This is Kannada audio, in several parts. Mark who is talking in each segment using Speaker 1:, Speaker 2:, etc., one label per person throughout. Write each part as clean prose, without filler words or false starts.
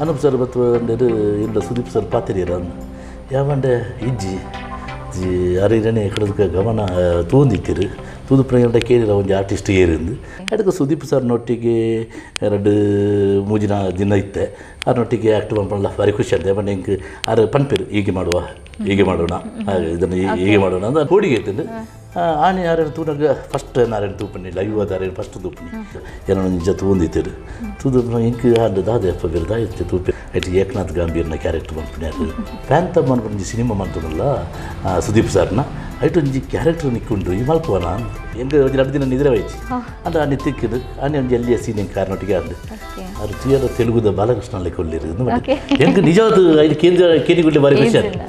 Speaker 1: ಅನೂಪ್ ಸರ್ ಬತ್ತು ಅಂದರು ಇಲ್ಲ ಸುದೀಪ್ ಸರ್ ಪಾತಿರೀರ ಯಾವಂಡೆ ಇಜ್ಜಿ ಅರಿರನೇ ಕಡದಕ್ಕೆ ಗಮನ ತೂಂದಿತ್ತಿರು ತೂದು ಪ್ರಯಾಣ ಕೇಳಿರ ಒಂದು ಆರ್ಟಿಸ್ಟ್ ಏರಿಂದು ಅದಕ್ಕೆ ಸುದೀಪ್ ಸರ್ನೊಟ್ಟಿಗೆ 2-3 ದಿನ ಇತ್ತೆ ಅದರೊಟ್ಟಿಗೆ ಆ್ಯಕ್ಟ್ ಮಾಡ್ಕೊಳ್ಳ ಭಾರಿ ಖುಷಿ ಅಂತ ಬಟ್ ಹಿಂಗೆ ಅರೆ ಪನ್ಪೇರು ಹೀಗೆ ಮಾಡೋಣ ಹಾಗೆ ಇದನ್ನು ಹೀಗೆ ಮಾಡೋಣ ಅಂತ ಹೋಡಿಗೆ ಇತ್ತು ಆನೆ ಯಾರೇನು ತೂನಾಗ ಫಸ್ಟ್ ನಾರೇನು ತೂಪಣ್ಣಿ ಲೈವ್ ಅದಾರೇನು ಫಸ್ಟ್ ತೂಪಣ್ಣಿ ಏನೋ ನಿಜ ತೂಂದಿತ್ತೇರು ತೂದು ಹಿಂಗೆ ಅದು ದಾದಪ್ಪ ಬಿರ್ದ ಇತ್ತು ತೂಪಿ ಐಟಿ ಏಕನಾಥ್ ಗಾಂಭೀರ್ನ ಕ್ಯಾರೆಕ್ಟರ್ ಮಾಡ್ತೀನಿ ಅದು ಪ್ಯಾಂತ ಮಾಡ್ಕೊಂಡು ಸಿನಿಮಾ ಮಾಡ್ತಾನಲ್ಲ ಸುದೀಪ್ ಸರ್ನ ಐಟು ಒಂಜಿ ಕ್ಯಾರೆಕ್ಟರ್ ನಿಕ್ಕೊಂಡ್ರು ಈ ಮಲ್ಪವನ ಹೆಂಗೆ ಒಂದು 2 ದಿನ ನಿದ್ರೆ ವಹಿಸಿ ಅದು ಆ ನಿತ್ತಿಕ್ಕಿದ್ದು ಆನೆ ಒಂದು ಎಲ್ಲಿಯ ಸೀನ್ ಹೆಂಗೆ ಕಾರಣೊಟ್ಟಿಗೆ ಆಡು ಅದು ಕ್ಲಿಯರ್ ತೆಲುಗುದ ಬಾಲಕೃಷ್ಣ ಲೆಕ್ಕ ಒಳ್ಳಿರೋದು ಹೆಂಗೆ ನಿಜವಾದ ಐದು ಕೇರಿಗುಡ್ಲೆ ಬಾರಿ ಖುಷಿ ಆಯ್ತು.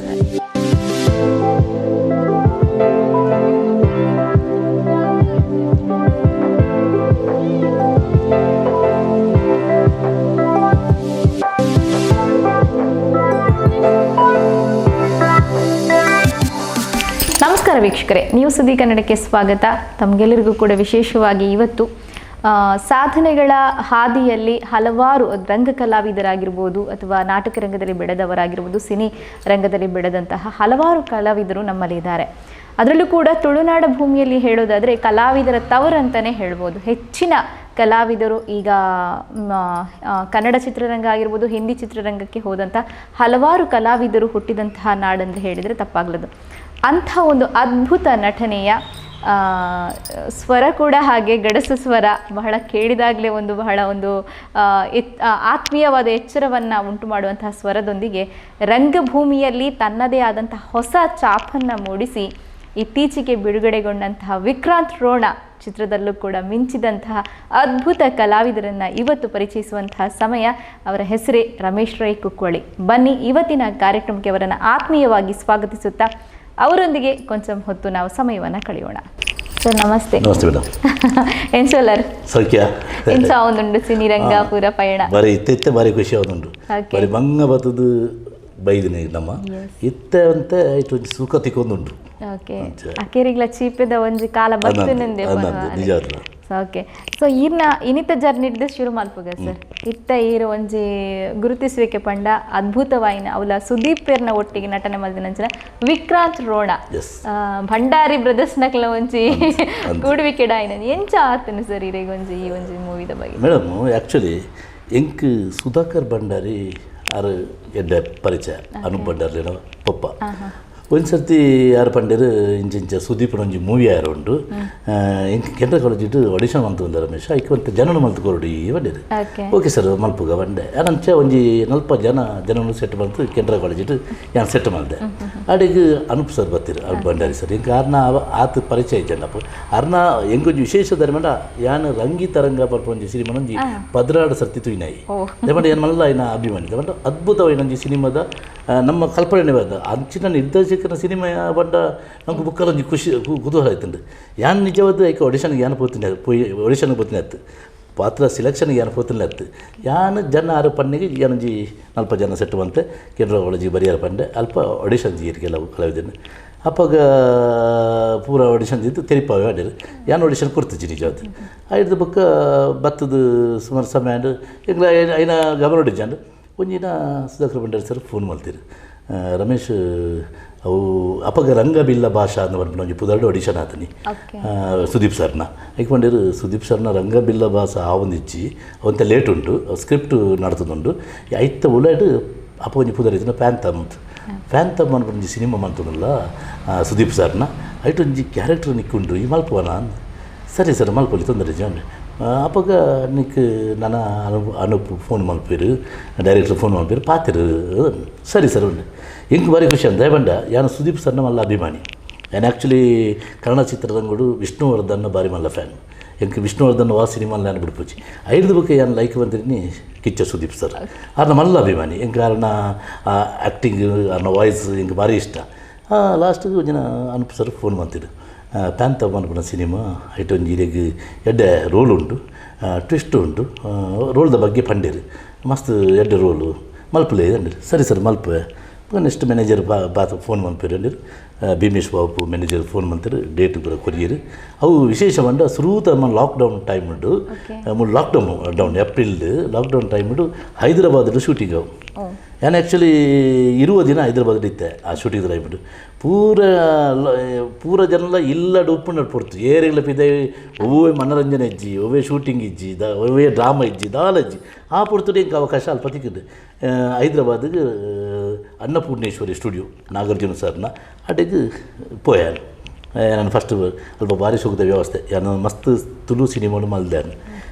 Speaker 2: ನಮಸ್ಕಾರ ವೀಕ್ಷಕರೇ, ನ್ಯೂಸುದ್ದಿ ಕನ್ನಡಕ್ಕೆ ಸ್ವಾಗತ. ತಮಗೆಲ್ಲರಿಗೂ ಕೂಡ ವಿಶೇಷವಾಗಿ ಇವತ್ತು ಸಾಧನೆಗಳ ಹಾದಿಯಲ್ಲಿ ಹಲವಾರು ರಂಗ ಕಲಾವಿದರಾಗಿರ್ಬೋದು ಅಥವಾ ನಾಟಕ ರಂಗದಲ್ಲಿ ಬೆಳೆದವರಾಗಿರ್ಬೋದು, ಸಿನಿ ರಂಗದಲ್ಲಿ ಬೆಳೆದಂತಹ ಹಲವಾರು ಕಲಾವಿದರು ನಮ್ಮಲ್ಲಿದ್ದಾರೆ. ಅದರಲ್ಲೂ ಕೂಡ ತುಳುನಾಡ ಭೂಮಿಯಲ್ಲಿ ಹೇಳೋದಾದರೆ ಕಲಾವಿದರ ತವರಂತಲೇ ಹೇಳ್ಬೋದು. ಹೆಚ್ಚಿನ ಕಲಾವಿದರು ಈಗ ಕನ್ನಡ ಚಿತ್ರರಂಗ ಆಗಿರ್ಬೋದು, ಹಿಂದಿ ಚಿತ್ರರಂಗಕ್ಕೆ ಹೋದಂಥ ಹಲವಾರು ಕಲಾವಿದರು ಹುಟ್ಟಿದಂತಹ ನಾಡಂತ ಹೇಳಿದರೆ ತಪ್ಪಾಗಲದು. ಅಂಥ ಒಂದು ಅದ್ಭುತ ನಟನೆಯ ಸ್ವರ ಕೂಡ ಹಾಗೆ ಗಡಸು ಸ್ವರ, ಬಹಳ ಕೇಳಿದಾಗಲೇ ಬಹಳ ಆತ್ಮೀಯವಾದ ಎಚ್ಚರವನ್ನು ಉಂಟು ಮಾಡುವಂತಹ ಸ್ವರದೊಂದಿಗೆ ರಂಗಭೂಮಿಯಲ್ಲಿ ತನ್ನದೇ ಆದಂತಹ ಹೊಸ ಛಾಪನ್ನು ಮೂಡಿಸಿ ಇತ್ತೀಚೆಗೆ ಬಿಡುಗಡೆಗೊಂಡಂತಹ ವಿಕ್ರಾಂತ್ ರೋಣ ಚಿತ್ರದಲ್ಲೂ ಕೂಡ ಮಿಂಚಿದಂತಹ ಅದ್ಭುತ ಕಲಾವಿದರನ್ನು ಇವತ್ತು ಪರಿಚಯಿಸುವಂತಹ ಸಮಯ. ಅವರ ಹೆಸರೇ ರಮೇಶ್ ರೈ ಕುಕ್ಕೋಳಿ. ಬನ್ನಿ ಇವತ್ತಿನ ಕಾರ್ಯಕ್ರಮಕ್ಕೆ ಅವರನ್ನು ಆತ್ಮೀಯವಾಗಿ ಸ್ವಾಗತಿಸುತ್ತಾ ಅವರೊಂದಿಗೆ ಕೊಂಚ ಹೊತ್ತು ನಾವು ಸಮಯವನ್ನು ಕಳೆಯೋಣ. ಸರ್ ನಮಸ್ತೆ.
Speaker 1: ನಮಸ್ತೆ ಮೇಡಮ್.
Speaker 2: ಏನ್ ಸೋಲರ್
Speaker 1: ಸೌಖ್ಯ
Speaker 2: ಎಂಚ ಒಂದುಂಡು ಸಿನಿರಂಗ ಪೂರ ಪಯಣ
Speaker 1: ಬಾರಿ ಇತ್ತೆ ಬಾರಿ ಖುಷಿ ಆಗುಂಡು. ಬಾರಿ ಮಂಗ ಬತ್ತದು ಬೈದಿನಿ ನಮ್ಮ ಇತ್ತೆ ಅಂತ ಇಟ್ಟು ಸುಖ ತಿಕ್ಕೊಂದುಂಡು.
Speaker 2: ಓಕೆ ಅಕೇರಿಗ್ಲ ಚೀಪದ ಒಂಜಿ ಕಾಲ ಬರ್ತೇನೆಂದೆ
Speaker 1: ನಿಜ.
Speaker 2: ಓಕೆ, ಸೊ ಇನ್ನಿತ ಜರ್ನಿಡ್ದು ಶುರು ಮಾಡ್ಬೋದ ಸರ್. ಇತ್ತ ಈರು ಒಂಜಿ ಗುರುತಿಸುವಿಕೆ ಪಂಡ ಅದ್ಭುತವಾಯಿನ ಅವಲ ಸುದೀಪ್ ಪೇರ್ನ ಒಟ್ಟಿಗೆ ನಟನೆ ಮಾಡಿದ ವಿಕ್ರಾಂತ್ ರೋಣ ಭಂಡಾರಿ ಬ್ರದರ್ಸ್ ನಕ್ಲ ಒಂಜಿ ಕೂಡುವಿಕೆಡ ಆಯ್ನ ಎಂಚ ಆತನು ಸರ್ ಈ ಒಂಜಿ ಮೂವಿದ ಬಗ್ಗೆ?
Speaker 1: ಮೇಡಮ್ ಆ್ಯಕ್ಚುಲಿ ಎಂಕ್ ಸುಧಾಕರ್ ಭಂಡಾರಿ ಆರು ಎಡ್ಡೆ ಪರಿಚಯ ಅನೂಪ್ ಭಂಡಾರಿ ಪಪ್ಪ ಒಂದು ಸರ್ತಿ ಯಾರು ಪಂಡರು ಇಂಚ ಸುದೀಪ್ ಒಂಜಿ ಮೂವಿ ಯಾರು ಉಂಡು ಎಂಕ್ ಕೆಂಡ್ರ ಕಾಲೇಜ್ ಆಡಿಷನ್ ಮಂತು ಒಂದು ರಮೇಶ್ ಐಕ್ ಒಂದು ಜನನು ಮಲ್ತು ಕೊರಡಿ ಬಂದಿರು. ಓಕೆ ಸರ್ ಮಲ್ಪುಗ ಬಂಡೆ ಅನಂಚ ಒಂಜಿ 40 ಜನನು ಸೆಟ್ ಮಾಡ್ತು ಕೆಂಡ್ರ ಕಾಲೇಜ್ ಯಾನು ಸೆಟ್ ಮಾಡಿದೆ. ಅಡಿಗೆ ಅನೂಪ್ ಸರ್ ಬರ್ತಿರು ಅವ್ರು ಭಂಡಾರಿ ಸರ್ ಎಂಕ್ ಅರ್ನ ಆತ ಪರಿಚಯ ಇದ್ದಪ್ಪ ಅರ್ನ ಎಂಗೊಂಜಿ ವಿಶೇಷ ಧರ್ಮಂಡ ಯಾನು ರಂಗಿ ತರಂಗ ಬರ್ಪೊಂಜಿ ಸಿನಿಮಾ ಒಂಜಿ 16 ಸರ್ತಿ ತುಯ್ನಾಯಿ ದೇವಂಡ ಏನು ಮಲ್ಲ ಇನ್ನ ಅಭಿಮಾನಿ ದೇವಂಡ ಅದ್ಭುತವಾದ ಒಂಜಿ ಸಿನಿಮಾದ ನಮ್ಮ ಕಲ್ಪನೆ ಬಾದ ಅಂಚಿನ ನಿರ್ದೇಶಕನ ಸಿನಿಮಾ ಬಂಡ ನಮ್ಗೆ ಬುಕ್ಕಲ್ಲಿ ಒಂಜಿ ಖುಷಿ ಕುತೂಹಲ ಆಯ್ತಂಡು. ಯಾನು ನಿಜವಾದ ಐಕ ಆಡಿಷನ್ಗೆ ಯಾನು ಆಡಿಷನ್ಗೆ ಬರ್ತೀನಿ ಆಯ್ತು, ಪಾತ್ರ ಸಿಲೆಕ್ಷನ್ಗೆ ಯಾನು ಪೋತಿಲ್ಲ ಆಯ್ತು. ಯಾನು ಜನ ಆರು ಪನ್ನಿಗೆ ಏನೊಂಜಿ 40 ಜನ ಸೆಟ್ ಬಂತೆ ಕೆಂಡ್ರ ಕಾಲೇಜಿ ಬರಿಯಾರ ಪಂಡೆ ಅಲ್ಪ ಆಡಿಷನ್ ಜೀರಿಗೆಲ್ಲ ಕಲಾವಿದನ್ನು ಅಪ್ಪಾಗ ಪೂರ ಆಡಿಷನ್ ಇದ್ದು ತೆರಿಪಾವೆ ಆಡಿರು ಯಾನು ಆಡಿಷನ್ ಕೊಡ್ತಿದ್ವಿ ನಿಜವಾದ ಆಯ್ತು ಬುಕ್ಕ ಬತ್ತದು ಸುಮಾರು ಸಮಯ ಈಗ ಐನ ಗಮನ ಹೊಡಿಜಂಡು ಒಂಜಿನ ಸುಧಾಕರ್ ಭಂಡಾರಿ ಸರ್ ಫೋನ್ ಮಾಡ್ತೀರಿ ರಮೇಶ್ ಅವು ಅಪ್ಪಗ ರಂಗಬಿಲ್ಲ ಭಾಷಾ ಅಂತ ಬಂದ್ಬಿಟ್ಟು ಒಂಜಿ ಪುದರ್ಡು ಆಡಿಷನ್ ಆತನಿ ಸುದೀಪ್ ಸರ್ನ ಐಕೊಂಡರು ಸುದೀಪ್ ಸರ್ನ ರಂಗಬಿಲ್ಲ ಭಾಷಾ ಆವೊಂದಿಚ್ಚಿ ಅವಂತ ಲೇಟ್ ಉಂಟು ಸ್ಕ್ರಿಪ್ಟ್ ನಡ್ತದುಂಡು ಐತ ಉಳ್ಳಾಡು ಅಪ್ಪ ಒಂಜಿ ಪುದರ್ ಇದನ್ನ ಪ್ಯಾಂತಮ್ ಅಂದ್ಬಿಟ್ಟು ಒಂಜಿ ಸಿನಿಮಾ ಮಾಡ್ತದಲ್ಲ ಸುದೀಪ್ ಸರ್ನ ಐಟು ಒಂಜಿ ಕ್ಯಾರೆಕ್ಟರ್ ನಿಕ್ಕೊಂಡ್ರು ಈ ಮಲ್ಪವನ ಸರಿ ಸರ್ ಮಲ್ಪಲ್ಲಿ ತೊಂದರೆ ಜನ ಅಪ್ಪಾಗ ನಿಕ್ ನಾನು ಅನೂಪ್ ಫೋನ್ ಮಲ್ಪೇರು ಡೈರೆಕ್ಟರ್ ಫೋನ್ ಮಲ್ಪೇರು ಪಾತಿರು ಸರಿ ಸರ್ ಉಂಡು ಎಂಕ್ ಬಾರಿ ಖುಷಿ ಅಂತ ಬಂಡ ಯಾನು ಸುದೀಪ್ ಸರ್ನ ಮಲ್ಲ ಅಭಿಮಾನಿ. ನಾನು ಆ್ಯಕ್ಚುಲಿ ಕನ್ನಡ ಚಿತ್ರರಂಗಡು ವಿಷ್ಣುವರ್ಧನ್ ಬಾರಿ ಮಲ್ಲ ಫ್ಯಾನ್. ಎಂಕ್ ವಿಷ್ಣುವರ್ಧನ್ ಸಿನಿಮಾಲ್ಲಿ ನಾನು ಬಿಡ್ಪುಚ್ಚಿ 5 ಬುಕ್ ಯಾನು ಲೈಕ್ ಬಂದಿನಿ ಕಿಚ್ಚ ಸುದೀಪ್ ಸರ್ ಅವ್ರನ್ನ ಮಲ್ಲ ಅಭಿಮಾನಿ. ಎಂಕ್ ಅವ್ರನ್ನ ಆ್ಯಕ್ಟಿಂಗ್ ಅವ್ರನ್ನ ವಾಯ್ಸ್ ಎಂಗೆ ಭಾರಿ ಇಷ್ಟ. ಲಾಸ್ಟಿಗೆ ಒಂದಿನ ಅನೂಪ್ ಸರ್ ಫೋನ್ ಮಾಡ್ತಿರು ಪ್ಯಾಂತ ಅನ್ಕೊಂಡ ಸಿನಿಮಾ ಐಟೊಂದು ಹಿರಿಯಗೆ ಎಡ್ಡೆ ರೋಲ್ ಉಂಟು, ಟ್ವಿಸ್ಟ್ ಉಂಟು, ರೋಲ್ದ ಬಗ್ಗೆ ಪಂಡೇರು ಮಸ್ತ್ ಎಡ್ಡೆ ರೋಲು ಮಲ್ಪಲೆ ಅಂಡ್ರಿ. ಸರಿ ಸರ್ ಮಲ್ಪೆ ನೆಕ್ಸ್ಟ್ ಮ್ಯಾನೇಜರ್ ಬಾತ್ ಫೋನ್ ಮಲ್ಪೇರು ಭೀಮೇಶ್ ಬಾಬು ಮ್ಯಾನೇಜರ್ ಫೋನ್ ಮಾಡ್ತಾರೆ ಡೇಟ್ ಕೂಡ ಕೊರಿಯರು ಅವು ವಿಶೇಷ ಬಂದ ಸುರೂತ ಲಾಕ್ಡೌನ್ ಟೈಮ್ ಉಂಟು ಲಾಕ್ಡೌನ್ ಏಪ್ರಿಲ್ ಲಾಕ್ಡೌನ್ ಟೈಮ್ ಉಂಟು ಹೈದರಾಬಾದ್ ಶೂಟಿಂಗ್ ಅವು ನಾನು ಆ್ಯಕ್ಚುಲಿ ಇರುವ ದಿನ ಹೈದರಾಬಾದ್ ಇದ್ದೆ ಆ ಶೂಟಿಂಗ್ ಟೈಮ್ ಪೂರ ಜನ ಇಲ್ಲ ಉಪ್ಪು ನಡ್ಪಡ್ತು ಏರಿಗಳ ಪಿದೆ ಒವ್ವೇ ಮನರಂಜನೆ ಇಜ್ಜಿ ಒವ್ವೇ ಶೂಟಿಂಗ್ ಇಜ್ಜಿ ಒವ್ವೇ ಡ್ರಾಮಾ ಇಜ್ಜಿ ದಾಲಜ್ಜಿ ಆ ಪುಡ್ತು ಇಂಕ ಅವಕಾಶ ಅಲ್ಪ ತಿಕ್ಕಿದ್ದು ಹೈದರಾಬಾದ್ಗೆ ಅನ್ನಪೂರ್ಣೇಶ್ವರಿ ಸ್ಟುಡಿಯೋ ನಾಗಾರ್ಜುನ ಸರ್ನ ಅಡೆಗೆ ಪೋಯಾನು ನಾನು ಫಸ್ಟ್ ಅಲ್ಪ ಭಾರಿ ಸುಖದ ವ್ಯವಸ್ಥೆ ನಾನು ಮಸ್ತ್ ತುಳು ಸಿನಿಮಾನು ಮಲ್ದೆ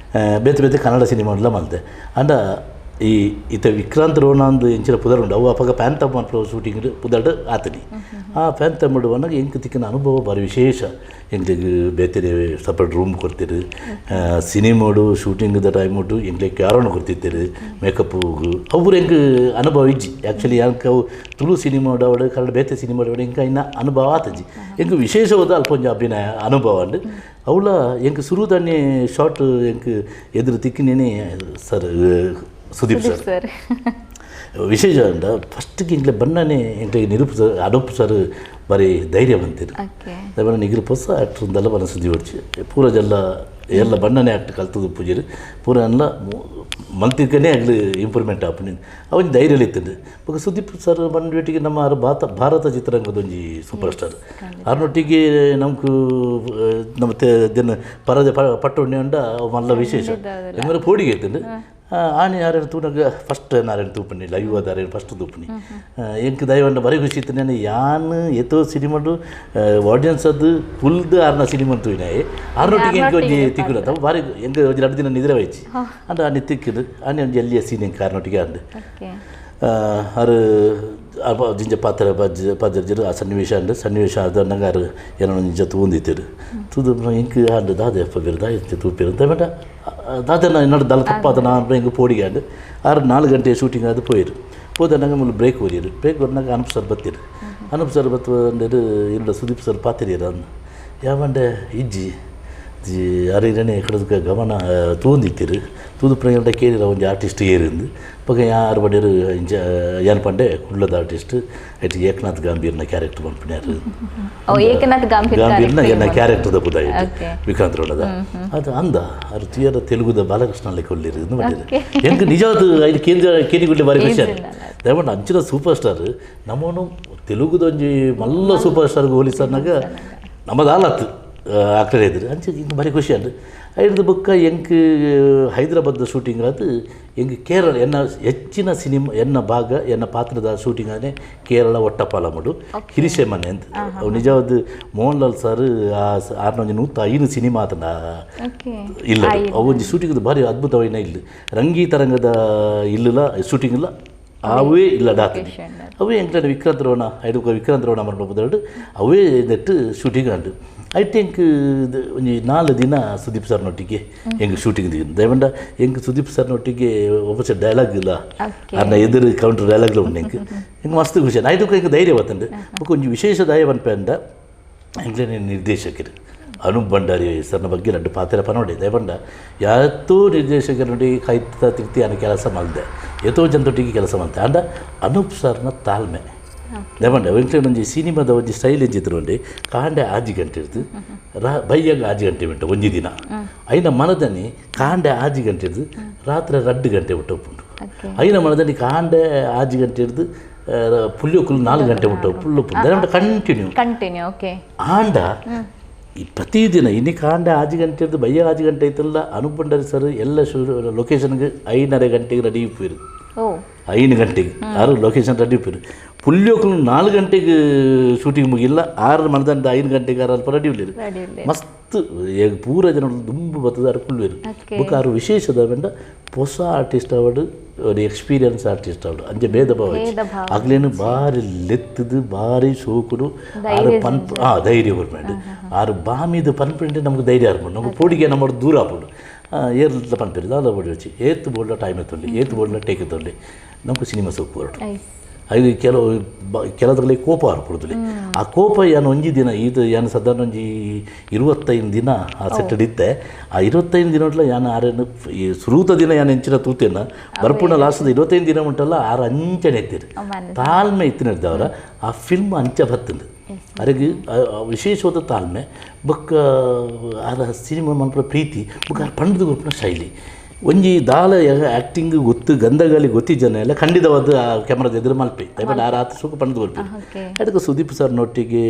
Speaker 1: ಬೇತೆ ಕನ್ನಡ ಸಿನಿಮಾನೆಲ್ಲ ಮಲ್ದೆ ಅಂಡ ಈತ ವಿಕ್ರಾಂತ್ ರೋಣ ಅಂದು ಎಂಚಿನ ಪುದರುಂಡು ಅವು ಅಪ್ಪಾಗ ಪ್ಯಾಂತಮ್ ಮಾಡ್ಕೊಳ್ಳೋ ಶೂಟಿಂಗ್ ಪುದರ್ಡು ಆತನಿ ಆ ಪ್ಯಾಂತಮ್ ಮಾಡುವಾಗ ಎಂಕ್ ತಿಕ್ಕಿನ ಅನುಭವ ಭಾರಿ ವಿಶೇಷ ಎಂಗ್ಲಿಗೆ ಬೇತೆ ಸಪ್ರೇಟ್ ರೂಮ್ ಕೊಡ್ತೀರಿ ಸಿನಿಮಾಡು ಶೂಟಿಂಗ್ದ ಟೈಮ್ ಉಂಟು ಎಂಗ್ಲಿಗೆ ಕ್ಯಾರೋಣ ಕೊಡ್ತಿರ್ತೀರಿ ಮೇಕಪ್ಪು ಅವ್ರು ಹೆಂಗೆ ಅನುಭವ ಇಜ್ಜಿ ಆ್ಯಕ್ಚುಲಿ ಯಾಕೆ ಅವು ತುಳು ಸಿನಿಮಾಡು ಅವಡು ಕನ್ನಡ ಬೇತೆ ಸಿನಿಮಾಡು ಎಂಕ ಇನ್ನು ಅನುಭವ ಆತಜ್ಜಿ ಎಂಗೆ ವಿಶೇಷವಾದ ಅಲ್ಪ ಒಂಜಿ ಅಭಿನಯ ಅನುಭವ ಅಂಡು ಅವಳ ಎಂಕ್ ಸುರುದನ್ನೇ ಶಾರ್ಟ್ ಎಂಕ್ ಎದುರು ತಿಕ್ಕಿನೇನೆ ಸರ್ ಸುದೀಪ್ ಸರ್ ವಿಶೇಷ ಅಂಡ ಫಸ್ಟ್ಗೆ ಇಂಗ್ಲೆ ಬಣ್ಣನೇ ಎಂಗ್ಲಿಗೆ ಅನೂಪ್ ಸರ್ ಬಾರಿ ಧೈರ್ಯ ಬಂತಿರು ಅದರ ನಿಗರು ಹೊಸ ಆ್ಯಕ್ಟ್ರಿಂದೆಲ್ಲ ಬನ್ನ ಸುದ್ದಿ ಹೊಡ್ಚಿ ಪೂರ ಎಲ್ಲ ಬಣ್ಣನೇ ಆ್ಯಕ್ಟ್ ಕಲ್ತದ್ದು ಪೂಜೆರು ಪೂರ ಎಲ್ಲ ಮಲ್ತಿರ್ಕನೇ ಆಗಲಿ ಇಂಪ್ರೂವ್ಮೆಂಟ್ ಆಪನಿ ಅವನ್ ಧೈರ್ಯ ಇತ್ತಿದ್ದು ಬೊಕ ಸುದೀಪ್ ಸರ್ ಬಂದ್ಬಿಟ್ಟಿಗೆ ನಮ್ಮ ಭಾರತ ಚಿತ್ರರಂಗದ ಒಂಜಿ ಸೂಪರ್ ಸ್ಟಾರ್ ಆರ್ನೊಟ್ಟಿಗೆ ನಮ್ಗೆ ನಮ್ಮ ದಿನ ಪರದ ಪಟ್ಟೊಣ್ಣೆ ಅಂಡ ಮಲ್ಲ ವಿಶೇಷ ಎಂದ್ರೆ ಪೋಡಿಗೆ ಇತ್ತಿದ್ದು ಆನೆ ಯಾರೇನು ತೂನಾಗ ಫಸ್ಟ್ ನಾರೇನು ತೂಪನಿ ಲೈವ್ ಅದಾರೇನು ಫಸ್ಟ್ ತೂಪನಿ ಎಂಕ್ ದಯವಂಡ ಬರೀ ಖುಷಿ ಇತ್ತು ನಾನು ಯಾನು ಎತ್ತೋ ಸಿನಿಮಾಡು ಆಡಿಯನ್ಸ್ ಅದು ಫುಲ್ದು ಆರ್ನ ಸಿನಿಮಾ ತೂಯಿನಾಯಿ ಆರ್ನೊಟ್ಟಿಗೆ ಎಂಗೆ ಒಂಜಿ ತಿಕ್ಕುನ ಭಾರಿ ಎಂಗೆ ಒಂಜಿ 2 ದಿನ ನಿದ್ರೆ ವಹಿಸಿ ಅಂಡ್ ಆನೆ ತಿಕ್ಕಿದ್ದು ಆನೆ ಒಂಜಿ ಎಲ್ಲಿಯ ಸೀನ್ ಎಂಗೆ ಆರ್ನೊಟ್ಟಿಗೆ ಅಂಡು ಅದು ಜಿಂಜ ಪಾತ್ರ ಪಜ್ಜರು ಆ ಸನ್ನಿವೇಶ ಅದನ್ನಾಗ ಅದು ಏನೋ ನಿಜ ತೂಂದಿತ್ತಿರು ತೂದು ಇಂಕ್ ಆಂಡು ದಾದಪ್ಪ ಬೇರೆ ದಾಯಿತ್ತು ತೂಪಿರು ಅಂತ ದಾದನ ನಡು ದಲ ತಪ್ಪಾದ ನಾನು ಹಿಂಗೆ ಪೋಡಿಗೆ ಆಂಡು 4 ಗಂಟೆ ಶೂಟಿಂಗ್ ಅದು ಪೋಯಿರು ಹೋದಾಗ ಮುಳ್ಳು ಬ್ರೇಕ್ ಓದಿರು ಬ್ರೇಕ್ ಬಂದಾಗ ಅನೂಪ್ ಸರ್ ಬತ್ತು ಅಂದರು ಇಲ್ಲ ಸುದೀಪ್ ಸರ್ ಪಾತಿರಿಯರು ಅಂದು ಯಾವಂಡೆ ಇಜ್ಜಿ ಅರಿರನೇ ಕಡದಕ್ಕೆ ಗಮನ ತೂಂದಿತ್ತಿರು ತೂದು ಪ್ರಯಾಣ ಕೇಳಿರ ಒಂದು ಆರ್ಟಿಸ್ಟ್ ಏರಿಂದು ಪಕ್ಕ ಯಾರು ಬಡಿಯರು ಏನು ಪಂಡೆ ಕುಳ್ಳದ ಆರ್ಟಿಸ್ಟ್ ಐಟಿ ಏಕನಾಥ್ ಗಾಂಭೀರ್ನ ಕ್ಯಾರೆಕ್ಟರ್ ಬಂದ್ಬಿಡ್ಯಾರು ಗಾಂಭೀರ್ನ ಎನ್ನ ಕ್ಯಾರೆಕ್ಟರ್ದ ಬುದ ವಿಕ್ರಾಂತ್ ರೋಣದ ಅದು ಅಂದ ಅದು ತೀರ ತೆಲುಗುದ ಬಾಲಕೃಷ್ಣ ಲೆಕ್ಕೊಲ್ಲಿರು ಇದು ಮಾಡಿರು ಹೆಂಗೆ ನಿಜವಾದ ಐದು ಕೇಳಿಗುಡ್ಲೆ ಬಾರಿ ಖುಷಿ ದಯಮಾಡಿ ಅಂಚಿನ ಸೂಪರ್ ಸ್ಟಾರ್ ನಮ್ಮನು ತೆಲುಗುದ ಒಂಜಿ ಮಲ್ಲ ಸೂಪರ್ ಸ್ಟಾರ್ಗೆ ಹೋಲಿಸನ್ನಾಗ ನಮ್ಮದು ಆಲತ್ತು ಆಗ್ತದೆ ಇದ್ರು ಅಂಚೆ ಹಿಂಗೆ ಭಾರಿ ಖುಷಿ ಅಲ್ಲ ಐದು ಬುಕ್ಕ ಎಂಕ್ ಹೈದರಾಬಾದ್ ಶೂಟಿಂಗ್ ಅದು ಎಂಗೆ ಕೇರಳ ಹೆಚ್ಚಿನ ಸಿನಿಮಾ ಎನ್ನ ಪಾತ್ರದ ಶೂಟಿಂಗ್ ಆನೆ ಕೇರಳ ಒಟ್ಟಪಾಲಮಡು ಹಿರಿಸೆ ಮನೆ ಅಂತ ಅವು ನಿಜವಾದ ಮೋಹನ್ ಲಾಲ್ ಸರ್ 605 ಸಿನಿಮಾ ಆತನ ಇಲ್ಲ ಅವು ಒಂದು ಶೂಟಿಂಗ್ ಭಾರಿ ಅದ್ಭುತವಾದ ಇಲ್ಲ ರಂಗೀತರಂಗದ ಇಲ್ಲ ಶೂಟಿಂಗ್ ಇಲ್ಲ ಅವೇ ಇಲ್ಲ ಡಾಕ್ಟರ್ ಅವೇ ಎಂಕ್ಲ ವಿಕ್ರಾಂತ್ ರೋಣ ವಿಕ್ರಾಂತ್ ರೋಣ ಮಾಡ್ಬೋದು ಅವೇ ನೆಟ್ಟು ಶೂಟಿಂಗ್ ಆಂಡು ಐ ಥಿಂಕ್ ಒಂಜಿ 4 ದಿನ ಸುದೀಪ್ ಸರ್ನೊಟ್ಟಿಗೆ ಹೆಂಗೆ ಶೂಟಿಂಗ್ ದಿನ ದಯವಂಡ ಹೆಂಗೆ ಸುದೀಪ್ ಸರ್ನೊಟ್ಟಿಗೆ ಒಬ್ಬ ಡೈಲಾಗ್ ಇಲ್ಲ ಅನ್ನ ಎದುರು ಕೌಂಟರ್ ಡೈಲಾಗ್ಲ ಉಂಡು ಹೆಂಗೆ ಮಸ್ತ್ ಖುಷಿ ಆಯ್ತು ಹೆಂಗೆ ಧೈರ್ಯ ಬತ್ತಂಡು ಒಂಜಿ ವಿಶೇಷ ದಾಯ ಬನ್ಪೆ ಅಂದ ಹೆಂಗೆ ನಿರ್ದೇಶಕರು ಅನೂಪ್ ಭಂಡಾರಿ ಸರ್ನ ಬಗ್ಗೆ 2 ಪಾತ್ರ ಪನೋಡಿ ದಯವಂಡ ಯಾವತ್ತೂ ನಿರ್ದೇಶಕರೊಟ್ಟಿಗೆ ಕಾಯ್ತಾ ತಿರ್ತಿ ಅನ್ನೋ ಕೆಲಸ ಮಾಡಿದೆ ಎಷ್ಟೋ ಜನರೊಟ್ಟಿಗೆ ಕೆಲಸ ಮಾಡ್ತೆ ಅಂಡ ಅನೂಪ್ ಸರ್ನ ತಾಳ್ಮೆ ದಯವಂಡ ವೆಂಕಟೇಶ್ ಒಂಜಿ ಸಿನಿಮಾದ ಒಂಜಿ ಸ್ಟೈಲ್ ಎಂಚಿದ್ರು ಕಾಂಡೆ 6 ಗಂಟೆ ಇರ್ದು ಬೈಯಾಗ 6 ಗಂಟೆ ಬಿಟ್ಟು ಒಂಜಿ ದಿನ ಐನ ಮನದನಿ ಕಾಂಡೆ 6 ಗಂಟೆ ಇರ್ದು ರಾತ್ರಿ 2 ಗಂಟೆ ಬಿಟ್ಟು ಉಂಟು ಐನ ಮನದನಿ ಕಾಂಡೆ 6 ಗಂಟೆ ಇರ್ದು ಪುಲ್ಯೋಕುಲು 4 ಗಂಟೆ ಬಿಟ್ಟು ಪುಲ್ಲು ದಯವಂಡ ಕಂಟಿನ್ಯೂ ಓಕೆ ಆಂಡ ಈ ಪ್ರತಿದಿನ ಇನ್ನಿ ಕಾಂಡೆ 6 ಗಂಟೆ ಇರ್ದು ಬೈಯಾಗ 6 ಗಂಟೆ ಐತಲ್ಲ ಅನೂಪ್ ಭಂಡಾರಿ ಸರ್ ಎಲ್ಲ ಲೊಕೇಶನ್ಗೆ 5:30 ಗಂಟೆಗೆ ರೆಡಿ ಇಪ್ಪಿರು 5 ಗಂಟೆಗೆ 6 ಲೊಕೇಶನ್ ರೆಡಿ ಇಪ್ಪಿರು ಪುಲ್ಯೋಕಲು 4 ಗಂಟೆಗೆ ಶೂಟಿಂಗ್ ಮುಗಿಲ್ಲ 6 ಮನದಂಡ 5 ಗಂಟೆಗೆ 6 ಅಲ್ಪ ರೆಡಿ ಉಳ್ಳಿರು ಮಸ್ತ್ ಪೂರ ಜನ ದುಂಬು ಬರ್ತದೆ ಅರು ಕುಳ್ಳಿರು ಬುಕ್ ಆರು ವಿಶೇಷದ ಬಂಡ ಹೊಸ ಆರ್ಟಿಸ್ಟ್ ಅವಡು ಒಂದು ಎಕ್ಸ್ಪೀರಿಯನ್ಸ್ ಆರ್ಟಿಸ್ಟ್ ಅವಡು ಅಂಜೆ ಭೇದ ಭಾವ ಆಗ್ಲೇನು ಭಾರಿ ಲೆತ್ತದು ಭಾರಿ ಸೋಕುಡು ಆರು ಧೈರ್ಯ ಬರ್ಬೇಡಿ ಆರು ಬಾಮಿದು ಪನ್ಪಂಡೆ ನಮ್ಗೆ ಧೈರ್ಯ ಆರ್ಬೋದು ನಮ್ಗೆ ಪೋಡಿಗೆ ನಮ್ಮ ದೂರ ಆಪಡು ಏರ್ಲ ಪನ್ಪಿರಿದ ಅಲ್ಲ ಬೋಡಿ ವಚ್ಚಿ ಏತ್ ಬೋಡ್ಲ ಟೈಮ್ ಎತ್ತೊಳ್ಳಿ ಏತ್ ಬೋಡ್ಲ ಟೇಕ್ ಎತ್ತೊಳ್ಳಿ ನಮ್ಗೆ ಸಿನಿಮಾ ಸೋಕು ಹೊರಟು ಅದು ಕೆಲದ್ರಲ್ಲಿ ಕೋಪ ಆರ್ಪುಡುದಿಲ್ಲ ಆ ಕೋಪ ಏನು ಒಂಜಿ ದಿನ ಇದು ಏನು ಸಾಧಾರಣ ಒಂಜಿ 25 ದಿನ ಆ ಸೆಟ್ ಇತ್ತೆ ಆ 25 ದಿನ ಉಂಟಲ್ಲ ಯಾನು ಆರೇನು ಈ ಸುರೂತ ದಿನ ಯಾನು ಹೆಂಚಿನ ತೂತೇನ ಬರ್ಪುಣ ಲಾಸ್ಟ್ 25 ದಿನ ಉಂಟಲ್ಲ ಆರು ಅಂಚನೆ ಎತ್ತಿರು ತಾಳ್ಮೆ ಎತ್ತಿನಿಡ್ದವ್ರ ಆ ಫಿಲ್ಮ್ ಅಂಚ ಬರ್ತಂದು ಅರೆಗೆ ವಿಶೇಷವಾದ ತಾಳ್ಮೆ ಬೊಕ್ಕ ಆರ ಸಿನಿಮಾ ಮನ್ಪುರ ಪ್ರೀತಿ ಬೊಕ್ಕ ಪಂಡದ ಗುರುಪಿನ ಶೈಲಿ ಒಂಜಿ ದಾಲ ಆ್ಯಕ್ಟಿಂಗ್ ಗೊತ್ತು ಗಂಧಗಾಲಿ ಗೊತ್ತಿ ಜನ ಎಲ್ಲ ಖಂಡಿತವಾದ ಆ ಕ್ಯಾಮ್ರಾದ ಎದುರು ಮಲ್ಪೆ ದಯಪಟ್ಟು ಆ ರಾತ್ರಿ ಸುಖ ಪಂಡದ ಗುರುಪಿ ಅದಕ್ಕೆ ಸುದೀಪ್ ಸರ್ನೊಟ್ಟಿಗೆ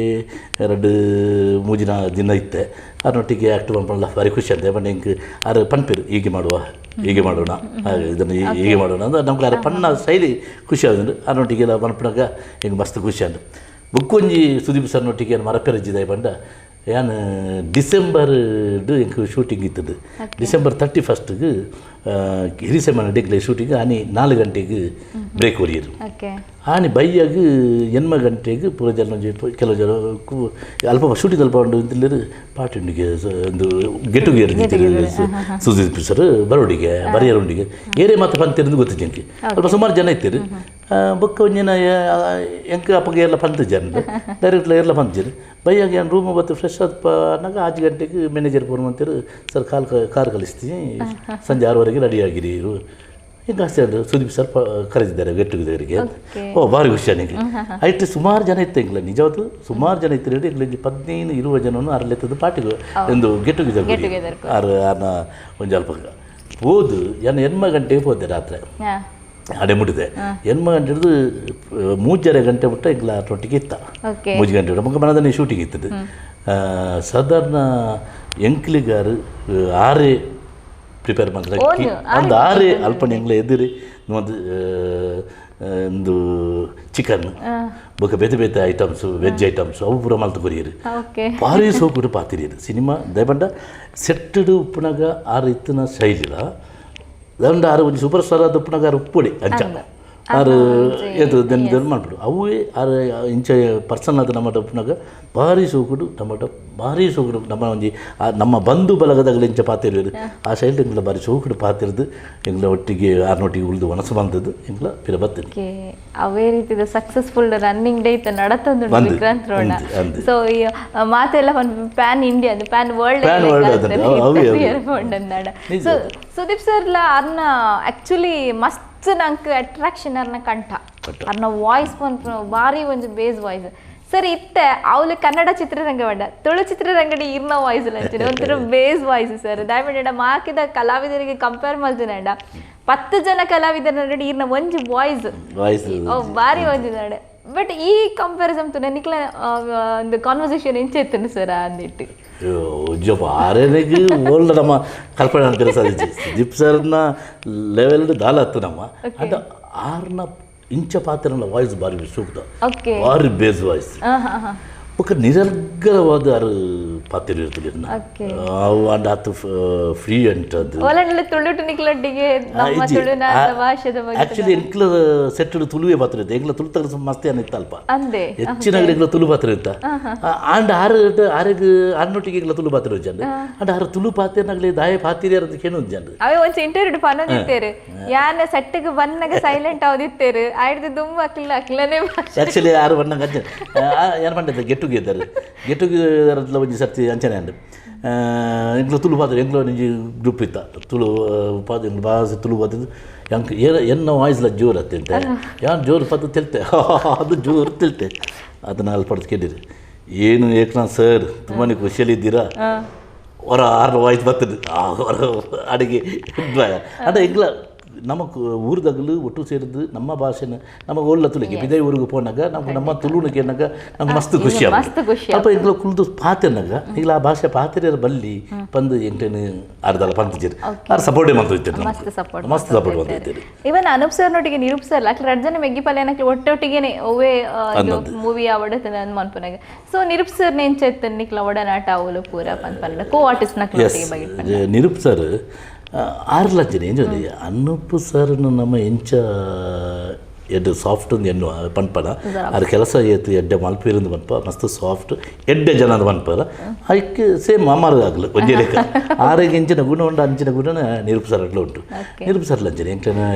Speaker 1: 2-3 ದಿನ ಇತ್ತೆ ಅವ್ರನೊಟ್ಟಿಗೆ ಆ್ಯಕ್ಟ್ ಮಾಡ್ಕೊಳ್ಳ ಭಾರಿ ಖುಷಿ ಅಂತ ದಯಪಟ್ಟು ಹೆಂಗೆ ಆರು ಪನ್ಪೇರು ಹೀಗೆ ಮಾಡೋಣ ಹಾಗೆ ಇದನ್ನು ಹೀಗೆ ಮಾಡೋಣ ಅಂದ್ರೆ ನಮ್ಗೆ ಆ ಪಣ್ಣ ಶೈಲಿ ಖುಷಿ ಆದ್ರೆ ಅವ್ರನೊಟ್ಟಿಗೆಲ್ಲ ಮನ್ಪನಾಗ ಹೆಂಗೆ ಮಸ್ತ್ ಖುಷಿ ಅಂದು ಬುಕ್ಕೊಂಜಿ ಸುದೀಪ್ ಸರ್ನೊಟ್ಟಿಗೆ ಏನು ಮರಪೆರಜ್ಜಿದೆ ಬಂದ ಏನು ಡಿಸೆಂಬರ್ ಎಂಗೆ ಶೂಟಿಂಗ್ ಇತ್ತದು ಡಿಸೆಂಬರ್ 31 ಹಿರಿಸೆಮನ ಡಿಗ್ಲೆ ಶೂಟಿಂಗ್ ಆನಿ 4 ಗಂಟೆಗೆ ಬ್ರೇಕ್ ಹೊರಿಯರು ಆನಿ ಬೈಯಾಗ 8 ಗಂಟೆಗೆ ಪೂರ ಜನ ಕೆಲವು ಜನ ಅಲ್ಪ ಶೂಟಿಂಗ್ ಅಲ್ಪ ಉಂಟು ಇಂತಿಲ್ಲರು ಪಾರ್ಟಿಂಡಿಗೆ ಒಂದು ಗೆಟ್ ಟುಗೆದರ್ ಸುದೀಪ್ ಸರ್ ಬರೋಡಿಗೆ ಬರೆಯರುಂಡಿಗೆ ಏರೇ ಮಾತ್ರ ಪಂತಿರೋದು ಗೊತ್ತಿತ್ತು ಎಂಕೆ ಸ್ವಲ್ಪ ಸುಮಾರು ಜನ ಇತ್ತೀರಿ ಬೊಕ್ಕ ಒಂಜಿನ ಎಂಕ ಅಪ್ಪಗೆ ಎಲ್ಲ ಪಂತ ಜನ ಡೈರೆಕ್ಟ್ಲ ಎಲ್ಲ ಪಂತಿರು ಬೈಯಾಗ ಏನು ರೂಮ್ ಬತ್ತು ಫ್ರೆಶ್ ಆದ ಅನ್ನೋಗ 5 ಗಂಟೆಗೆ ಮ್ಯಾನೇಜರ್ ಫೋನ್ ಮಾಡ್ತೀರು ಸರ್ ಕಾರ್ ಕಳಿಸ್ತೀನಿ ಸಂಜೆ 6 ರೆಡಿಯಾಗಿರಿ ಹಿಂಗೆ ಅಷ್ಟೇ ಅದು ಸುದೀಪ್ ಸರ್ ಕರೆದಿದ್ದಾರೆ ಗೆಟ್ ಟುಗೆದರ್ಗೆ ಭಾರಿ ಖುಷಿ ನನಗೆ ಐಟಿ ಸುಮಾರು ಜನ ಇತ್ತು ಎಂಗ್ಲ ನಿಜವಾದ ಸುಮಾರು ಜನ ಇತ್ತು ಹೇಳಿ ಎಂಗ್ಲ 15-20 ಜನನು ಅರಲೆತ್ತದ ಪಾರ್ಟಿಗೆ ಒಂದು ಗೆಟ್ ಟುಗೆದರ್ ಆರ್ನ ಒಂದು ಸ್ವಲ್ಪ ಹೋದು ಏನು 8 ಗಂಟೆಗೆ ಹೋದೆ ರಾತ್ರಿ ಅಡೆ ಮುಟ್ಟಿದೆ 8 ಗಂಟೆ ಹಿಡಿದು 3 ಗಂಟೆ ಬಿಟ್ಟು ಎಂಗ್ಲ ಅಷ್ಟೊಟ್ಟಿಗೆ ಇತ್ತ 3 ಗಂಟೆ ಹಿಡಿದು ಮಗ ಮನದನ್ನೇ ಶೂಟಿಂಗ್ ಇತ್ತದು ಸಾಧಾರಣ ಎಂಕ್ಲಿಗಾರು 6 ಪ್ರಿಪೇರ್ ಮಾಡಿದ್ರೆ ಒಂದು 6 ಅಲ್ಪಣೆ ಎಂಗ್ಲ ಎದುರಿ ಒಂದು ಚಿಕನ್ ಬೊಕ್ಕ ಬೇತೆ ಐಟಮ್ಸು ವೆಜ್ ಐಟಮ್ಸು ಅವು ಪೂರ ಮಲ್ತು ಕೊರಿಯರು ಭಾರಿ ಸೋಕುಡು ಪಾತಿರಿಯರು ಸಿನಿಮಾ ದಯಪಂಡ ಸೆಟ್ಟಡು ಉಪ್ಪುನಾಗ 6 ಇತ್ತಿನ ಶೈಲಿಲ ದಂಡ 6 ಒಂದು ಸೂಪರ್ ಸ್ಟಾರ್ ಆದ ಉಪ್ಪುನಾಗ ಉಪ್ಪುಡಿ ಅಂಚ 6 ಇದು ದೆನ್ ಮಾಡ್ಬಿಡು ಅವೇ 6 ಇಂಚ ಪರ್ಸನ್ ಆದ ನಮ್ಮ ಉಪ್ಪುನಾಗ ಭಾರಿ ಸೋಕುಡು ಭಾರಿ ಸೋಕುಡು ನಮ್ಮ ಒಂಜಿ ನಮ್ಮ ಬಂಧು ಬಲಗದಾಗಲ ಇಂಚ ಪಾತಿರೋರು ಆ ಶೈಲಿ ಎಂಗ್ಲ ಭಾರಿ ಸೋಕುಡು ಪಾತಿರೋದು ಎಂಗ್ಲ ಒಟ್ಟಿಗೆ ಆರ್ನೊಟ್ಟಿಗೆ ಉಳಿದು ಒಣಸು ಬಂದದ್ದು ಎಂಗ್ಲ ಪಿರ ಬರ್ತದೆ
Speaker 2: ಅವೇ ರೀತಿಯ ಸಕ್ಸಸ್ಫುಲ್ ರನ್ನಿಂಗ್ ಡೇ ಇತ್ತು ನಡತಂದು ವಿಕ್ರಾಂತ್ ರೋಣ ಸೊ ಈ ಮಾತೆಲ್ಲ ಒಂದು pan India pan world so Sudeep ಸರ್ಲ ಅರ್ನ ಆಕ್ಚುಲಿ ಮಸ್ತ್ ನಂಗೆ ಅಟ್ರಾಕ್ಷನ್ ಅರ್ನ ಕಂಠ ಅರ್ನ ವಾಯ್ಸ್ ಬಂತು ಭಾರಿ ಒಂದು ಬೇಸ್ ವಾಯ್ಸ್ ಸರ್ ಇತ್ತೆ ಅವಳು ಕನ್ನಡ ಚಿತ್ರರಂಗ ಬೇಡ ತುಳು ಚಿತ್ರರಂಗಡಿ ಇರ್ನ ವಾಯ್ಸ್ ಅಂತೀನಿ ಒಂಥರ ಬೇಸ್ ವಾಯ್ಸ್ ಸರ್ ದಯವಿಟ್ಟು ಮಾಕಿದ ಕಲಾವಿದರಿಗೆ ಕಂಪೇರ್ ಮಾಡ್ತೀನಿ 10 ಜನ ಕಲಾವಿದರ ನಡಿ ಇರ್ನ ಒಂಜಿ ವಾಯ್ಸ್ ಭಾರಿ ಒಂಜಿದಾಡೆ ಬಟ್ ಈ ಕಂಪ್ಯಾರಿಸನ್ ನನಗೆ ಒಂದು ಕಾನ್ವರ್ಸೇಷನ್ ಇಂಚೆತ್ತನು ಸರ್ ಅಂದಿಟ್ಟು
Speaker 1: ಆರೇನೆಗೆ ಓಲ್ಡ್ ನಮ್ಮ ಕಲ್ಪನೆ ಅಂತಾರೆ ಸರ್ ಸುದೀಪ್ ಸರ್ನ ಲೆವೆಲ್ ದಾಲತ್ತು ನಮ್ಮ ಅದು 6ನ ಇಂಚ ಪಾತ್ರನ ವಾಯ್ಸ್ ಭಾರಿ ಸೂಕ್ತ ಭಾರಿ ಬೇಸ್ ವಾಯ್ಸ್ ఒక నిరర్గలవాద ಪಾತ್ರ ಇರ್ತದೆ ಅವು ಅಂಡ್ ಆತು ಫ್ರೀ ಅಂಟದು ಆಕ್ಚುಲಿ ಎಂಕ್ಲ ಸೆಟ್ಟಡು ತುಳುವೆ ಪಾತ್ರ ಇರುತ್ತೆ ಎಂಕ್ಲ ತುಳು ತಗ ಮಸ್ತಿ ಅನ್ನಿತ್ತು ಅಲ್ಪ ಹೆಚ್ಚಿನ ಎಂಕ್ಲ ತುಳು ಪಾತ್ರ ಇತ್ತ ಅಂಡ್ ಆರ್ನೊಟ್ಟಿಗೆ ಎಂಕ್ಲ ತುಳು ಪಾತ್ರ ಇಜ್ಜಂಡು ಅಂಡ್ ಆರು ತುಳು ಪಾತ್ರನಾಗಲಿ ದಾಯ ಪಾತಿರಿ ಅಂತ ಕೇನು ಇಜ್ಜಂಡು
Speaker 2: ಅವೇ ಒಂದು ಇಂಟರ್ವ್ಯೂ ಪನ್ನೋದಿತ್ತೇರು ಯಾನ ಸೆಟ್ಟಿಗೆ ಬನ್ನಗ ಸೈಲೆಂಟ್ ಅವದಿತ್ತೇರು ಆಯ್ದು ದುಮ್ಮ ಅಕ್ಲನೇ
Speaker 1: ಆಕ್ಚುಲಿ ಆರು ಬನ್ನಗ ಅಜ್ಜ ಏನು ಮಾಡಿದ್ದೆ ಗೆಟ್ ಟುಗೆದರ್ ಒಂಜಿ ಸರ್ತಿ ಅಂಚನೆ ಅಂಡು ಎಂಕ್ಲ ತುಳು ಪಾತ್ರ ಎಂಕ್ಲ ಒಂಜಿ ಗ್ರೂಪ್ ಇತ್ತ ತುಳು ಪಾತ್ರ ಎಂಕ್ಲ ಭಾಷೆ ತುಳು ಪಾತ್ರ ಎಂಕ್ ಎನ್ನ ವಾಯ್ಸ್ಲ ಜೋರು ಹತ್ತಿಂತೆ ಯಾರು ಜೋರು ಪಾತ್ರ ತಿಳ್ತೆ ಅದು ಜೋರು ತಿಳ್ತೆ ಅದನ್ನು ಅಲ್ಲಿ ಪಡೆದು ಕೇಳಿರಿ ಏನು ಏಕನಾಥ್ ಸರ್ ತುಂಬಾ ಖುಷಿಯಲ್ಲಿದ್ದೀರಾ ಹೊರ 6 ವಾಯ್ಸ್ ಬರ್ತದೆ ಹೊರ ಅಡುಗೆ ಅಂದರೆ ಎಂಕ್ಲ ನಮ್ಮ ಊರದಾಗಲು ಒಟ್ಟು ಸೇರಿದ್ದು ನಮ್ಮ ಭಾಷೆನ ನಮಗೆ ಒಳ್ಳೆ ತುಳಿಗೆ ಬಿದೇ ಊರಿಗೆ ಹೋನಾಗ ನಮ್ಗೆ ನಮ್ಮ ತುಳುನಿಗೆ ಏನಾಗ ನಮ್ಗೆ ಮಸ್ತ್ ಖುಷಿ ಅಪ್ಪ ಎಂಗ್ಲ ಕುಲ್ದು ಪಾತೆನಾಗ ಈಗ ಆ ಭಾಷೆ ಪಾತ್ರೆಯರ ಬಲ್ಲಿ ಬಂದು ಎಂಟೇನು ಅರ್ಧಲ್ಲ ಪಂತಿದ್ದೀರಿ ಅವ್ರು ಸಪೋರ್ಟೇ ಮಾಡ್ತಿರ್ತೀರಿ ಮಸ್ತ್ ಸಪೋರ್ಟ್ ಮಾಡ್ತಿರ್ತೀರಿ
Speaker 2: ಇವನ್ ಅನೂಪ್ ಸರ್ನೊಟ್ಟಿಗೆ ನಿರೂಪ್ ಸರ್ ಅಕ್ಲ ರಡ್ಜನೆ ಮೆಗ್ಗಿಪಲ್ಲೆ ಏನಕ್ಕೆ ಒಟ್ಟೊಟ್ಟಿಗೆನೆ ಒವೇ ಮೂವಿ ಆವಡತನ ಅಂದ್ ಮನ್ಪನಾಗ ಸೊ ನಿರೂಪ್ ಸರ್ ನೆಂಚೆತ್ತ ನಿಕ್ಲ ಒಡನಾಟ ಅವಲು ಪೂರ ಪನ್ಪನ್ನ ಕೋ ಆರ್ಟಿಸ್ಟ್ ನಕ್ಲೊಟ್ಟಿಗೆ ಬಗ್ಗೆ
Speaker 1: ನಿರೂಪ್ ಸರ್ 6 ಲಕ್ಷ ಎಂಜೋದಿ ಅನೂಪ್ ಸರ್ನು ನಮ್ಮ ಎಂಚ ಎಡ್ಡೆ ಸಾಫ್ಟ್ ಒಂದು ಎನ್ನುವ ಪನ್ಪನ ಅದು ಕೆಲಸ ಏತು ಎಡ್ಡೆ ಮಲ್ಪಿರಿಂದ ಪನ್ಪ ಮಸ್ತ್ ಸಾಫ್ಟ್ ಎಡ್ಡೆ ಜನದ ಪನ್ಪರ ಅದಕ್ಕೆ ಸೇಮ್ ಅಮರದಾಗಲು ಒಂಜಿ ಲೆಕ್ಕ 6 ಇಂಚಿನ ಗುಣ ಉಂಟು ಅಂಚಿನ ಗುಣ ನಿರೂಪ್ ಸರ್ ಅಟ್ಲ ಉಂಟು ನಿರೂಪ್ ಸರ್ಲ ಅಂಚನೆ ಎಂಕ್ಲನ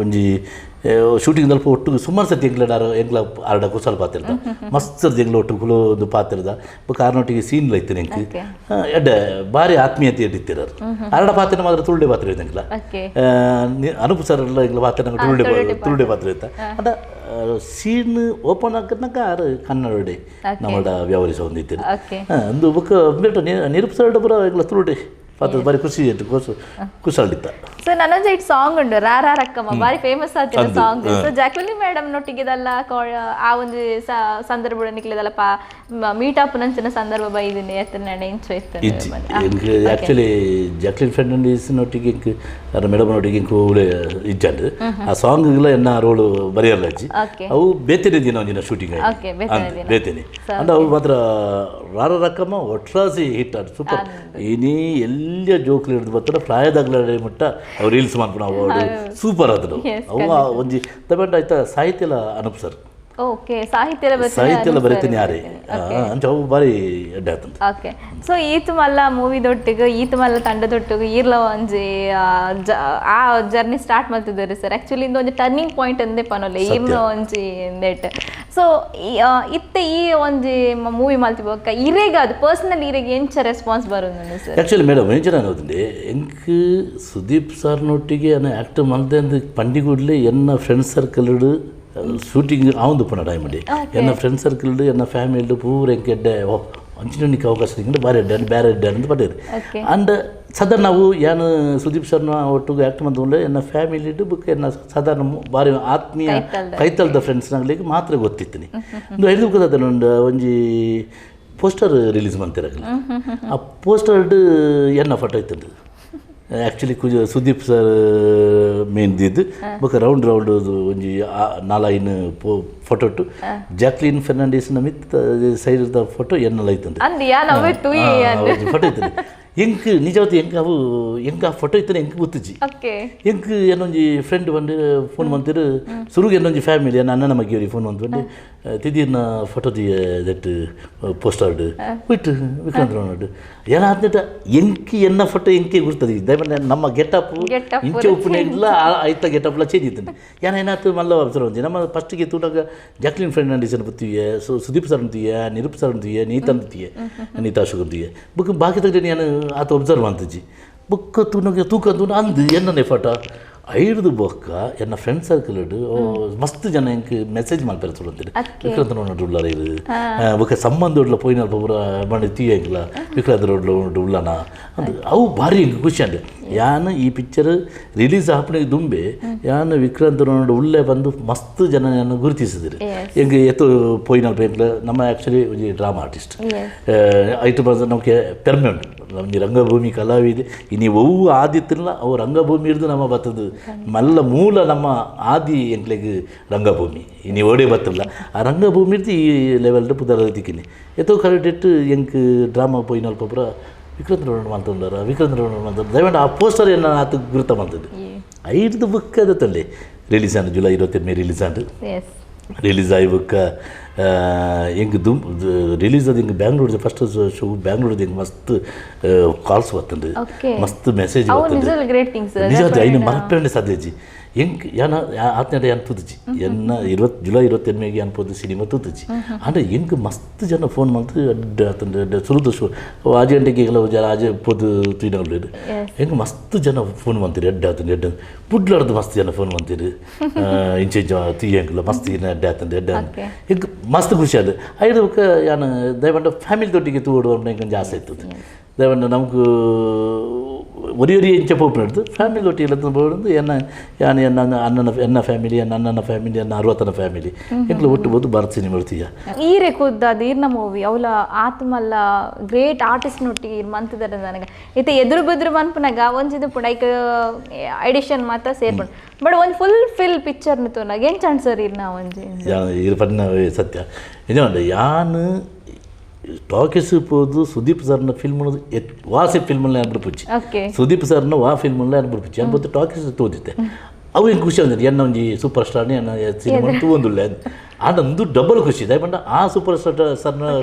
Speaker 1: ಒಂಜಿ ಶೂಟಿಂಗ್ ಸ್ವಲ್ಪ ಒಟ್ಟು ಸುಮಾರು ಸತಿ ಎಂಗ್ಲ ಆರ್ಡ ಕುಸಲ್ ಪಾತಿರ್ದ ಮಸ್ತ್ ಸರ್ತಿ ಎಂಗ್ಲ ಒಟ್ಟು ಕುಲು ಒಂದು ಪಾತಿರ್ದ ಕಾರಣೊಟ್ಟಿಗೆ ಸೀನ್ ಲೈತೆ ಎಂಕ್ ಎಡ್ಡ ಭಾರಿ ಆತ್ಮೀಯತೆ ಇಟ್ಟಿರೋರು ಆರ್ಡ ಪಾತ್ರ ಮಾತ್ರ ತುಳ್ಳೆ ಪಾತ್ರ ಎಂಗ್ಲ ಅನುಪ್ ಸರ್ ಎಲ್ಲ ಎಂಗ್ಲ ಪಾತ್ರ ತುಳ್ಳೆ ಪಾತ್ರ ಇತ್ತ ಅದ ಸೀನ್ ಓಪನ್ ಹಾಕಿದ್ನಾಗ ಆರು ಕನ್ನಡ ನಮ್ಮಡ ವ್ಯವಹರಿಸ ಹೊಂದಿತ್ತು ಒಂದು ಬುಕ್ ಬಿಟ್ಟು ನಿರುಪ್ ಸರ್ ಬರೋ ಎಂಗ್ಲ ತುಳ್ಳೆ ಪಾತ್ರ ಬಾರಿ ಖುಷಿ ಇತ್ತು ಕುಶಾಲಿತ್ತ
Speaker 2: ಸೊ ನನ್ನೊಂದು ಇಟ್ ಸಾಂಗ್ ಉಂಡು ರಾರಾ ರಕ್ಕಮ್ಮ ಬಾರಿ ಫೇಮಸ್ ಆಗ್ತಿದೆ ಸಾಂಗ್ ಸೊ ಜಾಕ್ವೆಲಿನ್ ಮೇಡಮ್ ನೊಟ್ಟಿಗೆದಲ್ಲ ಆ ಒಂದು ಸಂದರ್ಭ ನಿಕ್ಲಿದಲ್ಲ ಮೀಟಪ್ ನಂಚಿನ ಸಂದರ್ಭ ಬೈದಿನಿ ಎತ್ತ ನಡೆ ಇಂಚು ಇತ್ತು
Speaker 1: ಆಕ್ಚುಲಿ ಜಾಕ್ಲಿನ್ ಫೆರ್ನಾಂಡಿಸ್ ನೊಟ್ಟಿಗೆ ಅದ್ರ ಮೇಡಮ್ ನೊಟ್ಟಿಗೆ ಇಂಕು ಇಜ್ಜಂಡು ಆ ಸಾಂಗ್ಗಳ ಎನ್ನ ರೋಳು ಬರೆಯಲ್ಲ ಅಜ್ಜಿ ಅವು ಬೇತೇನೆ ದಿನ ಒಂದಿನ ಶೂಟಿಂಗ್ ಬೇತೇನೆ ಅಂದ್ರೆ ಅವು ಮಾತ್ರ ರಾರ ರಕ್ಕಮ್ಮ ಒಟ್ರಾಸಿ ಹಿಟ್ ಅದು ಸೂಪರ್ ಇನಿ ಎಲ್ಲ ಜೋಕ್ಲಿ ಹಿಡಿದು ಬರ್ತಾರೆ ಪ್ರಾಯದಾಗ್ಲ ಮುಟ್ಟ ಅವು ರೀಲ್ಸ್ ಮಾಡ್ಕೊಂಡು ಅವು ಸೂಪರ್ ಆದ್ರು ಅವು ಒಂಜಿ ತಗೊಂಡು ಆಯ್ತಾ ಸಾಹಿತ್ಯ ಎಲ್ಲ ಅನುಪ್ ಸರ್
Speaker 2: ಓಕೆ ಸಾಹಿತ್ಯ
Speaker 1: ಎಲ್ಲ ಬರೀತೀನಿ ಯಾರೇ ಅಂತ ಅವು ಬಾರಿ ಅಡ್ಡ ಆಗ್ತಂತ
Speaker 2: ಓಕೆ ಸೊ ಈತ ಮಲ್ಲ ಮೂವಿ ದೊಟ್ಟಿಗೆ ಈತ ಮಲ್ಲ ತಂಡದೊಟ್ಟಿಗೆ ಈರ್ಲ ಒಂಜಿ ಆ ಜರ್ನಿ ಸ್ಟಾರ್ಟ್ ಮಾಡ್ತಿದ್ದಾರೆ ಸರ್ ಆ್ಯಕ್ಚುಲಿ ಇಂದು ಒಂದು ಟರ್ನಿಂಗ್ ಪಾಯಿಂಟ್ ಅಂದೇ ಪನೋಲೆ ಈರ್ಲ ಒಂಜಿ ಎಂದೇಟ್ ಸೊ ಇತ್ತೆ ಈ ಒಂಜಿ ಮೂವಿ ಮಲ್ತಿಬೋಕ ಇರೇಗ ಅದು ಪರ್ಸನಲ್ ಇರೇಗ ಎಂಚ ರೆಸ್ಪಾನ್ಸ್ ಬರೋದು ಸರ್
Speaker 1: ಆ್ಯಕ್ಚುಲಿ ಮೇಡಮ್ ಏನು ಅನ್ನೋದಿಲ್ಲ ಎಂಕ್ ಸುದೀಪ್ ಸರ್ನೊಟ್ಟಿಗೆ ಆ್ಯಕ್ಟ್ ಮಲ್ದೆ ಅಂದು ಪಂಡಿಗುಡ್ಲಿ ಎನ್ನ ಫ್ರೆಂಡ್ ಸರ್ಕಲ್ ಶೂಟಿಂಗ್ ಆವಂದು ಪುನಃ ಟೈಮಲ್ಲಿ ಎನ್ನ ಫ್ರೆಂಡ್ ಸರ್ಕಲ್ ಎನ್ನ ಫ್ಯಾಮಿಲಿ ಪೂರ ಎಂಕೆಡ್ಡೆ ಅಂಚಿನಿಕ್ಕೆ ಅವಕಾಶ ಸಿಕ್ಕಂಡು ಬಾರಿ ಎಡ್ಡೆ ಬೇರೆ ಎಡ್ಡೆ ಅಂತ ಪಟ್ಟೇರಿ ಅಂಡ್ ಸಾಧಾರಣ ನಾವು ಏನು ಸುದೀಪ್ ಸರ್ನ ಒಟ್ಟಿಗೆ ಆ್ಯಕ್ಟ್ ಮಾಡ್ಕೊಂಡ್ರೆ ಎನ್ನ ಫ್ಯಾಮಿಲಿಡು ಬುಕ್ ಎನ್ನ ಸಾಧಾರಣ ಬಾರಿ ಆತ್ಮೀಯ ಕೈತಲ್ದ ಫ್ರೆಂಡ್ಸ್ನಾಗ್ಲಿಕ್ಕೆ ಮಾತ್ರ ಗೊತ್ತಿತ್ತೀನಿ ಒಂದು ಐದು ಗೊತ್ತಾದ ಒಂಜಿ ಪೋಸ್ಟರ್ ರಿಲೀಸ್ ಮಾಡ್ತಿರಲ್ಲ ಆ ಪೋಸ್ಟರ್ಡ್ ಎನ್ನ ಫೋಟೋ ಇತ್ತಂದು ಆ್ಯಕ್ಚುಲಿ ಸುದೀಪ್ ಸರ್ ಮೇನ್ದಿದ್ದು ಬೊಕ ರೌಂಡ್ ಒಂಜಿ ನಾಲೈನ್ ಫೋಟೋ ಜಾಕ್ಲಿನ್ ಫೆರ್ನಾಂಡಿಸ್ ಮಿತ್ ಸೈಡ್ ಫೋಟೋ ಎನ್ನಲ್ಲ ಐತಂದು ಫೋಟೋ ಇತ್ತಂದು ಎಂಕ್ ನಿಜವತ್ತು ಎಂಕ್ ಆ ಫೋಟೋ ಇತ್ತನೆ ಎಂಕ್ ಗೊತ್ತಿಜ್ಜಿ ಎಂಕ್ ಏನೊಂಜಿ ಫ್ರೆಂಡ್ ಬಂದು ಫೋನ್ ಮಾಡ್ತಿರು ಸುರುಗೆ ಏನೊಂಜಿ ಫ್ಯಾಮಿಲಿ ಅಣ್ಣನ ಮಗ್ಗಿಯವ್ರಿ ಫೋನ್ ಮಾಡ್ಕೊಂಡು ತಿದಿರ್ನ ಫೋಟೋ ದಟ್ ಪೋಸ್ಟರ್ಡ್ ಬಿಟ್ಟು ವಿಕ್ರಾಂತ್ ರೋನಾಡ್ ಏನಾದ್ನಟ ಎಂಕಿ ಎನ್ನ ಫೋಟೋ ಎಂಕೆ ಗುರ್ತದೆ ದಯಮಾಡಿ ನಮ್ಮ ಗೆಟಪ್ ಇಂಚೆ ಉಪ್ಪುನೇ ಇಲ್ಲ ಆಯ್ತಾ ಗೆಟಪ್ಲ ಚೇಂಜ್ ಇತ್ತು ಏನಾಯ್ತು ಮಲ್ಲ ಅವಸರ ಒಂಜಿ ನಮ್ಮ ಫಸ್ಟಿಗೆ ತೂನಾಗ ಜಾಕ್ಲಿನ್ ಫೆರ್ನಾಂಡಿಸ್ ಬತ್ತೀಯ ಸುದೀಪ್ ಸರ್ ಅಂತೀಯ ನಿರುಪ್ ಸರ್ ಅಂತೀಯ ನೀತಾ ಅಂತೀಯ ನೀತಾ ಅಶೋಕ್ ಅಂತೀಯ ಬುಕ್ ಬಾಕಿ ತೆಗೆದು ನಾನು ಆತ ಒಬ್ಸರ್ವ್ ಮಾಡ್ತಿಜ್ಜಿ ಬುಕ್ ತೂನಗೆ ತೂಕಂದು ಅಂದು ಎನ್ನನೇ ಫೋಟೋ ಐದು ಬೊಕ್ಕ ಎನ್ನ ಫ್ರೆಂಡ್ ಸರ್ಕಲ್ ಮಸ್ತ್ ಜನ ಎಂಕ್ ಮೆಸೇಜ್ ಮಾಡ್ತಾರೆ ಸುಳ್ಳು ವಿಕ್ರಾಂತ್ ರೋಡ್ ಉಳ್ಳಾರ ಇದು ಬೊಕ್ಕ ಸಂಬಂಧ ಉಡ್ಲ ಪೋಯಿನ ಪೂರ ಮಣ್ಣು ತೀಯ ಎಂಕ್ಲ ವಿಕ್ರಾಂತ್ ರೋಡ್ ಉಳ್ಳನ ಅಂತ ಅವು ಭಾರಿ ಎಂಕ್ ಖುಷಿ ಅಂದೆ ಯಾನು ಈ ಪಿಕ್ಚರ್ ರಿಲೀಸ್ ಆಪಣೆ ದುಂಬೆ ಯಾನು ವಿಕ್ರಾಂತ್ ರೋಡ್ ಉಳ್ಳೇ ಬಂದು ಮಸ್ತ್ ಜನ ನಾನು ಗುರುತಿಸಿದ್ರು ಎಂಗೆ ಎತ್ತು ಪೋಯಿನ ಎಂಕ್ಲ ನಮ್ಮ ಆ್ಯಕ್ಚುಲಿ ಒಂಜಿ ಡ್ರಾಮಾ ಆರ್ಟಿಸ್ಟ್ ಐಟು ಬಂದ ನಮಗೆ ಪೆರ್ಮೆ ಉಂಟು ನಮಗೆ ರಂಗಭೂಮಿ ಕಲಾವಿದೆ ಇನ್ನು ಅವು ಆದಿತ್ತಿಲ್ಲ ಅವು ರಂಗಭೂಮಿ ಹಿಡಿದು ನಮ್ಮ ಬರ್ತದೆ ಮಲ್ಲ ಮೂಲ ನಮ್ಮ ಆದಿ ಎಂಕ್ಲೆಗೆ ರಂಗಭೂಮಿ ಇನ್ನು ಓಡೇ ಬರ್ತಲ್ಲ ಆ ರಂಗಭೂಮಿ ಹಿಡಿದು ಈ ಲೆವೆಲ್ ಪುದರ ದಿಕ್ಕಿನಿ ಎತ್ತೋ ಕರೆಕ್ಟ್ ಎಂಕ್ ಡ್ರಾಮಾ ಪೋಯಿನ ಅಲ್ಪ ಪುರ ವಿಕ್ರಾಂತ್ ರೋಡ್ ಮಾಡ್ತಂದಾರ ವಿಕ್ರಾಂತ್ ರೋಡ್ ಮಾಡ್ತಾರೆ ದಯಮಾಡಿ ಆ ಪೋಸ್ಟರ್ ಏನು ಆತ ಗುರುತ ಮಾಡ್ತದೆ ಐದು ಬುಕ್ ಅದತ್ತಲ್ಲಿ ರಿಲೀಸ್ ಆಂಡು ಜುಲೈ 21 ರಿಲೀಸ್ ಆಂಡು ರಿಲೀಸ್ ಆಗಿ ಬುಕ್ಕ ಹೆಂಗೆ ರಿಲೀಸ್ ಅದು ಹಿಂಗೆ ಬ್ಯಾಂಗ್ಳೂರ್ದು ಫಸ್ಟ್ ಶೋ ಬ್ಯಾಂಗ್ಳೂರ್ದು ಹಿಂಗೆ ಮಸ್ತ್ ಕಾಲ್ಸ್ ಬರ್ತಂದು ಮಸ್ತ್ ಮೆಸೇಜ್ ಬರ್ತಂದು ನಿಜ ಐನು ಮರಪೇಂಡೆ ಸಾಧ್ಯಜಿ ಹೆಂಗೆ ಯಾನ ಆತ್ನಡೆ ಏನು ತೂತುಜಿ ಎನ್ನ ಜುಲೈ 21 ಅನ್ಬೋದು ಸಿನಿಮಾ ತೂತುಜಿ ಅಂದರೆ ಹೆಂಗೆ ಮಸ್ತ್ ಜನ ಫೋನ್ ಮಾಡ್ತು ಅಡ್ಡ ಆತಂದು ಸುರುದು ಶೋ ಆಜೆ ಗಂಟೆಗೆಲ್ಲ ಜನ ಆಜೆ ಪೋದು ತುಯ್ನವ್ರು ಹೆಂಗೆ ಮಸ್ತ್ ಜನ ಫೋನ್ ಮಾಡ್ತೀರಿ ಅಡ್ಡ ಆತಂದು ಎಡ್ಡ ಬುಡ್ಲಾಡ್ದು ಮಸ್ತ್ ಜನ ಫೋನ್ ಮಾಡ್ತೀರಿ ಇಂಚೆ ತುಯ್ಯಂಗಿಲ್ಲ ಮಸ್ತ್ ಅಡ್ಡ ಆತಂದು ಎಡ್ಡ ಹೆಂಗೆ ಮಸ್ತ್ ಖುಷಿ ಅದು ಐದು ಯಾನು ದಯಮಾಡಿ ಫ್ಯಾಮಿಲಿ ತೊಟ್ಟಿಗೆ ತೂಡು ಅನ್ನೋ ಹೆಂಗೆ ಆಸೆ ಇರ್ತದೆ ದಯಮಾಡಿ ನಮಗೂ ಒರಿ ಎಂಚ ಪೋಪು ನಡೆದು ಫ್ಯಾಮಿಲಿ ಒಟ್ಟಿಗೆ ಎಲ್ಲ ಬೋಡು ಎನ್ನ ಅಣ್ಣನ ಫ್ಯಾಮಿಲಿ ಅಣ್ಣನ ಫ್ಯಾಮಿಲಿ ಅನ್ನ 60ನ ಫ್ಯಾಮಿಲಿ ಎಂಕ್ಲು ಒಟ್ಟು ಬೋದು ಭಾರತ ಸಿನಿಮಾ ಇರ್ತೀಯ
Speaker 2: ಈರೆ ಖುದ್ದಾದ ಈರ್ನ ಮೂವಿ ಅವಳ ಆತ್ಮಲ್ಲ ಗ್ರೇಟ್ ಆರ್ಟಿಸ್ಟ್ ನೊಟ್ಟಿಗೆ ಮಂತಿದ್ದಾರೆ ನನಗೆ ಇತ್ತೆ ಎದುರು ಬದುರು ಮನ್ಪನಾಗ ಒಂಜಿದು ಪುಡೈಕ್ ಎಡಿಷನ್ ಮಾತ್ರ ಸೇರ್ಪಣ್ ಬಟ್ ಒಂದು ಫುಲ್ ಪಿಕ್ಚರ್ನ ತೋನಾಗ ಏನು ಚಾನ್ಸ್ ಸರ್ ಇರ್ನ ಒಂಜಿ
Speaker 1: ಇದು ಪನ್ನ ಸತ್ಯ ನಿಜ ಯಾನು ಟಾಕೀಸ್ ಪೋದು ಸುದೀಪ್ ಸರ್ನ ಫಿಲ್ಮ್ ವಾಸಿ ಫಿಲ್ಮಲ್ಲಿ ಅನ್ಬಿಡ್ಪುಚ್ಚಿ ಸುದೀಪ್ ಸರ್ನ ವಾ ಫಿಲ್ಮಲ್ಲಿ ಅನ್ಬಿಡ್ಪುಚ್ಚಿ ಅನ್ಬೋದು ಟಾಕೀಸ್ ತೋದಿತ್ತೆ ಅವು ಹೆಂಗೆ ಖುಷಿ ಅಂದಿರಿ ಎನ್ನ ಒಂಜಿ ಸೂಪರ್ ಸ್ಟಾರ್ನೇ ಎನ್ನ ಸಿನಿಮಾ ತೂವೊಂದುಳ್ಳೆ ಆಡೊಂದು ಡಬಲ್ ಖುಷಿ ದಯಪಂಡ ಆ ಸೂಪರ್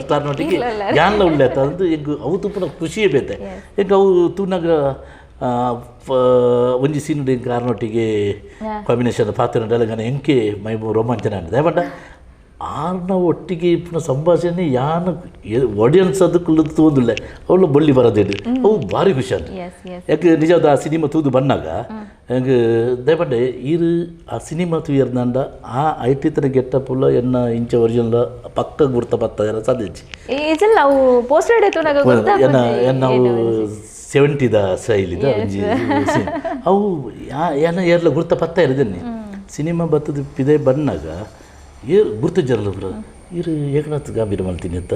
Speaker 1: ಸ್ಟಾರ್ನೊಟ್ಟಿಗೆ ಯಾನ್ಲ ಉಳ್ಳೆ ಅಂದು ಹೆಂಗೆ ಅವು ತುಪ್ಪನ ಖುಷಿಯೇ ಬೇತೆ ಹೆಂಗೆ ಅವು ತೂನಾಗ ಒಂಜಿ ಸೀನ್ ಕಾರಣೊಟ್ಟಿಗೆ ಕಾಂಬಿನೇಷನ್ ಪಾತ್ರ ಡೈಲಾಗ್ ಎಂಕೆ ಮೈ ರೋಮಾಂಚನ ಅಂಡಿದೆ ಬಟ್ ಆರ್ನ ಒಟ್ಟಿಗೆ ಇಪ್ಪನ ಸಂಭಾಷಣೆ ಯಾನು ಆಡಿಯನ್ಸ್ ಅದಕ್ಕೆ ತೋದಿಲ್ಲ ಅವಳು ಬಳ್ಳಿ ಬರೋದೇನು ಅವು ಭಾರಿ ಖುಷಿ ಅಂತ ಯಾಕೆ ನಿಜವಾದ ಆ ಸಿನಿಮಾ ತೂದು ಬಂದಾಗ ಹೆಂಗೆ ದಯಪಟ್ಟೆ ಇರು ಆ ಸಿನಿಮಾ ತೂಯರ್ದಂಡ ಆ ಐಟಿ ತರ ಗೆಟ್ಟಪ್ಪುಲ್ಲ ಎನ್ನ ಇಂಚ ಒರಿಜಿನಲ್ ಪಕ್ಕ ಗುರ್ತ ಬತ್ತ ಸಾಧ್ಯಜಿ ನಾವು 70ದ ಸ್ಟೈಲಿದ ಒಂಜಿ ಅವು ಏನ ಏರ್ಲ ಗುರ್ತ ಪತ್ತ ಇರದನ್ನಿ ಸಿನಿಮಾ ಬತ್ತದ ಪಿದೆ ಬಂದಾಗ ಗುರ್ತು ಜರಲ್ಲ ಬ್ರ ಇರು ಏಕನಾಥ್ ಗಾಂಭೀರ ಮಾಡ್ತೀನಿ ಅಂತ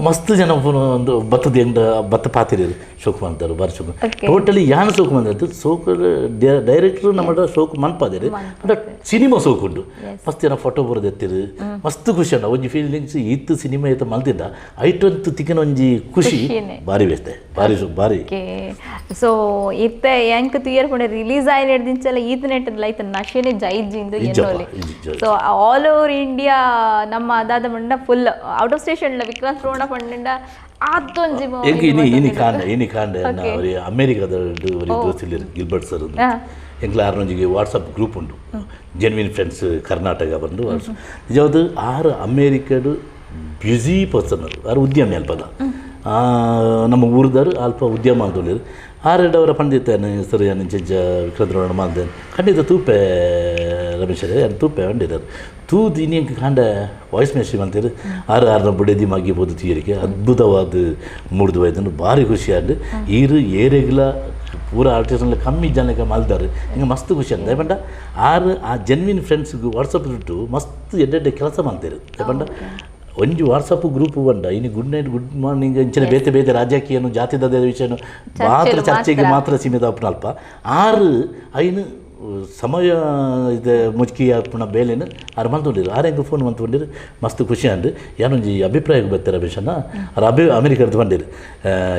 Speaker 1: ಮಸ್ತ್ ಜನ ಒಂದು ಭತ್ತದ ಹೆಂಗ ಭತ್ತ ಪಾತಿರಿ ಶೋಕ್ ಮಾಡ್ತಾರೆ ಬಾರಿ ಶೋಕ್ ಟೋಟಲಿ ಯಾನು ಶೋಕ್ ಮಾಡಿದ್ರೆ ಶೋಕ್ ಡೈರೆಕ್ಟ್ರು ನಮ್ಮ ಶೋಕ್ ಮನ್ಪಾದಿರಿ ಬಟ್ ಸಿನಿಮಾ ಶೋಕ್ ಉಂಟು ಮಸ್ತ್ ಜನ ಫೋಟೋ ಬರೋದು ಎತ್ತಿರು ಮಸ್ತ್ ಖುಷಿ ಅಣ್ಣ ಒಂಜಿ ಫೀಲಿಂಗ್ಸ್ ಇತ್ತು ಸಿನಿಮಾ ಐತ ಮಲ್ತಿದ್ದ ಐಟಂತೂ ತಿಕ್ಕಿನ ಒಂಜಿ ಖುಷಿ ಭಾರಿ ಬೇಸ್ತೆ ಭಾರಿ ಭಾರಿ
Speaker 2: ಸೊ ಇತ್ತೆ ಎಂಕ್ ತುಯರ್ ಪುಣೆ ರಿಲೀಸ್ ಆಯ್ನ ಹಿಡ್ದಿಂಚಲ್ಲ ಈತ ನೆಟ್ಟದ ಲೈತ ನಶೆನೆ ಜೈಜಿಂದು ಎನ್ನೋಲಿ ಸೊ ಆಲ್ ಓವರ್ ಇಂಡಿಯಾ ನಮ್ಮ ಅದಾದ ಮಂಡ full out of station Vikrant Rona ಪಂಡ ಆದೊಂಜಿ
Speaker 1: ಇನಿ ಕಾಂಡೆ ಅವರಿ ಅಮೇರಿಕಾದ ದೋಸ್ತಿಲಿ ಗಿಲ್ಬರ್ಟ್ ಸರ್ ಎಂಕ್ಲ ಆರ್ನೊಂಜಿಗೆ ವಾಟ್ಸಪ್ ಗ್ರೂಪ್ ಉಂಟು ಜೆನ್ವಿನ್ ಫ್ರೆಂಡ್ಸ್ ಕರ್ನಾಟಕ ಬಂದು ನಿಜವಾದ ಆರು ಅಮೇರಿಕಡು ಬ್ಯುಸಿ ಪರ್ಸನ್ ಆರು ಉದ್ಯಮಿ ಅಲ್ಪದ ನಮ್ಮ ಊರ್ದಾರು ಅಲ್ಪ ಉದ್ಯಮ ಅಂತೇಳಿದ್ರು ಆರೆಡವರ ಪಂಡಿತಾನೆ ಸರಿ ಚೆಂಚ ವಿಕ್ರಾಂತ್ ರೋಣ ಮಾಡ್ದೇನೆ ಖಂಡಿತ ತೂಪೆ ರಮೇಶರೇ ಅದು ತೂಪೆ ಹೊಂಡಿದ್ದಾರೆ ತೂದು ಇನ್ನೇನು ಕಾಂಡ ವಾಯ್ಸ್ ಮೆಸೇಜ್ ಅಂತೀರಿ ಆರ್ನ ಬುಡದಿ ಮಗಿಬೋದು ತೀರಿಕೆ ಅದ್ಭುತವಾದ ಮೂಡ್ದು ಹೋಯ್ತು ಭಾರಿ ಖುಷಿಯಾಗಿ ಈರು ಏರೆಗ್ಲ ಪೂರ ಆರ್ಟಿಸ್ಟ್ನೆಲ್ಲ ಕಮ್ಮಿ ಜನಕ್ಕೆ ಮಲ್ದಾರೆ ಹಿಂಗೆ ಮಸ್ತ್ ಖುಷಿ ಅಂತ ಯಾಕಂಡ ಆ ಜೆನ್ವಿನ್ ಫ್ರೆಂಡ್ಸ್ಗೂ ವಾಟ್ಸಪ್ ಬಿಟ್ಟು ಮಸ್ತ್ ಎಡ್ಡೆ ಕೆಲಸ ಮಾಡ್ತಾರೆ ಯಾಕಂಡ ಒಂಜಿ ವಾಟ್ಸಪ್ ಗ್ರೂಪ್ ಬಂಡ ಇನ್ನು ಗುಡ್ ನೈಟ್ ಗುಡ್ ಮಾರ್ನಿಂಗ್ ಇಂಚಿನ ಬೇತೆ ಬೇತೆ ರಾಜಕೀಯನು ಜಾತಿದ ವಿಷಯನು ಮಾತ್ರ ಚರ್ಚೆಗೆ ಮಾತ್ರ ಸೀಮಿತ ಅಲ್ಪ ಆರು ಐನು ಸಮಯ ಇದು ಮುಚ್ಕಿ ಪುನಃ ಬೇಲೆನು ಆರು ಮಂತ್ಕೊಂಡಿರು ಆರು ಹೆಂಗೆ ಫೋನ್ ಮಂತ್ಕೊಂಡಿರು ಮಸ್ತ್ ಖುಷಿ ಅಂದು ಏನೊಂಜಿ ಅಭಿಪ್ರಾಯಕ್ಕೆ ಬರ್ತಾರೆ ರಮೇಶನ್ನ ಅದು ಅಮೇರಿಕದ ಬಂದಿರು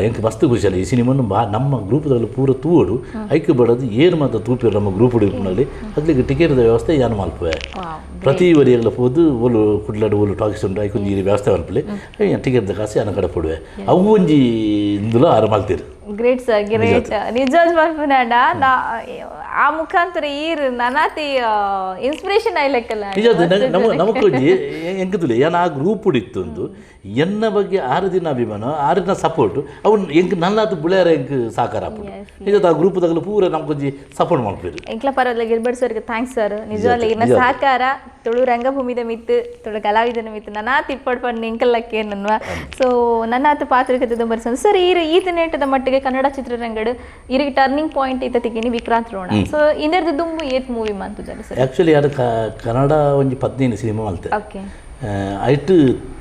Speaker 1: ಹೆಂಗೆ ಮಸ್ತ್ ಖುಷಿ ಅಲ್ಲ ಈ ಸಿನಿಮಾನು ನಮ್ಮ ಗ್ರೂಪ್ದಲ್ಲಿ ಪೂರ ತೂಡು ಐಕ್ಯ ಬಡೋದು ಏನು ಮಾತ್ರ ತೂಪಿರು ನಮ್ಮ ಗ್ರೂಪ್ ಹುಡುಗನಲ್ಲಿ ಅದ್ಲಿಗೆ ಟಿಕೆಟ್ದ ವ್ಯವಸ್ಥೆ ಏನು ಮಲ್ಪುವೆ ಪ್ರತಿ ವರಿಯಲ್ಲ ಹೋದು ಓಲು ಕುಡ್ಲಾಡು ಓಲು ಟಾಕಿಸ್ ಉಂಟು ಐಕೊಂಜಿ ವ್ಯವಸ್ಥೆ ಮಲ್ಪಲಿ ಟಿಕೆಟ್ದ ಕಾಸು ಅನ್ನ ಕಡೆ ಕೊಡುವೆ ಅವು ಒಂಜಿ ಇಂದುಲ ಆರು ಮಲ್ತೀರು
Speaker 2: ಗ್ರೇಟ್ ಸರ್ ಗ್ರೇಟ್ ನಿಜವಾದ ಮಲ್ಪನಾಡ ಆ ಮುಖಾಂತರ ಈರು ನನಾತಿ ಇನ್ಸ್ಪಿರೇಷನ್ ಆಯ್ಲಕ್ಕಲ್ಲ
Speaker 1: ನಮಕೊಂಜಿ ಎಂಕುದಿಲ್ಲ ಏನ ಆ ಗ್ರೂಪ್ ಉಡಿತ್ತು ಒಂದು ಎನ್ನ ಬಗ್ಗೆ 6 ದಿನ ಅಭಿಮಾನ 6 ದಿನ ಸಪೋರ್ಟ್ ಅವ್ನು ಎಂಕ್ ನನ್ನದು ಬುಳೆಯರ ಎಂಕ್ ಸಾಕಾರ ನಿಜದ ಆ ಗ್ರೂಪ್ದಾಗಲು ಪೂರ ನಮ್ಕೊಂಜಿ ಸಪೋರ್ಟ್ ಮಾಡ್ಬೇಕು
Speaker 2: ಎಂಕ್ಲ ಪರವಾಗಿಲ್ಲ ಗಿರ್ಬರ್ಟ್ ಸರ್ಗೆ ಥ್ಯಾಂಕ್ಸ್ ಸರ್ ನಿಜವಾಗ್ಲೂ ಇನ್ನ ಸಹಕಾರ ತುಳು ರಂಗಭೂಮಿದ ಮಿತ್ತು ತುಳು ಕಲಾವಿದನ ಮಿತ್ತು ನನ್ನಾತ್ ಇಪ್ಪಡ್ಪಣ್ಣು ಎಂಕಲ್ಲಕ್ಕೆ ನನ್ವ ಸೊ ನನ್ನಾತ್ ಪಾತ್ರಕತೆ ಬರ್ಸನ್ ಸರ್ ಈತ ನೆಟ್ಟದ ಮಟ್ಟಿಗೆ ಕನ್ನಡ ಚಿತ್ರರಂಗಡು ಇರಿಗೆ ಟರ್ನಿಂಗ್ ಪಾಯಿಂಟ್ ಈತ ತಿಗಿನಿ ವಿಕ್ರಾಂತ್ ರೋಣ ಸೊ ಇಂದರ್ದು ದುಂಬು ಏತ್ ಮೂವಿ ಮಂತುದಾರೆ ಸರ್
Speaker 1: ಆ್ಯಕ್ಚುಲಿ ಅದು ಕನ್ನಡ ಒಂಜಿ 15 ಸಿನಿಮಾ ಮಲ್ತೆ
Speaker 2: ಓಕೆ
Speaker 1: ಐಟು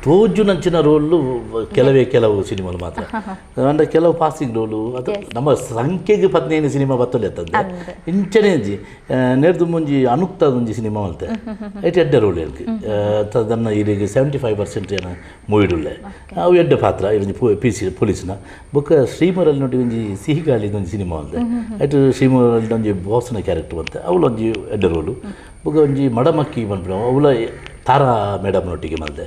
Speaker 1: ತೋಜು ನಂಚಿನ ರೋಲು ಕೆಲವು ಸಿನಿಮಾಲು ಮಾತ್ರ ಅಂದ್ರೆ ಕೆಲವು ಪಾಸಿಂಗ್ ರೋಲು ಅದು ನಮ್ಮ ಸಂಖ್ಯೆಗೆ 15 ಸಿನಿಮಾ ಬತ್ತಲೆ ಅಂತಂದ್ರೆ ಇಂಚನೆ ನೇರ್ದು ಮುಂಜಿ ಅನುಕ್ತ ಒಂಜಿ ಸಿನಿಮಾ ಮಲ್ತೆ ಐಟು ಎಡ್ಡೆ ರೋಲ್ ಹೇಳ್ಕೆ ತದನ್ನ ಇಲ್ಲಿಗೆ 75% ಏನ ಮೂವಿಡುಳ್ಳೆ ಅವು ಎಡ್ಡೆ ಪಾತ್ರ ಒಂಜಿ ಪೊಲೀಸ್ನ ಬೊಕ್ಕ ಶ್ರೀಮರಲ್ಲಿ ನೋಡಿ ಒಂಜಿ ಸಿಹಿಗಾಳಿದ ಒಂಜಿ ಸಿನಿಮಾ ಮಲ್ತೆ ಐಟು ಶ್ರೀಮರಲ್ಲಿ ಒಂಜಿ ಬಾಸ್ನ ಕ್ಯಾರೆಕ್ಟರ್ ಬಂತೆ ಅವಳು ಒಂಜಿ ಎಡ್ಡೆ ರೋಲು ಬೊಕ್ಕ ಒಂಜಿ ಮಡಮಕ್ಕಿ ಬಂದ್ಬಿಡ ಅವಳ ತಾರಾ ಮೇಡಮ್ನೊಟ್ಟಿಗೆ ಮಲ್ದೆ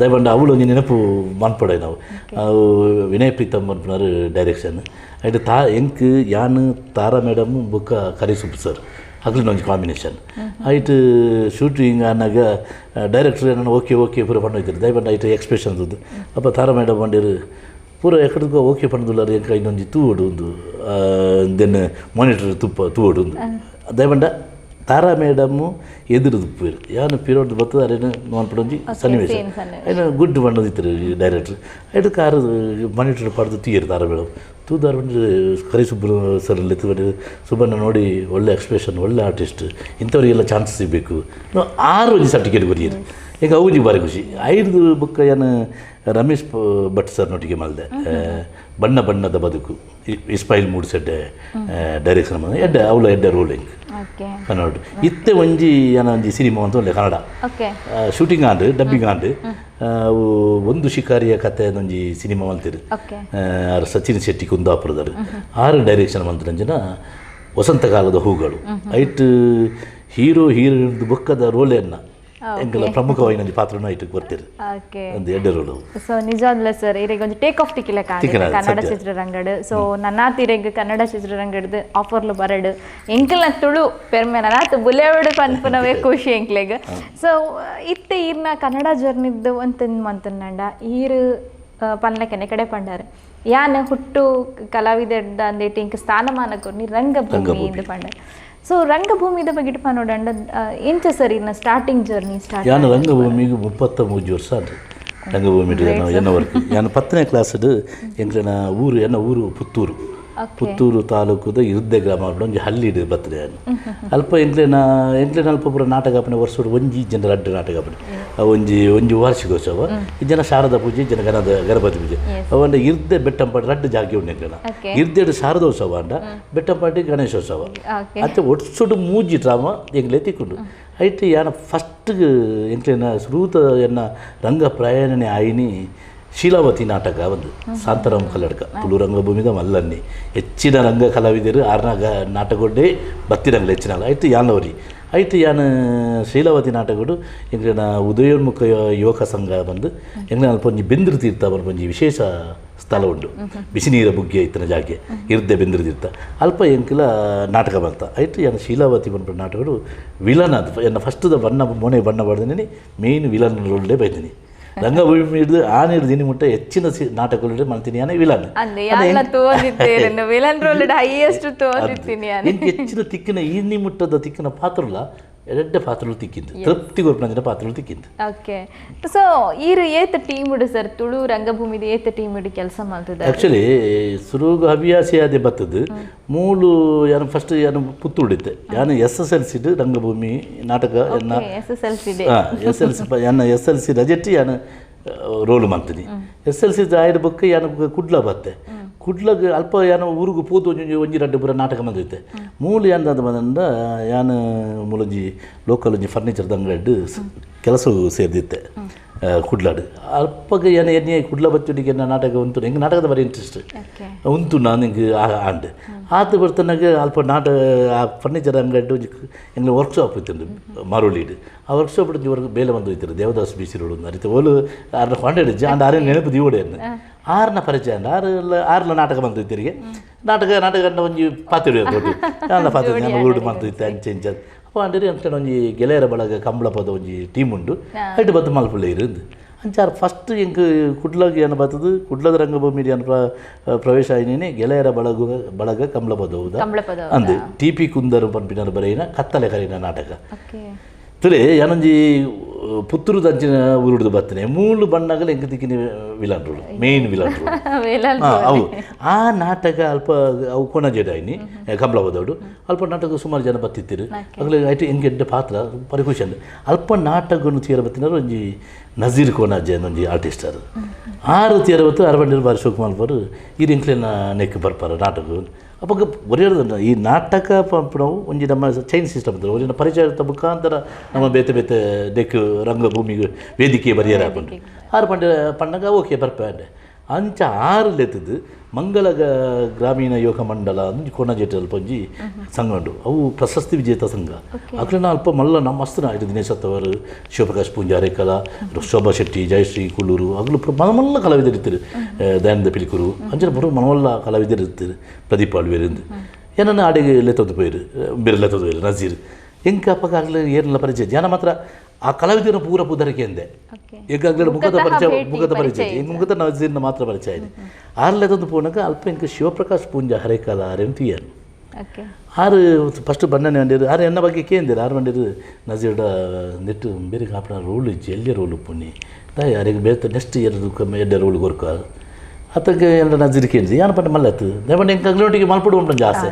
Speaker 1: ದಯವಂಡ ಅವಳು ಒಂಜಿ ನೆನಪು ಮನ್ಪಡೆ ನಾವು ಅವು ವಿನಯ್ ಪ್ರೀತಮ್ ಮನ್ಪುನರು ಡೈರೆಕ್ಷನ್ ಐಟು ಎಂಕ್ ಯಾನ್ ತಾರಾ ಮೇಡಮ್ ಬೊಕ್ಕ ಕರಿಸುಪ್ ಸರ್ ಹಗ್ಲಿನ ಒಂಜಿ ಕಾಂಬಿನೇಷನ್ ಐಟು ಶೂಟಿಂಗ್ ಅನ್ನಾಗ ಡೈರೆಕ್ಟರ್ ನಾನು ಓಕೆ ಪೂರ ಪಂಡೋಯ್ತಾರೆ ದಯವಂಡ ಐಟು ಎಕ್ಸ್ಪ್ರೆಷನ್ಸ್ ಉಂದು ಅಪ್ಪ ತಾರಾ ಮೇಡಮ್ ಬಂದಿರು ಪೂರ ಎಕಡೆಗೂ ಓಕೆ ಪಂಡುಲ್ಲಾರ ಎಂಕ ಇನ್ನೊಂಜಿ ತೂವಡು ಉಂದು ದೆನ್ ಮಾನಿಟರ್ ತೂವಡು ಉಂದು ದಯವಂಡ ತಾರಾ ಮೇಡಮ್ಮು ಎದುರು ಪೀರು ಯಾನು ಪೀರೋಡ್ ಬರ್ತದೆ ಅರೇನು ನೋಡ್ಬಿಡೊಂಜಿ ಸನ್ನಿವೇಶ ಏನು ಗುಡ್ ಬಂಡದಿತ್ತು ಡೈರೆಕ್ಟ್ರ್ ಐಟು ಕಾರು ಮಾನಿಟರ್ ಪಡೆದು ತೀಯರು ತಾರಾ ಮೇಡಮ್ ತೂದಾರ ಬಂದು ಕರಿ ಸರಲ್ಲಿ ಎತ್ತು ಸುಬ್ಬಣ್ಣ ನೋಡಿ ಒಳ್ಳೆ ಎಕ್ಸ್ಪ್ರೆಷನ್ ಒಳ್ಳೆ ಆರ್ಟಿಸ್ಟ್ ಇಂಥವ್ರಿಗೆಲ್ಲ ಚಾನ್ಸ್ ಸಿಗಬೇಕು 6 ಸರ್ಟಿಫಿಕೇಟ್ ಕೊರಿಯರು ಈಗ ಅವನಿಗೆ ಭಾರಿ ಖುಷಿ 5 ಬುಕ್ ಏನು ರಮೇಶ್ ಭಟ್ ಸರ್ನೊಟ್ಟಿಗೆ ಮಲ್ದೆ ಬಣ್ಣದ ಬದುಕು ಇಸ್ಮಾಯಿಲ್ ಮೂಡ್ಸೆಡ್ಡೆ ಡೈರೆಕ್ಷನ್ ಎಡ್ಡೆ ಅವಳ ಎಡ್ಡೆ ರೋಲಿಂಗ್ ಕನ್ನಡ ಇತ್ತೆ ಒಂಜಿ ಏನ ಒಂಜಿ ಸಿನಿಮಾ ಅಂತ ಒಳ್ಳೆ Kannada shooting and dubbing and ಅವು ಒಂದು ಶಿಕಾರಿಯ ಕತೆ ಒಂಜಿ ಸಿನಿಮಾ ಮಲ್ತಿರು ಸಚಿನ್ ಶೆಟ್ಟಿ ಕುಂದಾಪುರದರು 6 ಡೈರೆಕ್ಷನ್ ಮಲ್ತಿರಂಜನ ವಸಂತಕಾಲದ ಹೂಗಳು ಐಟ್ ಹೀರೋ ಬೊಕ್ಕದ ರೋಲೆನ್ನ ಎಂಕಲ ಪ್ರಮುಖವಾಗಿ ಪಾತ್ರನೂ ಐಟಕ್ಕೆ ಬರ್ತೀರಿ
Speaker 2: ಓಕೆ
Speaker 1: ಒಂದು ಎಡ್ಡೆ ರೋಲು
Speaker 2: ಸೊ ನಿಜವಾಗ್ಲ ಸರ್ ಇರೆಗೆ ಒಂದು ಟೇಕ್ ಆಫ್ ಟಿಕ್ಕಿಲ್ಲ ಕನ್ನಡ ಚಿತ್ರರಂಗಡ್ ಸೊ ನನ್ನಾತ್ ಇರೆಗೆ ಕನ್ನಡ ಚಿತ್ರರಂಗಡ್ ಆಫರ್ಲು ಬರಡು ಎಂಕಲ್ನ ತುಳು ಪೆರ್ಮೆ ನನ್ನಾತ್ ಬುಲೆವಡು ಪನ್ಪುನವೇ ಖುಷಿ ಎಂಕ್ಲೆಗ್ ಸೊ ಇತ್ತೆ ಈರ್ನ ಕನ್ನಡ ಜರ್ನಿದ್ದು ಅಂತಂದು ಮಂತನ್ನಂಡ ಈರು ಪನ್ಲಕೆನೆ ಕಡೆ ಪಂಡಾರೆ ಯಾನ ಹುಟ್ಟು ಕಲಾವಿದ ಅಂದೇಟಿ ಇಂಕ ಸ್ಥಾನಮಾನ ಕೊರ್ನಿ ರಂಗಭೂಮಿ ಇಂದು ಪಂಡಾರೆ ಸೊ ರಂಗಭೂಮಿದ ಬಗ್ಗೆ ನೋಡಂಡ ಎಂಚ ಸರ್ ಇನ್ನ ಸ್ಟಾರ್ಟಿಂಗ್ ಜರ್ನಿ ಸ್ಟಾರ್ಟ್
Speaker 1: ಯಾನು ರಂಗಭೂಮಿಗೆ 33 ವರ್ಷ ಆದ್ರೆ ರಂಗಭೂಮಿ ಎನ್ನ ವರ್ಕ್ ಯಾನು 10ನೇ ಕ್ಲಾಸ್ದು ಎಂಕ್ಲೆನ ಊರು ಎನ್ನ ಊರು ಪುತ್ತೂರು ತಾಲೂಕುದ ಇರುದ್ದೆ ಗ್ರಾಮ ಒಂದು ಹಳ್ಳಿಡು ಬರ್ತದೆ ಅಲ್ಪ ಎಂಕ್ಲೆನ ಅಲ್ಪ ಪೂರ ನಾಟಕ ಆಪನೆ ವರ್ಷ ಒಂಜಿ ಜನರ ಅಡ್ಡ ನಾಟಕ ಆಪನೆ ಒಂಜಿ ವಾರ್ಷಿಕೋತ್ಸವ ಜನ ಶಾರದಾ ಪೂಜೆ ಜನ ಗಣಪತಿ ಪೂಜೆ ಅವಂಡ ಇರ್ದೆ ಬೆಟ್ಟಂಪಾಡಿ ರಡ್ಡು ಜಾಗಿ ಉಂಡು ಎಂಕ್ಲೆನ ಇರ್ದೆಡು ಶಾರದೋತ್ಸವ ಅಂಡ ಬೆಟ್ಟಂಪಾಡಿ ಗಣೇಶೋತ್ಸವ ಅತ್ತೆ ಒಟ್ಟು ಮೂಜಿ ಡ್ರಾಮಾ ಎಂಗ್ಲೆ ತಿಕ್ಕೊಂಡು ಐಟ್ ಯಾನ ಫಸ್ಟ್ ಎಂಕ್ಲೆನ ಶ್ರೂತ ಎನ್ನ ರಂಗ ಪ್ರಯಾಣನೆ ಆಯಿನಿ ಶೀಲಾವತಿ ನಾಟಕ ಒಂದು ಶಾಂತಾರಾಮ್ ಕಲ್ಲಡ್ಕ ತುಳು ರಂಗಭೂಮಿದ ಮಲ್ಲನ್ನಿ ಹೆಚ್ಚಿನ ರಂಗ ಕಲಾವಿದರು ಆರ್ನಾಗ ನಾಟಕಗೊಂಡೇ ಬತ್ತಿರಂಗಲ ಹೆಚ್ಚಿನಲ್ಲ ಐತು ಯಾನವರಿ ಐತು ಯಾನ ಶೀಲಾವತಿ ನಾಟಕಗಳು ಎಂಗ್ಲೆನ ಉದಯೋನ್ಮುಖ ಯುವಕ ಸಂಘ ಬಂದು ಎಂಗ್ಲೆ ಅಲ್ಪ ಒಂಜಿ ಬೆಂದ್ರು ತೀರ್ಥ ಬರ್ಪ ಒಂಜಿ ವಿಶೇಷ ಸ್ಥಳ ಉಂಟು ಬಿಸಿ ನೀರ ಬುಗ್ಗೆ ಇತ್ತಿನ ಜಾಗೆ ಇರ್ದೆ ಬೆಂದ್ರು ತೀರ್ಥ ಅಲ್ಪ ಎಂಕಲ ನಾಟಕ ಬಂತ ಐತು ಯಾನ ಶೀಲಾವತಿ ಬಂದ್ಬಿಟ್ಟು ನಾಟಕಗಳು ವಿಲನ್ ಅದು ಎನ್ನ ಫಸ್ಟ್ದ ಬಣ್ಣ ಮೊನೆ ಬಣ್ಣ ಬಡ್ದೇನೆ ಮೇನ್ ವಿಲನ್ ರೋಲ್ಡೇ ಬೈತೀನಿ ರಂಗಭೂಮಿ ಹಿಡಿದು ಆನೆ ಹಿಡಿದು ಇನ್ನು ಮುಟ್ಟ ಹೆಚ್ಚಿನ ನಾಟಕಗಳು ಮಾಡ್ತೀನಿ ಯಾನೆ ವಿಲನ್ ಹೆಚ್ಚಿನ ತಿಕ್ಕಿನ ಇನ್ನಿ ಮುಟ್ಟದ ತಿಕ್ಕಿನ ಪಾತ್ರಲ್ಲ ಎರಡೇ ಪಾತ್ರಗಳು ತಿಕ್ಕಿಂದು ತೃಪ್ತಿ ಗೊರ್ಪಂಜಿನ ಪಾತ್ರಗಳು ತಿಕ್ಕಿಂದು
Speaker 2: ಓಕೆ ಸೊ ಈರು ಏತ ಟೀಮ್ ಇಡು ಸರ್ ತುಳು ರಂಗಭೂಮಿದ ಏತ ಟೀಮ್ ಇಡು ಕೆಲಸ ಮಾಡ್ತದೆ
Speaker 1: ಆ್ಯಕ್ಚುಲಿ ಸುರುಗ ಹವ್ಯಾಸಿ ಅದೇ ಬರ್ತದೆ ಮೂಲು ಯಾನು ಫಸ್ಟ್ ಯಾನು ಪುತ್ತೂಡಿದ್ದೆ ಯಾನು SSLC ರಂಗಭೂಮಿ ನಾಟಕ SSLC ರಜೆಟ್ಟಿ ಯಾನು ರೋಲ್ ಮಾಡ್ತೀನಿ SSLC ಆಯ್ದ ಬುಕ್ ಯಾನು ಕುಡ್ಲ ಬತ್ತೆ ಕುಡ್ಲಗ್ ಅಲ್ಪ ಯಾನು ಊರಿಗೂ ಪೂತು ಒಂಜಿ ರಡ್ಡು ಪೂರ ನಾಟಕ ಬಂದಿತ್ತೆ ಮೂಲು ಯಾನ್ದು ಬಂದ ಯಾನು ಮೂಲಂಜಿ ಲೋಕಲ್ ಒಂಜಿ ಫರ್ನಿಚರ್ದ ಅಂಗಡಿ ಕೆಲಸ ಸೇರಿದಿತ್ತೆ ಕುಡ್ಲಾಡು ಅಲ್ಪಗೆ ಏನು ಎಣ್ಣೆ ಕುಡ್ಲ ಬಚ್ಚುಡಿಗೆ ನಾಟಕ ಉಂಟು ಹೆಂಗೆ ನಾಟಕದ ಬರೀ ಇಂಟ್ರೆಸ್ಟ್ ಉಂಟು ನಾನು ಹಿಂಗೆ ಆಂಡೆ ಆತ ಬರ್ತನಾಗ ಅಲ್ಪ ನಾಟಕ ಆ ಫರ್ನಿಚರ್ ಅಂಗಡಿ ಹೆಂಗೆ ವರ್ಕ್ಶಾಪ್ ಇತ್ತು ಮಾರೋಳಿಡು ಆ ವರ್ಕ್ಶಾಪ್ ಇವ್ರಿಗೆ ಬೇಲೆ ಬಂದು ಹೋಯ್ತಾರೆ ದೇವದಾಸ್ ಬಿ ಸಿ ರೋಡ್ ಅರಿತು ಓಲು ಆರ್ನ ಕೊಂಡಾಡಿಜ್ಜಿ ಅಂಡ್ ಆರೇನು ನೆನಪು ದೀವಡೆಯನ್ನು ಆರ್ನ ಪರಿಚಯ ಅಂಡ ಆರ್ಲ ನಾಟಕ ಬಂದು ಹೋಯ್ತಿರಿಗೆ ನಾಟಕ ಒಂಜಿ ಪಾತ್ರ ಕೊಟ್ಟು ಎಲ್ಲ ಪಾತ್ರ ಊಡು ಮಾಡ್ತಿದ್ದೆ ಅಂಚೆ ಇಂಚ ಅಪ್ಪ ಅಂಡರಿ ಅಂತ ಒಂಜಿ ಗೆಳೆಯರ ಬಳಗ ಕಂಬಳ ಪದ ಒಂಜಿ ಟೀಮ್ ಉಂಡು ಐಟು ಬತ್ತು ಮಲ್ಪುಳ್ಳೆ ಇருந்து ಅಂಚಾರು ಫಸ್ಟ್ ಎಂಕ್ ಕುಡ್ಲಗೆ ಏನು ಬರ್ತದೆ ಕುಡ್ಲದ ರಂಗಭೂಮಿ ಪ್ರವೇಶ ಆಯ್ನೇ ಗೆಳೆಯರ ಬಳಗ ಕಂಬಳ ಪದ ಹೌದಾ ಅಂದು TP ಕುಂದರು ಪಂಪಿನ ಬರೆಯಿನ ಕತ್ತಲೆ ಕರಿನ ನಾಟಕ ತುಲೆ ಯಾನೊಂಜಿ ಪುತ್ತೂರು ದಂಚಿನ ಊರುಡ್ದು ಬರ್ತನೆ ಮೂಲು ಬಣ್ಣಗಳು ಎಂಕ ತಿಕ್ಕಿನ villain role main villain role ಅವು ಆ ನಾಟಕ ಅಲ್ಪ ಅವು ಕೊಣಜೆಡ್ ಆಯ್ನಿ ಕಂಬಳ ಹೋದವಡು ಅಲ್ಪ ನಾಟಕ ಸುಮಾರು ಜನ ಬತ್ತಿತ್ತಿರು ಆಗಲೇ ಆಯ್ತು ಹೆಂಗೆ ಎಡ್ಡೆ ಪಾತ್ರ ಪರಿಖುಷಿ ಅಲ್ಪ ನಾಟಕವನ್ನು ತೀರ ಬತ್ತಿನಾರು ಒಂಜಿ ನಜೀರ್ ಕೋನಾಜೆ ಒಂಜಿ ಆರ್ಟಿಸ್ಟ್ ಅದು 6 ತೀರ ಬತ್ತು 60 ಬಾರಿ ಶಿವಕುಮಾರ್ ಬರು ಈ ಎಂಕ್ಲೆನ ನೆಕ್ ಬರ್ಪಾರ ನಾಟಕ ಅವಾಗ ಒರೆಯೋದು ಈ ನಾಟಕ ನಾವು ಒಂಜಿ ನಮ್ಮ ಚೈನ್ ಸಿಸ್ಟಮ್ ಇರ್ತದೆ ಒರಿನ ಪರಿಚಯ ಮುಖಾಂತರ ನಮ್ಮ ಬೇತೆ ಡೆಕ್ ರಂಗಭೂಮಿಗೆ ವೇದಿಕೆ ಬರೆಯರ ಹಾಕೊಂಡು 6 ಪಂಡಗ ಓಕೆ ಬರ್ಪೆ ಅಂಚ 6 ಲೆತ್ತದು ಮಂಗಲ ಗ್ರಾಮೀಣ ಯೋಗ ಮಂಡಲ ಅಂದು ಕೊಣಜೆಟ್ ಅಲ್ಪ ಒಂಜಿ ಸಂಘ ಉಂಟು ಅವು ಪ್ರಶಸ್ತಿ ವಿಜೇತ ಸಂಘ ಅಕ್ಲೆನ ಅಲ್ಪ ಮಲ್ಲ ನಮ್ಮ ಮಸ್ತ್ ಆಯ್ತು ದಿನೇಶ್ ಅವರು ಶಿವಪ್ರಕಾಶ್ ಪೂಂಜಾರೆ ಕಲಾ ಶೋಭಾ ಶೆಟ್ಟಿ ಜಯಶ್ರೀ ಕುಳ್ಳೂರು ಅಗ್ಲು ಮನಮಲ್ಲ ಕಲಾವಿದರು ಇರ್ತಾರೆ ದಯಾನಂದ ಪಿಲಿಕೂರು ಅಂಚನೆ ಬರೋ ಮನಮಲ್ಲ ಕಲಾವಿದರು ಇರ್ತಾರೆ ಪ್ರದೀಪ್ ಆಳ್ವೇರಿಂದ ಏನನ್ನ ಆಡೆಗೆ ಲೆತ್ತದ್ದು ಪೋಯಿರು ಬೇರೆ ಲೆತ್ತದ್ದು ಪೋಯಿರು ನಜೀರ್ ಹೆಂಗೆ ಅಪ್ಪಗ ಆಗಲೇ ಏನೆಲ್ಲ ಪರಿಚಯ ಜನ ಮಾತ್ರ ಆ ಕಲಾವಿದರ ಪೂರ ಪುದರಿಕೆ ಅಂದೆ ಈಗಾಗಲೇ ಮುಖದ ಪರಿಚಯ ಹೆಂಗೆ ಮುಖದ ನಜೀರ್ನ ಮಾತ್ರ ಪರಿಚಯ ಇದೆ ಆರ್ಲೆದೊಂದು ಪೂರ್ಣಕ ಅಲ್ಪ ಹೆಂಗೆ ಶಿವಪ್ರಕಾಶ್ ಪೂಂಜ ಹರೇಕಾಲ ಆರೆಂತಿಯನು ಆರು ಫಸ್ಟ್ ಬಣ್ಣನೆ ಅಂಡಿರು ಆರು ಎನ್ನ ಬಗ್ಗೆ ಕೇಂದಿರು 6 ಮಂಡಿರು ನಜೀರ್ಡ ನೆಟ್ಟು ಬೇರೆ ಕಾಪಣ ರೋಲ್ ಇಜ್ಜಿ ಎಲ್ಲಿ ರೋಲ್ ಪುಣ್ಣಿ ಯಾರಿಗೆ ಬೇರೆ ನೆಕ್ಸ್ಟ್ ಎಡ್ಡೆ ರೋಲ್ ಗೊರ್ಕ ಅತ್ತಗೆ ಎಲ್ಲ ನಜೀರ್ ಕೇಳಿದೆ ಯಾನು ಪಂಡ ಮಲ್ಲತ್ತು ದೇವಣ್ಣ ಹೆಂಗೆ ಅಗ್ಲೊಟ್ಟಿಗೆ ಮಲ್ಪಡು ಉಂಟು ಆಸೆ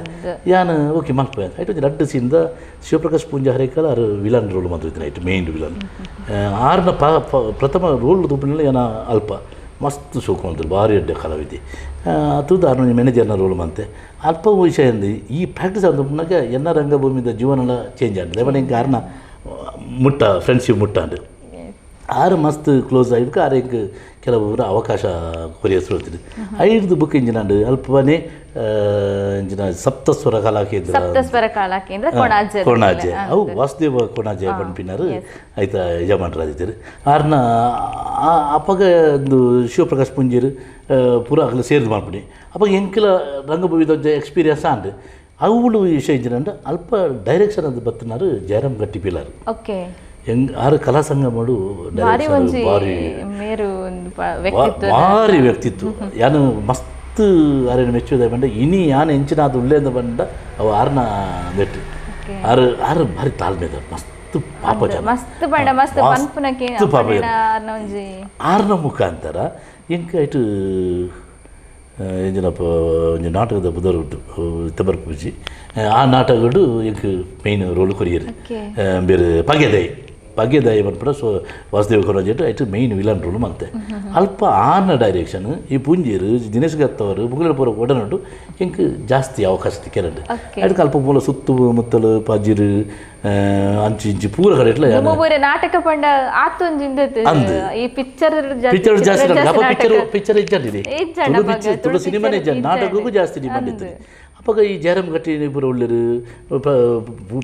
Speaker 1: ಯಾನು ಓಕೆ ಮಲ್ಪ ಆಯ್ತು ರಡ್ಡು ಸೀನ್ದ ಶಿವಪ್ರಕಾಶ್ ಪೂಂಜ ಹರೇಕಾಲ ಆರು ವಿಲನ್ ರೋಲ್ ಮಾತ್ರ ಆಯ್ತು ಮೇನ್ ವಿಲನ್ 6ನ ಪ್ರಥಮ ರೋಲ್ ತುಪ್ಪಿನಲ್ಲಿ ಏನ ಅಲ್ಪ ಮಸ್ತ್ ಶೋಕವಂತರು ಭಾರಿ ಅಡ್ಡೆ ಕಲಾವಿದೆ ಅದು 6 ಮ್ಯಾನೇಜರ್ನ ರೋಲ್ ಮಂತೆ ಅಲ್ಪ ವಿಷಯ ಅಂದು ಈ ಪ್ರಾಕ್ಟೀಸ್ ಅಂದಾಗ ಎನ್ನ ರಂಗಭೂಮಿದ ಜೀವನ ಚೇಂಜ್ ಆಗಿದೆ ದೇವಣ್ಣ ಹೆಂಗೆ ಆರ್ನ ಮುಟ್ಟ ಫ್ರೆಂಡ್ಶಿಪ್ ಮುಟ್ಟ ಅಂಡು ಆರು ಮಸ್ತ್ ಕ್ಲೋಸ್ ಆಗಿಬಿಟ್ಟು ಆರು ಹೆಂಗೆ ಕೆಲವೊಬ್ಬರು ಅವಕಾಶ ಕೊರಿಯಸ್ಕೊಳ್ತೀನಿ ಐದು ಬುಕ್ ಇಂಜಿನಂಡು ಅಲ್ಪನೇ ಇಂಜಿನ ಸಪ್ತಸ್ವರ ಕಲಾ ಕೇಂದ್ರ ಕೊಣಾಜೆ ಅವು ವಾಸುದೇವ ಕೊಣಾಜೆ ಬಣ್ಪಿನಾರು ಆಯ್ತಾ ಯಜಮಾನರಾದಿದ್ದೀರಿ ಆರ್ನ ಅಪ್ಪಗ ಒಂದು ಶಿವಪ್ರಕಾಶ್ ಪುಂಜೀರು ಪೂರ ಆಗಲು ಸೇರಿದು ಮಾಡ್ಬಿಡಿ ಅಪ್ಪ ಎಂಕಿಲ ರಂಗಭೂಮಿದ ಎಕ್ಸ್ಪೀರಿಯನ್ಸ್ ಅಂಡು ಅವಳು ವಿಷಯ ಇಂಜಿನಂಡು ಅಲ್ಪ ಡೈರೆಕ್ಷನ್ ಅದು ಬತ್ತಿನಾರು ಜಯರಾಮ್ ಗಟ್ಟಿ ಪಿಲಾರು ಹೆಂಗೆ ಆರು ಕಲಾ ಸಂಘ ಮಾಡು ಭಾರಿ ವ್ಯಕ್ತಿತ್ವ ಯಾನು ಮಸ್ತ್ ಆರೇನು ಮೆಚ್ಚುದ ಬಂಡ ಇನಿ ಯಾನು ಹೆಂಚಿನ ಅದು ಉಳ್ಳೇಂದ ಬಂಡ ಅವು ಆರ್ನ ನೆಟ್ಟು ಆರು ಭಾರಿ ತಾಳ್ಮೆದ ಮಸ್ತ್ ಪಾಪ ಜನ ಮಸ್ತ್ ಪಾಪ ಆರ್ನ ಮುಖಾಂತರ ಹೆಂಗೆ ಆಯ್ತು ಎಂಜಿನಪ್ಪ ಒಂಜಿ ನಾಟಕದ ಬುಧರು ತಬರ್ ಪೂಜಿ ಆ ನಾಟಕಗಳು ಎಂಕ್ ಮೇಯ್ನ್ ರೋಲ್ ಕೊರಿಯರು ಬೇರೆ ಭಾಗ್ಯದಾಯಿ ಬಂದ್ಬಿಟ್ಟು ಸೊ ವಾಸುದೇವ ಕೊರಾಜೆಟ್ಟು ಆಯ್ತು ಮೇಯ್ನ್ ವಿಲನ್ ರೋಲ್ ಮತ್ತೆ ಅಲ್ಪ ಆರ್ನ ಡೈರೆಕ್ಷನ್ ಈ ಪುಂಜೀರು ದಿನೇಶ್ ಗತ್ತವರು ಮುಗುಳ ಪೂರ ಒಡನಾಡು ಎಂಕ್ ಜಾಸ್ತಿ ಅವಕಾಶ ತಿಕ್ಕರಂಡು ಅದಕ್ಕೆ ಅಲ್ಪ ಮೂಲ ಸುತ್ತಮುತ್ತಲು ಪಾಜಿರು ಅಂಚು ಇಂಚು ಪೂರ ಕಡೆ ಇಟ್ಲ
Speaker 2: ನಾಟಕ ಪಂಡ ಈ ಪಿಕ್ಚರ್
Speaker 1: ಜಾಸ್ತಿ ಪಿಕ್ಚರ್ ಇಜ್ಜಂಡಿದೆ ತುಳು ಸಿನಿಮಾನೇ ಇಜ್ಜ ನಾಟಕಕ್ಕೂ ಜಾಸ್ತಿ ಡಿಮಾಂಡ್ ಇತ್ತು ಅಪ್ಪಾಗ ಈ ಜಯರಾಮ್ ಗಟ್ಟಿ ಇಬ್ಬರು ಒಳ್ಳೆರು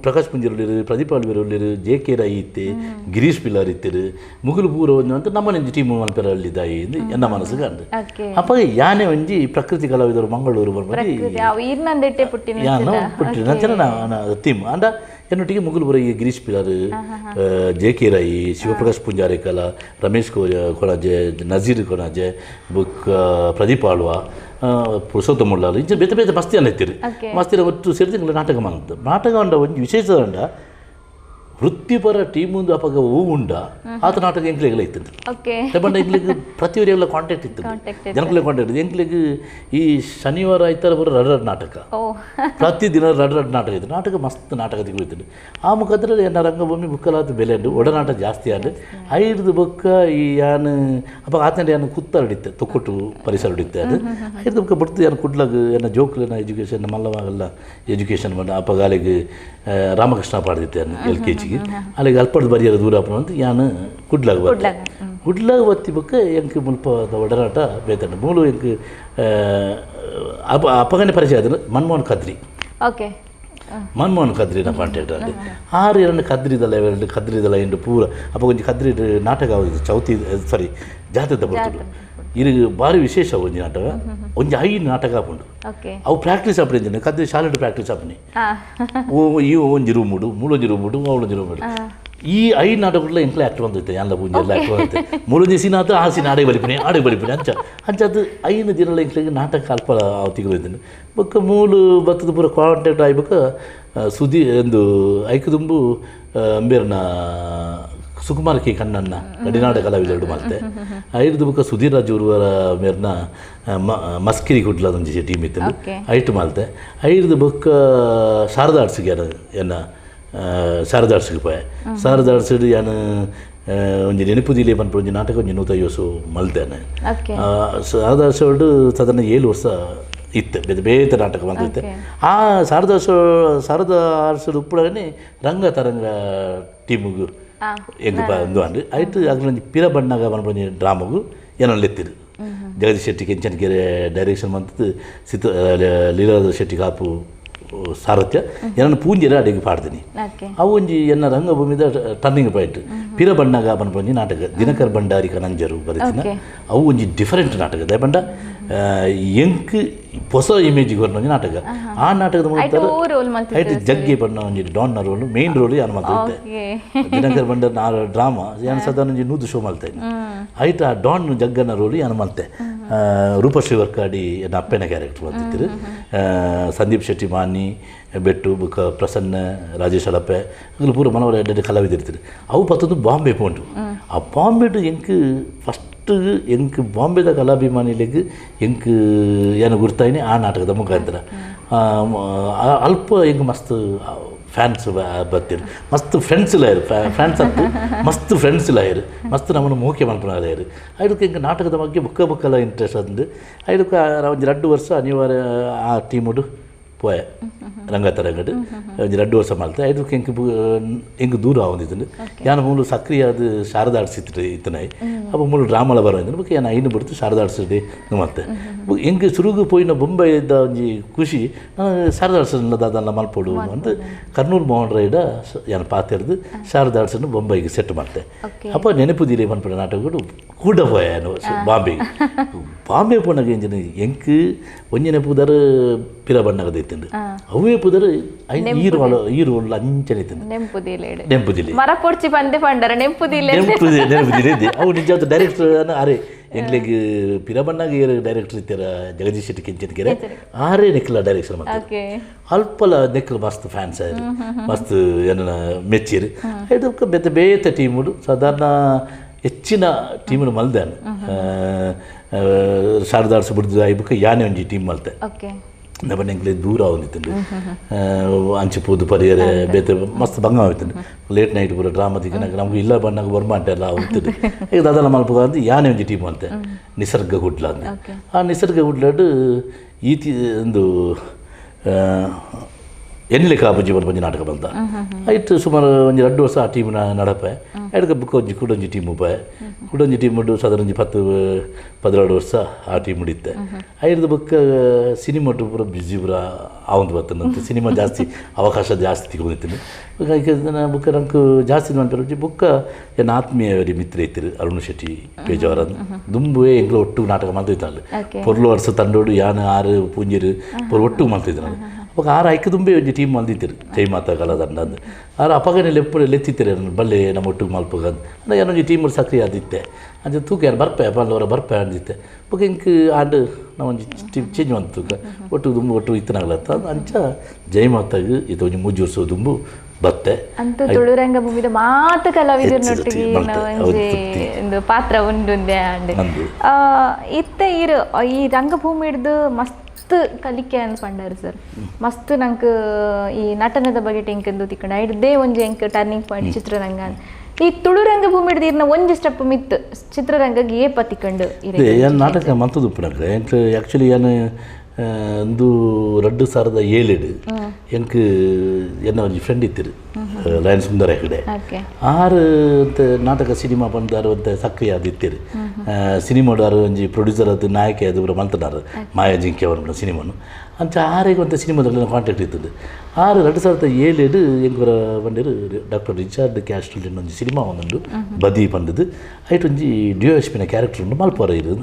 Speaker 1: ಪ್ರಕಾಶ್ ಪುಂಜೀರ್ ಒಳ್ಳೆರು ಪ್ರದೀಪ್ ಆಳ್ವೇರು ಒಳ್ಳೆರು JK ರಾಯಿ ಇತ್ತೆ ಗಿರೀಶ್ ಪಿಲ್ಲಾರ್ ಇತ್ತರು ಮುಗುಲು ಪೂರ ಒಂದು ಅಂತ ನಮ್ಮ ನೆಂಜಿ ಟೀಮ್ ಮಲ್ಪೆರ ಹಳ್ಳಿದಾಯಿ ಎನ್ನ ಮನಸ್ಸಿಗೆ ಅಂಡು ಅಪ್ಪಾಗ ಯಾನೇ ಒಂಜಿ ಪ್ರಕೃತಿ ಕಲಾವಿದರು ಮಂಗಳೂರು ಬರ್ಬಂದು ಪುಟ್ಟಿನ ಥೀಮ್ ಅಂಡ ಎನ್ನೊಟ್ಟಿಗೆ ಮುಗುಲು ಪೂರ ಈ ಗಿರೀಶ್ ಪಿಲ್ಲಾರ್ JK ರಾಯಿ ಶಿವಪ್ರಕಾಶ್ ಪುಂಜಾರೆ ಕಲಾ ರಮೇಶ್ ಕೊಣಾಜೆ ನಜೀರ್ ಕೊಣಾಜೆ ಬುಕ್ ಪ್ರದೀಪ್ ಆಳ್ವ ಪುರುಷೋತ್ತಮ ಮುಳ್ಳಾರು ಇಂಚ ಬೇತೆ ಬೇತೆ ಮಸ್ತಿ ಅನ್ನೆತ್ತೀರಿ ಮಸ್ತಿರ ಒಟ್ಟು ಸೇರಿದ ನಾಟಕ ಮಾನಂತ ನಾಟಕ ಅಂಡ ಒಂದು ವಿಶೇಷ ಅಂಡ ವೃತ್ತಿಪರ ಟೀಮ್ ಒಂದು ಅಪಗ ಹೂ ಉಂಡ ಆತ ನಾಟಕ ಎಂಕ್ಲೆಗೆಲ್ಲ ಇತ್ತು ಬಂಡ ಎಂಕ್ಲಿಗೆ ಪ್ರತಿಯೊಬ್ಬರೆಲ್ಲ ಕಾಂಟ್ಯಾಕ್ಟ್ ಇತ್ತು ಜನಕ್ಲೆ ಕಾಂಟ್ಯಾಕ್ಟ್ ಎಂಕ್ಲಿಗೆ ಈ ಶನಿವಾರ ಆಯ್ತಾರ ಬರೋ ರಡ್ ನಾಟಕ ಪ್ರತಿದಿನ ರಡ್ ನಾಟಕ ಇತ್ತು ನಾಟಕ ಮಸ್ತ್ ನಾಟಕ ತಿಳ್ತಿದ್ದು ಆ ಮುಖಾಂತರ ಎನ್ನ ರಂಗಭೂಮಿ ಬುಕ್ಕಲಾದ ಬೆಲೆ ಉಂಡು ಒಡನಾಟ ಜಾಸ್ತಿ ಆಡು ಐದು ಬುಕ್ಕ ಈ ಯಾನು ಅಪ್ಪ ಆತಂಡ ಯಾನು ಕುತ್ತ ಹಿಡಿತೆ ತೊಕ್ಕೊಟ್ಟು ಪರಿಸರ ಹಿಡಿತೆ ಅದು ಐದು ಬುಕ್ಕ ಬಿಡ್ತು ಯಾನು ಕುಡ್ಲಾಗ ಏನ ಜೋಕ್ಲನ ಎಜುಕೇಷನ್ ಮಲ್ಲವಾಗೆಲ್ಲ ಎಜುಕೇಷನ್ ಮಾಡಿ ಅಪ್ಪ ಗಾಲಿಗೆ ರಾಮಕೃಷ್ಣ ಪಾಡ್ದಿತ್ತೆ LKG ಅಲ್ಲಿಗೆ ಅಲ್ಪದ ಬರಿಯರ ದೂರ ಅಂತ ಯಾನು ಕುಡ್ಲಾಗ ಒತ್ತಿ ಬುಕ್ಕ ಎಂಕ್ ಮುಲ್ಪ ಒಡನಾಟ ಬೇತಂಡ ಮೂಲು ಎಂಕ್ ಅಪ್ಪಗನೆ ಪರಿಚಯ ಆದ್ರೆ ಮನ್ಮೋಹನ್ ಕದ್ರಿನ ಕಾಂಟ್ಯಾಕ್ಟ್ ಅಲ್ಲಿ ಆರು ಎರಡು ಕದ್ರಿದಲ್ಲ ಎಂಟು ಪೂರ ಅಪ್ಪ ಒಂಜಿ ಕದ್ರಿ ನಾಟಕ ಆಗೋದು ಚೌತಿ ಸಾರಿ ಜಾತ್ರೆ ಬರ್ತದೆ ಇದು ಭಾರಿ ವಿಶೇಷ ಒಂಜಿ ನಾಟಕ ಒಂಜಿ 5 ನಾಟಕ ಆಪುಂಡು ಅವು ಪ್ರಾಕ್ಟೀಸ್ ಆಪಣೆ ಕದ್ರಿ ಶಾಲೆಡ್ ಪ್ರಾಕ್ಟೀಸ್ ಆಪಣಿ ಈ ಒಂಜಿ ರೂಮ್ ಉಡು ಮೂಲೊಂಜಿ ರೂಮ್ ಉಡು ಅವಳೊಂಜಿ ರೂಮ್ ಉಡು ಈ 5 ನಾಟಕಗಳು ಎಂಕ್ಲೆ ಆಕ್ಟ್ ಬಂದೈತೆ ಎಲ್ಲ ಪೂಂಜಿ ಎಲ್ಲ ಆಕ್ಟ್ ಬಂದೈತೆ ಮೂಲೊಂಜಿ ಸೀನಾತ ಆ ಸೀನ್ ಆಡೆ ಬಲಿಪಿನಿ ಅಂಚದು 5 ದಿನಗಳ ಎಂಕ್ಲೆಗೆ ನಾಟಕ ಅಲ್ಪ ತಿಗೋಯ್ತೇನೆ ಬೊಕ್ಕ ಮೂಲು ಬತ್ತದ ಪೂರ ಕಾಂಟ್ಯಾಕ್ಟ್ ಆಯ್ಬೇಕು ಸುದ್ದಿ ಒಂದು ಐಕದುಂಬು ಅಂಬೇರ್ನ ಸುಕುಮಾರ್ ಕೆ ಕಣ್ಣನ್ನ ಗಡಿನಾಡ ಕಲಾವಿದರು ಮಾಡ್ತೆ ಐದು ಬುಕ್ಕ ಸುಧೀರ್ ರಾಜ್ ಉರ್ವರ ಮೇರ್ನ ಮಸ್ಕಿರಿ ಕುಡ್ಲದೊಂದು ಟೀಮ್ ಇತ್ತು ಐಟು ಮಾಲ್ತೆ ಐದು ಬುಕ್ಕ ಶಾರದಾ ಆರ್ಟ್ಸ್ಗೆ ಏನ ಶಾರದಾ ಆರ್ಟ್ಸ್ಗೆ ಪೋಯ ಶಾರದಾ ಆರ್ಟ್ಸ್ ಯಾನು ಒಂಜಿ ನೆನಪುದಿಲೆ ಪನ್ಪು ಒಂಜಿ ನಾಟಕ ಒಂಜಿ 150 ವರ್ಷ ಮಲ್ತೇನೆ ಶಾರದಾ ಆರ್ಟ್ಸ್ ಸಾಧಾರಣ 7 ವರ್ಷ ಇತ್ತು ಬೇತೆ ನಾಟಕ ಬಂದಿತ್ತೆ ಆ ಶಾರದಾ ಆರ್ಟ್ಸ್ ಉಪ್ಪುಡನೆ ರಂಗ ತರಂಗ ಟೀಮಿಗೂ ಎಂಗೆ ಒಂದು ಅಂಡು ಆಯ್ತು ಅಗ್ಲೊಂದು ಪಿರ ಬಣ್ಣಗ ಬಂದು ಡ್ರಾಮಗು ಏನೋ ಲೆತ್ತಿರು ಜಗದೀಶ್ ಶೆಟ್ಟಿ ಕೆಂಚನಕೆರೆ ಡೈರೆಕ್ಷನ್ ಬಂತು ಲೀಲಾಧರ್ ಶೆಟ್ಟಿ ಕಾಪು ಸಾರಥ್ಯ ಏನನ್ನು ಪೂಂಜಿರ ಅಡಿಗೆ ಪಾಡ್ತೀನಿ ಅವು ಒಂಜಿ ಎನ್ನ ರಂಗಭೂಮಿದ ಟರ್ನಿಂಗ್ ಪಾಯಿಂಟ್ ಪಿರ ಬಣ್ಣಗ ಬಂದು ನಾಟಕ ದಿನಕರ್ ಭಂಡಾರಿ ಕನಂಜರು ಬರೀತಿನ ಅವು ಒಂಜಿ ಡಿಫರೆಂಟ್ ನಾಟಕ ದಯಪಂಡ ಎಂಕ್ ಹೊಸ ಇಮೇಜಿಗೆ ಬರೋಂಜಿ ನಾಟಕ ಆ ನಾಟಕದ ಮೂಲಕ ಆಯ್ತು ಜಗ್ಗಿ ಬಣ್ಣ ಒಂಜಿ ಡಾನ್ನ ರೋಲ್ ಮೇನ್ ರೋಲ್ ಯಾನು ಮಾಡ್ತಾ ದಿನಕರ್ ಭಂಡಾರ್ ಡ್ರಾಮಾ ಏನು ಸಾಧಾರಣ ಒಂಜಿ 100 ಶೋ ಮಾಡ್ತೇನೆ ಆಯ್ತು ಆ ಡಾನ್ ಜಗ್ಗನ ರೋಲ್ ಯಾನು ಮಾಡ್ತೆ ರೂಪಶ್ರೀ ವರ್ಕಾಡಿ ನನ್ನ ಅಪ್ಪನ ಕ್ಯಾರೆಕ್ಟರ್ ಬಂದಿತ್ತು ಸಂದೀಪ್ ಶೆಟ್ಟಿ ಮಾನಿ ಬೆಟ್ಟು ಬುಕ್ಕ ಪ್ರಸನ್ನ ರಾಜೇಶ್ ಅಳಪ್ಪೆ ಅದ್ರಲ್ಲಿ ಪೂರ ಮನವರ ಎರಡು ಕಲಾವಿದಿರ್ತೀರಿ ಅವು ಪತ್ತೊಂದು ಬಾಂಬೆ ಪೋಂಡು ಆ ಬಾಂಬೆಡು ಎಂಕ್ ಫಸ್ಟ್ ಎಂಕ್ ಬಾಂಬೆದ ಕಲಾಭಿಮಾನಿಲಿಗೆ ಎಂಕ್ ಏನು ಗುರ್ತಾಯಿನಿ ಆ ನಾಟಕದ ಮುಖಾಂತರ ಅಲ್ಪ ಎಂಕ್ ಮಸ್ತ್ ಫ್ಯಾನ್ಸ್ ಬರ್ತೀರಿ ಮಸ್ತ್ ಫ್ರೆಂಡ್ಸ್ ಇಲ್ಲ ಫ್ಯಾನ್ಸ್ ಅಂತೂ ಮಸ್ತ್ ಫ್ರೆಂಡ್ಸ್ ಇಲ್ಲ ಮಸ್ತ್ ನಮ್ಮನ್ನು ಮೂಕೆ ಮಲ್ಪನಾರ ಅದಕ್ಕೆ ಹಿಂಗೆ ನಾಟಕದ ಬಗ್ಗೆ ಬುಕ್ಕ ಎಲ್ಲ ಇಂಟ್ರೆಸ್ಟ್ ಅಂದು ಅದಕ್ಕೆ ಒಂದು 2 ವರ್ಷ ಅನಿವಾರ್ಯ ಆ ಟೀಮುಡು ಪೋಯ ರಂಗತರಂಗಡು ಒಂಜಿ 2 ವರ್ಷ ಮಲ್ತೆ ಐದಕ್ಕೆ ಎಂಕ್ ದೂರ ಆವೊಂದಿತ್ತು ಯಾನ ಮೂಲು ಸಕ್ರಿಯ ಅದು ಶಾರದಾ ಆಡ್ಸಿತ್ತು ಇತ್ತನಾಯಿ ಅಪ್ಪ ಮೂಲು ಡ್ರಾಮಲ ಬರೋದು ಬುಕ್ ಏನು ಐನು ಬಿಡ್ತು ಶಾರದಾ ಆಡ್ಸಿದೆ ಮತ್ತೆ ಎಂಕ್ ಸುರುಗು ಪೋಯಿನ ಬೊಂಬೈ ಇದ್ದ ಒಂಜಿ ಖುಷಿ ಶಾರದಾ ಆಡ್ಸಲ್ಲ ಅದೆಲ್ಲ ಮಲ್ಪೋಡು ಅಂತ ಕರ್ನೂಲ್ ಮೋಹನ್ ರೈಡ ಏನು ಪಾತೆರ್ದು ಶಾರದಾ ಆಡ್ಸನ್ನು ಬೊಂಬೈಗೆ ಸೆಟ್ ಮಾಡ್ತೆ ಅಪ್ಪ ನೆನಪುದಿರಿ ಮನ್ಪಡ ನಾಟಕಗಳು ಕೂಡ ಪೋಯ ಬಾಂಬೆಗೆ ಬಾಂಬೆ ಪೋನಾಗ ಎಂಜಿನ ಎಂಕ್ ಒಂಜಿ ನೆನಪುದಾರ ಪಿರ ಬಣ್ಣಗದ ಇತ್ತಂಡು ಅವೇ ಪುದರ್ ಈರು ಅಂಚನೆ ಇತ್ತಂಡು ನೆಂಪುದಿಲ್ಲ
Speaker 2: ಮರ ಪೊಡ್ಚಿ ಬಂದೆ ಪಂಡರ ನೆಂಪುದಿಲ್ಲ
Speaker 1: ಅವು ನಿಜವಾದ ಡೈರೆಕ್ಟರ್ ಅರೆ ಎಂಗ್ಲಿಗೆ ಪಿರ ಬಣ್ಣಗೆ ಡೈರೆಕ್ಟರ್ ಇತ್ತಾರ ಜಗದೀಶ್ ಶೆಟ್ಟಿ ಕೆಂಚನ್ಕೆರೆ ಆರೇ ನೆಕ್ಲ ಡೈರೆಕ್ಷನ್ ಮಾಡ್ತಾರೆ ಅಲ್ಪಲ ನೆಕ್ಲ ಮಸ್ತ್ ಫ್ಯಾನ್ಸ್ ಆಯ್ರು ಮಸ್ತ್ ಏನ ಮೆಚ್ಚಿರು ಇದಕ್ಕೆ ಬೇತೆ ಬೇತೆ ಟೀಮುಡು ಸಾಧಾರಣ ಹೆಚ್ಚಿನ ಟೀಮನ್ನು ಮಲ್ದಾನು ಶಾರದಾ ಆಡ್ಸಿ ಬಿಡ್ದು ಐಬಕ್ಕೆ ಯಾನೇ ಒಂಜಿ ಟೀಮ್ ಮಲ್ತೆ ನಮ್ಮನೆ ಎಂಗ್ಲೇ ದೂರ ಆವೊಂದಿತ್ತಂಡು ಅಂಚಿಪೋದು ಪರಿಯರೆ ಬೇತೆ ಮಸ್ತ್ ಭಂಗ ಆಯ್ತಂಡು ಲೇಟ್ ನೈಟ್ ಪೂರ ಡ್ರಾಮಾ ದಿಕ್ಕನಾಗ ನಮ್ಗೆ ಇಲ್ಲ ಬಣ್ಣಾಗ ಬರ್ಮಾಂಟೆ ಎಲ್ಲ ಆಗುತ್ತದೆ ಈಗ ಅದೆಲ್ಲ ಮಲ್ಪ ಅಂತ ಯಾನೇ ಒಂಜಿ ಟೀಮ್ ಅಂತೆ ನಿಸರ್ಗ ಗುಡ್ಲ ಅಂತ ಆ ನಿಸರ್ಗ ಗುಡ್ಲಾಡು ಈತಿ ಒಂದು ಎನ್ನಿಲೆ ಕಾಪುಜಿ ಬಂದು ನಾಟಕ ಬಂದ ಆಯ್ತು ಸುಮಾರು ಒಂದು 2 ವರ್ಷ ಆ ಟೀಮ್ನ ನಡಪೆ ಎಡ್ಗೆ ಬುಕ್ ಒಂಜಿ ಕೂಡೊಂಜಿ ಟೀಮ್ ಉಪಾಯ ಕೂಡೊಂಜಿ ಟೀಮ್ ಉಂಡು ಸಾಧಾರಣ 10-12 ವರ್ಷ ಆ ಟೀಮ್ ಉಡಿತ್ತೆ ಐದು ಬುಕ್ ಸಿನಿಮಾ ಪೂರ ಬಿಜಿ ಪೂರ ಆವಂದು ಬರ್ತನಂತೆ ಸಿನಿಮಾ ಜಾಸ್ತಿ ಅವಕಾಶ ಜಾಸ್ತಿ ತಿಳ್ಕೊಂಡಿದ್ದೀನಿ ಬುಕ್ ನಂಗೆ ಜಾಸ್ತಿ ಮಾಡ್ತಾರೆ ಬುಕ್ಕ ಏನು ಆತ್ಮೀಯ ಮಿತ್ರ ಇತ್ತಿರು ಅರುಣ್ ಶೆಟ್ಟಿ ಪೇಜವರ ದುಂಬುವೆ ಎಂಗ್ಲ ಒಟ್ಟು ನಾಟಕ ಮಾಡ್ತಿದ್ದ ಪೊರ್ಲು ವರ್ಷ ತಂಡೋಡು ಯಾನು 6 ಪೂಂಜರು ಪೊರ್ ಒಟ್ಟು ಮಾಡ್ತಿದ್ರು ನಾನು ಅವಾಗ 6 ಐಕ ತುಂಬೆ ಒಂಜಿ ಟೀಮ್ ಮಲ್ದಿತ್ತಿರು ಜೈ ಮಾತಾ ಕಲಾದಂಡ ಅಂದು 6 ಅಪಗನೆ ಲೆತ್ತಿತ್ತಿರು ಬಲ್ಲೆ ನಮ್ಮ ಒಟ್ಟಿಗೆ ಮಲ್ಪಗ ಅಂದ್ರೆ ಏನೊಂಜಿ ಟೀಮ್ ಸಕ್ರಿಯ ಆದಿತ್ತೆ ಅದು ತೂಕ ಏನು ಬರ್ಪೆ ಬಲ್ಲವರ ಬರ್ಪೆ ಅಂದಿತ್ತೆ ಬುಕ್ ಇಂಕ್ ಆಂಡ್ ನಾವೊಂಜಿ ಚೇಂಜ್ ಬಂತು ಒಟ್ಟು ದುಂಬು ಒಟ್ಟು ಇತ್ತನಾಗ್ಲತ್ತ ಅಂಚ ಜೈ ಮಾತಾಗ ಇದು ಒಂಜಿ 3 ವರ್ಷ ದುಂಬು ಬತ್ತೆ
Speaker 2: ಅಂತ ತುಳುರಂಗ ಭೂಮಿದ ಮಾತ ಕಲಾವಿದರನೊಟ್ಟಿಗೆ ಒಂದು ಪಾತ್ರ ಉಂಡುಂದೆ ಅಂಡೆ ಇತ್ತೆ ಇರು ಈ ರಂಗಭೂಮಿ ಹಿಡ್ದು ಮಸ್ತ್ ಕಲಿಕೆ ಅಂತ ಪಂಡಾರು ಸರ್ ಮಸ್ತ್ ನಂಗೆ ಈ ನಟನದ ಬಗ್ಗೆ ಎಂಕಂದು ತಿಕ್ಕೊಂಡು ಹಿಡ್ದೇ ಒಂಜಿ ಎಂಕ್ ಟರ್ನಿಂಗ್ ಪಾಯಿಂಟ್ ಚಿತ್ರರಂಗ ಈ ತುಳುರಂಗ ಭೂಮಿ ಹಿಡ್ದು ಇರ್ನ ಒಂಜಿ ಸ್ಟೆಪ್ ಮಿತ್ ಚಿತ್ರರಂಗಕ್ಕೆ ಏ ಪತ್ತಿಕೊಂಡು
Speaker 1: ನಾಟಕ ಮಂತದ್ದು ಉಪ್ಪುನಕ ಎಂಕ್ ಆ್ಯಕ್ಚುಲಿ ಏನು ಒಂದು 2007 ಎಂಕ್ ಎನ್ನ ಒಂಜಿ ಫ್ರೆಂಡ್ ಇತ್ತಿರು ಲಯನ್ ಸುಂದರ ಹೆಗಡೆ 6 ನಾಟಕ ಸಿನಿಮಾ ಬಂದಾರು ಅಂತ ಸಕ್ರಿಯ ಆದಿತ್ತಿರು ಸಿನಿಮಾಡಾರು ಒಂಜಿ ಪ್ರೊಡ್ಯೂಸರ್ ಅದು ನಾಯಕಿ ಅದು ಪೂರ ಮಲ್ತನಾರು ಮಾಯಾ ಜಿಂಕೆ ಅವರು ಸಿನಿಮಾನು ಅಂಚ 6 ಅಂತ ಸಿನಿಮಾದಲ್ಲಿ ಕಾಂಟ್ಯಾಕ್ಟ್ ಇರ್ತದೆ 2007 ಎಂಕುರ ಬಂದಿರು ಡಾಕ್ಟರ್ ರಿಚಾರ್ಡ್ ಕ್ಯಾಸ್ಟಲ್ ಒಂಜಿ ಸಿನಿಮಾ ಒಂದುಂಡು ಬದಿ ಪಂಡದು ಐಟ್ ಒಂಜಿ ಡಿಒಎಸ್ಪಿನ ಕ್ಯಾರೆಕ್ಟರ್ ಉಂಡು ಮಲ್ಪರ ಇರು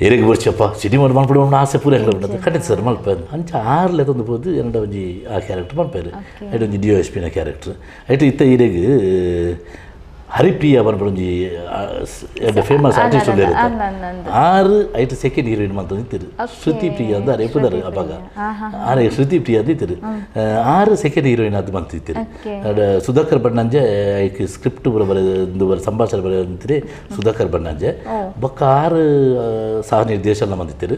Speaker 1: ಎರೆಗೆ ಬರ್ಚಪ್ಪ ಸಿನಿಮಾ ಮಲ್ಪಡ ಆಸೆ ಪೂರ ಹೇಳಬಾರ್ದು ಖಂಡಿತ ಸರ್ ಮಲ್ಪ ಅಂಚ 6 ತಂದು ಹೋದು ಏನಡ ಒಂಜಿ ಆ ಕ್ಯಾರೆಕ್ಟರ್ ಮಲ್ಪೇರು ಐಟ್ ಒಂಜಿ DOSPನ ಕ್ಯಾರೆಕ್ಟರ್ ಐಟ್ ಇತ್ತ ಇರೆಗೆ ಹರಿಪ್ರಿಯ ಬಂದ್ಬಿಡೊಂಜಿ ಫೇಮಸ್ ಆರ್ಟಿಸ್ಟ್ ಉಂಡೆ 6 ಐಟ್ ಸೆಕೆಂಡ್ ಹೀರೋಯಿನ್ ಮಂತ ನಿಂತಿರು ಶ್ರುತಿ ಪ್ರಿಯ ಅಂತ ರೇಪುದಾರು ಅವಾಗ 6 ಶ್ರುತಿ ಪ್ರಿಯ ಅಂತ ಇತ್ತಿರು 6 ಸೆಕೆಂಡ್ ಹೀರೋಯಿನ್ ಅದು ಬಂತಿತ್ತಿರು ಸುಧಾಕರ್ ಬಣ್ಣಂಜೆ ಐಕ್ ಸ್ಕ್ರಿಪ್ಟ್ ಪೂರ ಬರೆದು ಸಂಭಾಷಣೆ ಬರೆದಂತಿರಿ ಸುಧಾಕರ್ ಬಣ್ಣಂಜೆ ಬೊಕ್ಕ 6 ಸಹ ನಿರ್ದೇಶನ ಬಂದಿತ್ತಿರು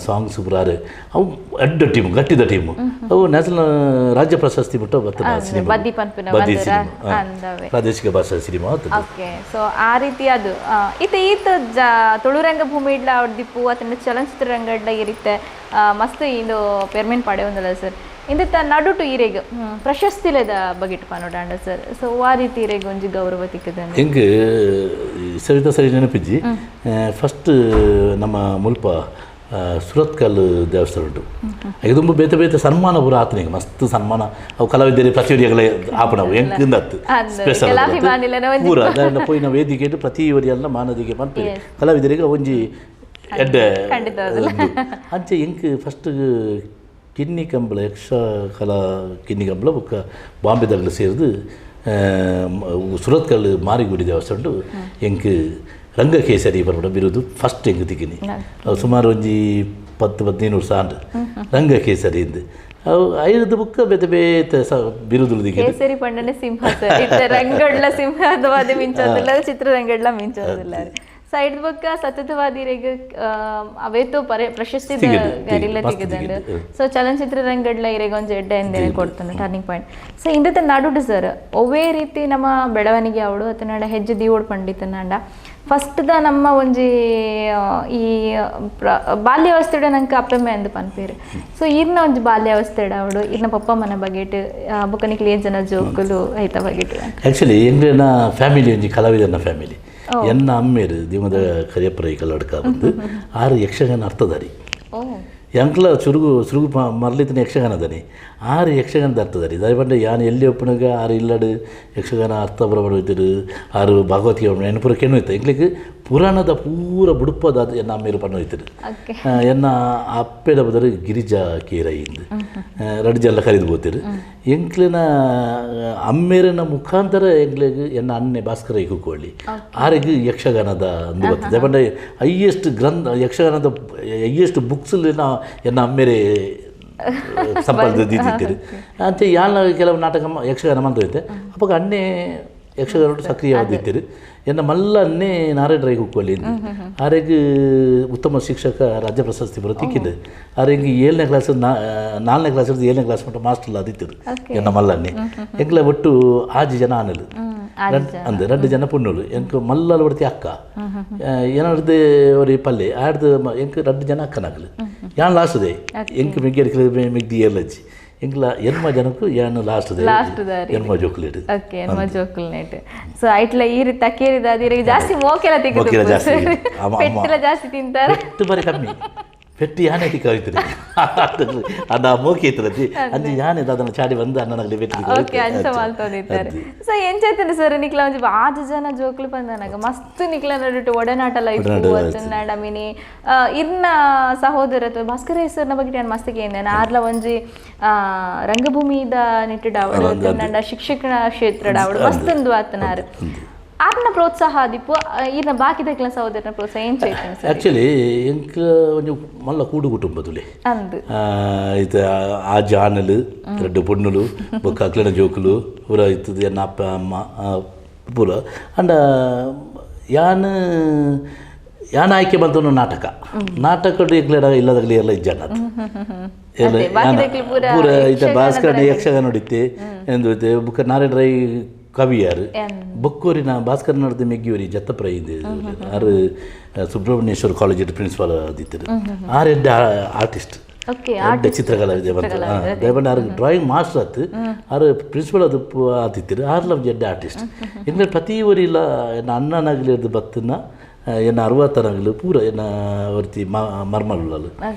Speaker 1: ಸಾಂಗ್ಸ್ ಪೂರ 6 ಅವು ಅಡ್ಡ ಟೀಮ್ ಗಟ್ಟಿದ ಟೀಮು ಅವು ನ್ಯಾಷನಲ್ ರಾಜ್ಯ ಪ್ರಶಸ್ತಿ ಬಿಟ್ಟು ಬರ್ತಾನೆ ಸಿನಿಮಾ ಬದಿ ಸಿನಿಮಾ ಪ್ರಾದೇಶಿಕ ಭಾಷಾ ಸಿನಿಮಾ
Speaker 2: ಓಕೆ ಸೊ ಆ ರೀತಿ ಅದು ಈತ ತುಳುರಂಗ ಭೂಮಿ ಇಡ್ಲ ಅವ್ರದಿಪ್ಪು ಅಥವಾ ಚಲನಚಿತ್ರ ರಂಗ ಇಡ್ಲ ಇರುತ್ತೆ ಮಸ್ತ್ ಇದು ಪೇರ್ಮೆಂಟ್ ಪಾಡೆ ಒಂದಲ್ಲ ಸರ್ ಇಂದ ನಡುಟು ಈರೆಗ್ ಪ್ರಶಸ್ತಿಲದ ಬಗೆಟ್ ಪಾನೋಡಾಂಡ ಸರ್ ಸೊ ಆ ರೀತಿ ಈರೆಗ್ ಒಂಜಿ ಗೌರವ ತಿಕ್ಕದ
Speaker 1: ಹೆಂಗೆ ಸರಿತಾ ಸರಿ ನೆನಪಿಜ್ಜಿ ಫಸ್ಟ್ ನಮ್ಮ ಮುಲ್ಪ ಸುರತ್ಕಲ್ ದೇವಸ್ಥಾನ ಉಂಟು ಈಗ ತುಂಬ ಬೇತೆ ಬೇತೆ ಸನ್ಮಾನ ಪೂರ ಆತನಿಗೆ ಮಸ್ತ್ ಸನ್ಮಾನ ಅವು ಕಲಾವಿದರಿ ಪ್ರತಿಯೊರಿಯಗಳೇ ಆಪಣವು ಹೆಂಗಿಂದತ್ತು ಸ್ಪೆಷಲ್ ಪೂರ ಅದೆಲ್ಲ ಪೋಯಿನ ವೇದಿಕೆ ಪ್ರತಿ ಒರಿಯಲ್ಲ ಮಾನದಿಗೆ ಮನ್ಪೆ ಕಲಾವಿದರಿಗೆ ಒಂಜಿ ಎಡ್ಡೆ ಅಂಚೆ ಹೆಂಗೆ ಫಸ್ಟ್ ಕಿನ್ನಿ ಕಂಬಳ ಯಕ್ಷ ಕಲಾ ಕಿನ್ನಿ ಕಂಬಳ ಬೊಕ್ಕ ಬಾಂಬೆದಾಗಲು ಸೇರಿದು ಸುರತ್ಕಲ್ ಮಾರಿಗುಡಿ ದೇವಸ್ಥಾನ ಹೆಂಗೆ ರಂಗಕೇಸರಿ ಬರ್ಬಿಡ ಬಿರುದು ಫಸ್ಟ್ ಹೆಂಗೆ ತಿಕ್ಕಿನಿ ಸುಮಾರು ಒಂಜಿ 10-15 ವರ್ಷ ಆಂಡ್ ರಂಗಕೇಸರಿ ಇಂದು ಅವು 5 ಬುಕ್ಕ ಬೇತೆ ಬೇತೆ ಬಿರುದು
Speaker 2: ಕೇಸರಿ ಪಂಡನೆ ಸಿಂಹ ಸರ್ ರಂಗಡ್ಲ ಸಿಂಹದವಾದ ಮಿಂಚೋದಿಲ್ಲ ಚಿತ್ರರಂಗಡ್ಲ ಮಿಂಚೋದಿಲ್ಲ ಸೈಡ್ ಬೊಕ್ಕ ಸತತವಾದಿರೆಗ್ ಅವೇತೋ ಪ್ರಶಸ್ತಿ ಗರಿಲ ತೆಗೆದಂಡು ಸೊ ಚಲನಚಿತ್ರ ರಂಗಡ್ಲ ಇರೆಗ್ ಒಂಜಿ ಎಡ್ಡೆ ಎಂದೇನೆ ಕೊಡ್ತಾನೆ ಟರ್ನಿಂಗ್ ಪಾಯಿಂಟ್. ಸೊ ಇಂದത്തെ ನಡುಡು ಸರ್ ಒವೇ ರೀತಿ ನಮ್ಮ ಬೆಳವಣಿಗೆ ಅವಡು ಅತನಡ ಹೆಜ್ಜೆ ದೀವೋಡು ಪಂಡಿತನಂಡ ಫಸ್ಟ್ ದ ನಮ್ಮ ಒಂಜಿ ಈ ಬಾಲ್ಯಾವಸ್ಥೆಡ ನಂಗೆ ಅಪ್ಪೆಮ್ಮೆ ಅಂದು ಪನ್ಪೇರು. ಸೊ ಇರ್ನ ಒಂಜಿ ಬಾಲ್ಯಾವಸ್ಥೆಡ ಅವಡು ಇರ್ನ ಪಪ್ಪ ಮನ ಬಗೆಟ್ ಬೊಕ್ಕ ನಿಕ್ಲಿ ಏನ್ ಜನ ಜೋಕುಲು ಐತ ಬಗೆಟ್.
Speaker 1: ಆ್ಯಕ್ಚುಲಿ ಎಂಗ್ಲೇನ ಫ್ಯಾಮಿಲಿ ಒಂಜಿ ಕಲಾವಿದನ ಫ್ಯಾಮಿಲಿ ಎನ್ನ ಅಮ್ಮೇರು ದಿವದ ಕರಿಯಪ್ಪರ ಈ ಕಲ್ಲಡ್ಕ ಬಂದು 6 ಯಕ್ಷಗಾನ ಅರ್ಥದಾರಿ ಎಂಕ್ಲ ಸುರುಗು ಮರಲಿತನ ಯಕ್ಷಗಾನದನಿ 6 ಯಕ್ಷಗಾನದ ಅರ್ಥದಾರಿ ದಯಪಂಡ ಯಾನು ಎಲ್ಲಿ ಒಪ್ಪನಾಗ 6 ಇಲ್ಲಡು ಯಕ್ಷಗಾನ ಅರ್ಥ ಬರಬಡಿದ್ರು 6 ಭಾಗವತಿಗೆ ನೆನಪುರ ಕೇನು ಹೋಯ್ತು ಎಂಗ್ಲಿಕ್ಕೆ ಪುರಾಣದ ಪೂರ ಬುಡುಪದ ಎನ್ನ ಅಮ್ಮೇರು ಪಣ್ಣ ಹೋಯ್ತರು ಎನ್ನ ಅಪ್ಪೆದ ಬದರು ಗಿರಿಜಾ ಕೇರೈಂದು ರಡ್ಡು ಜಲ್ಲ ಕರಿದು ಬೋತಿರು ಎಂಕ್ಲಿನ ಅಮ್ಮೇರನ ಮುಖಾಂತರ ಎಂಗ್ಲಿಗೆ ಎನ್ನ ಅನ್ನೆ ಭಾಸ್ಕರ ಇಕ್ಕೊಳ್ಳಿ 6 ಯಕ್ಷಗಾನದ ಒಂದು ಬರ್ತದೆ ದಯಪಂಡ ಹೈಯೆಸ್ಟ್ ಯಕ್ಷಗಾನದ ಹೈಯೆಸ್ಟ್ ಬುಕ್ಸ್ ಎನ್ನ ಅಮ್ಮೇರೆ ಸಂಪಾದಿದ್ದೀರಿ ಅಂತ ಯಾನ ಕೆಲವು ನಾಟಕ ಯಕ್ಷಗಾನ ಮಂದೋಯ್ತೆ ಅಪ್ಪಾಗ ಅನ್ನೇ ಯಕ್ಷಗಾನ ಸಕ್ರಿಯವಾದಿದ್ದೀರಿ ಎನ್ನ ಮಲ್ಲ ಅನ್ನೇ ನಾರಾಯಣರಾಯ್ ಹುಕ್ಕೊಳ್ಳಿ ಆರೆಗೆ ಉತ್ತಮ ಶಿಕ್ಷಕ ರಾಜ್ಯ ಪ್ರಶಸ್ತಿ ಬರೋತಿಕ್ಕಿದ್ದು ಆರೆಗೆ 7ನೇ ಕ್ಲಾಸ್ 4ನೇ ಕ್ಲಾಸ್ 7ನೇ ಕ್ಲಾಸ್ ಮಟ್ಟ ಮಾಸ್ಟರ್ಲ ಆದಿತ್ತರು ಎನ್ನ ಮಲ್ಲನ್ನೇ ಎಂಗ್ಲ ಒಟ್ಟು 6 ಜನ ಆನಲು ಅಂದೆ 2 ಜನ ಪುಣ್ಣುಲು ಎಂಕ್ ಮಲ್ಲಲು ಹೊಡ್ತಿ ಅಕ್ಕ ಏನಾಡ್ದು ಅವ್ರಿ ಪಲ್ಲೆ ಆಡ್ದು ಎಂಕ್ 2 ಜನ ಅಕ್ಕನಾಗಲು ಯಾನ್ ಲಾಸ್ಟ್ ದೇ ಎಂಕ್ ಮಿಗ್ಗಿ ಮಿಗ್ದಿ ಎಲ್ಲಜ್ಜಿ ಎಂಕ್ಲ ಎನ್ಮ ಜನಕ್ಕೂ ಯಾನು ಲಾಸ್ಟ್ ಎನ್ಮ ಜೋಕ್ಲೇಟ್
Speaker 2: ಓಕೆ ಎನ್ಮ ಜೋಕ್ಲೇಟ್. ಸೊ ಐಟ್ಲ ಈ ರೀತಿ ತಕೇರಿದ ಅದಿರಿಗೆ ಜಾಸ್ತಿ ಮೋಕೆಲ ತೆಗೆದು ಪೆಟ್ಟೆಲ್ಲ ಜಾಸ್ತಿ ತಿಂತಾರೆ
Speaker 1: ಪೆಟ್ಟು ಬರೀ ಕಮ್ಮಿ ಪೆಟ್ಟು ಯಾನೆ ತಿಕ್ಕಾಯ್ತದೆ ಅದ ಮೋಕೆ ಇರ್ತದೆ ಅಂಜಿ ಯಾನೆ ಅದನ್ನ ಚಾಡಿ ಬಂದು ಅನ್ನನಾಗಲಿ ಬೆಟ್ಟಿ
Speaker 2: ಓಕೆ ಅಂಚ ಮಾಲ್ತೋದಿದ್ದಾರೆ. ಸೊ ಎಂಚೈತನೆ ಸರ್ ನಿಕ್ಲ ಒಂಜಿ 6 ಜನ ಜೋಕ್ಲು ಬಂದನಾಗ ಮಸ್ತ್ ನಿಕ್ಲ ನಡುಟು ಒಡನಾಟ ಲೈಫ್ ನಡಮಿನಿ ಇರ್ನ ಸಹೋದರತ್ವ ಭಾಸ್ಕರ ಹೆಸರಿನ ಬಗ್ಗೆ ನಾನು ಮಸ್ತಿಗೆ ಏನೇನು ಆರ್ಲ ಒಂಜಿ ರಂಗಭೂಮಿದ ನಿಟ್ಟಿಡ ಅವಡು ನಂಡ ಶಿಕ್ಷಣ ಕ್ಷೇತ್ರದ ಅವಡು ಮಸ್ತೊಂದು ಆತನಾರು ಆತನ ಪ್ರೋತ್ಸಾಹ ಆದಿಪ್ಪು ಇರ್ನ ಬಾಕಿದಕ್ಲ ಸಹೋದರನ ಪ್ರೋತ್ಸಾಹ ಏನು ಚೈತನ್ಯ ಸರ್?
Speaker 1: ಆ್ಯಕ್ಚುಲಿ ಎಂಕ್ ಒಂಜಿ ಮಲ್ಲ ಕೂಡು ಕುಟುಂಬದುಲೆ
Speaker 2: ಅಂದು
Speaker 1: ಇದು ಆ ಜಾನಲು 2 ಪೊಣ್ಣುಲು ಬೊಕ್ಕ ಅಕ್ಲಿನ ಜೋಕುಲು ಪೂರ ಇತ್ತದು ಎನ್ನ ಅಪ್ಪ ಅಮ್ಮ ಪೂರ ಅಂಡ ಯಾನ ಆಯ್ಕೆ ಬಂತು ನಾಟಕ ಎಗ್ಲೇಡ ಇಲ್ಲದಾಗಲಿ ಎಲ್ಲ ಇಜ್ಜಾನ ಪೂರ ಇತ್ತ ಭಾಸ್ಕರ ಯಕ್ಷಗಾನ ನೋಡಿತ್ತೆ ಎಂದು ಬುಕ್ಕ ನಾರಾಯಣ ಕವಿಯಾರು ಬೊಕ್ಕೂರಿನ ಭಾಸ್ಕರ್ ನಡೆದ ಮೆಗ್ಗಿಯೂರಿ ಜತ್ತಪ್ರ ಇದೆ 6 ಸುಬ್ರಹ್ಮಣ್ಯೇಶ್ವರ ಕಾಲೇಜ್ ಪ್ರಿನ್ಸಿಪಾಲ್ ಆದಿತ್ತರು 6 ಆರ್ಟಿಸ್ಟ್ ಚಿತ್ರಕಲಾ ದಯಪಂಡ 6 ಡ್ರಾಯಿಂಗ್ ಮಾಸ್ಟರ್ ಆತು 6 ಪ್ರಿನ್ಸಿಪಲ್ ಅದು ಆದಿತ್ತರು 6 ಜಡ್ಡೆ ಆರ್ಟಿಸ್ಟ್ ಎಂಗ್ಲೆ ಪ್ರತಿ ಊರಿಲ್ಲ ಎನ್ನ ಅಣ್ಣನಾಗಲಿ ಬತ್ತನ್ನ ಎನ್ನ 60 ಪೂರ ಎನ್ನ ವರ್ತಿ ಮರ್ಮಲ್ಲು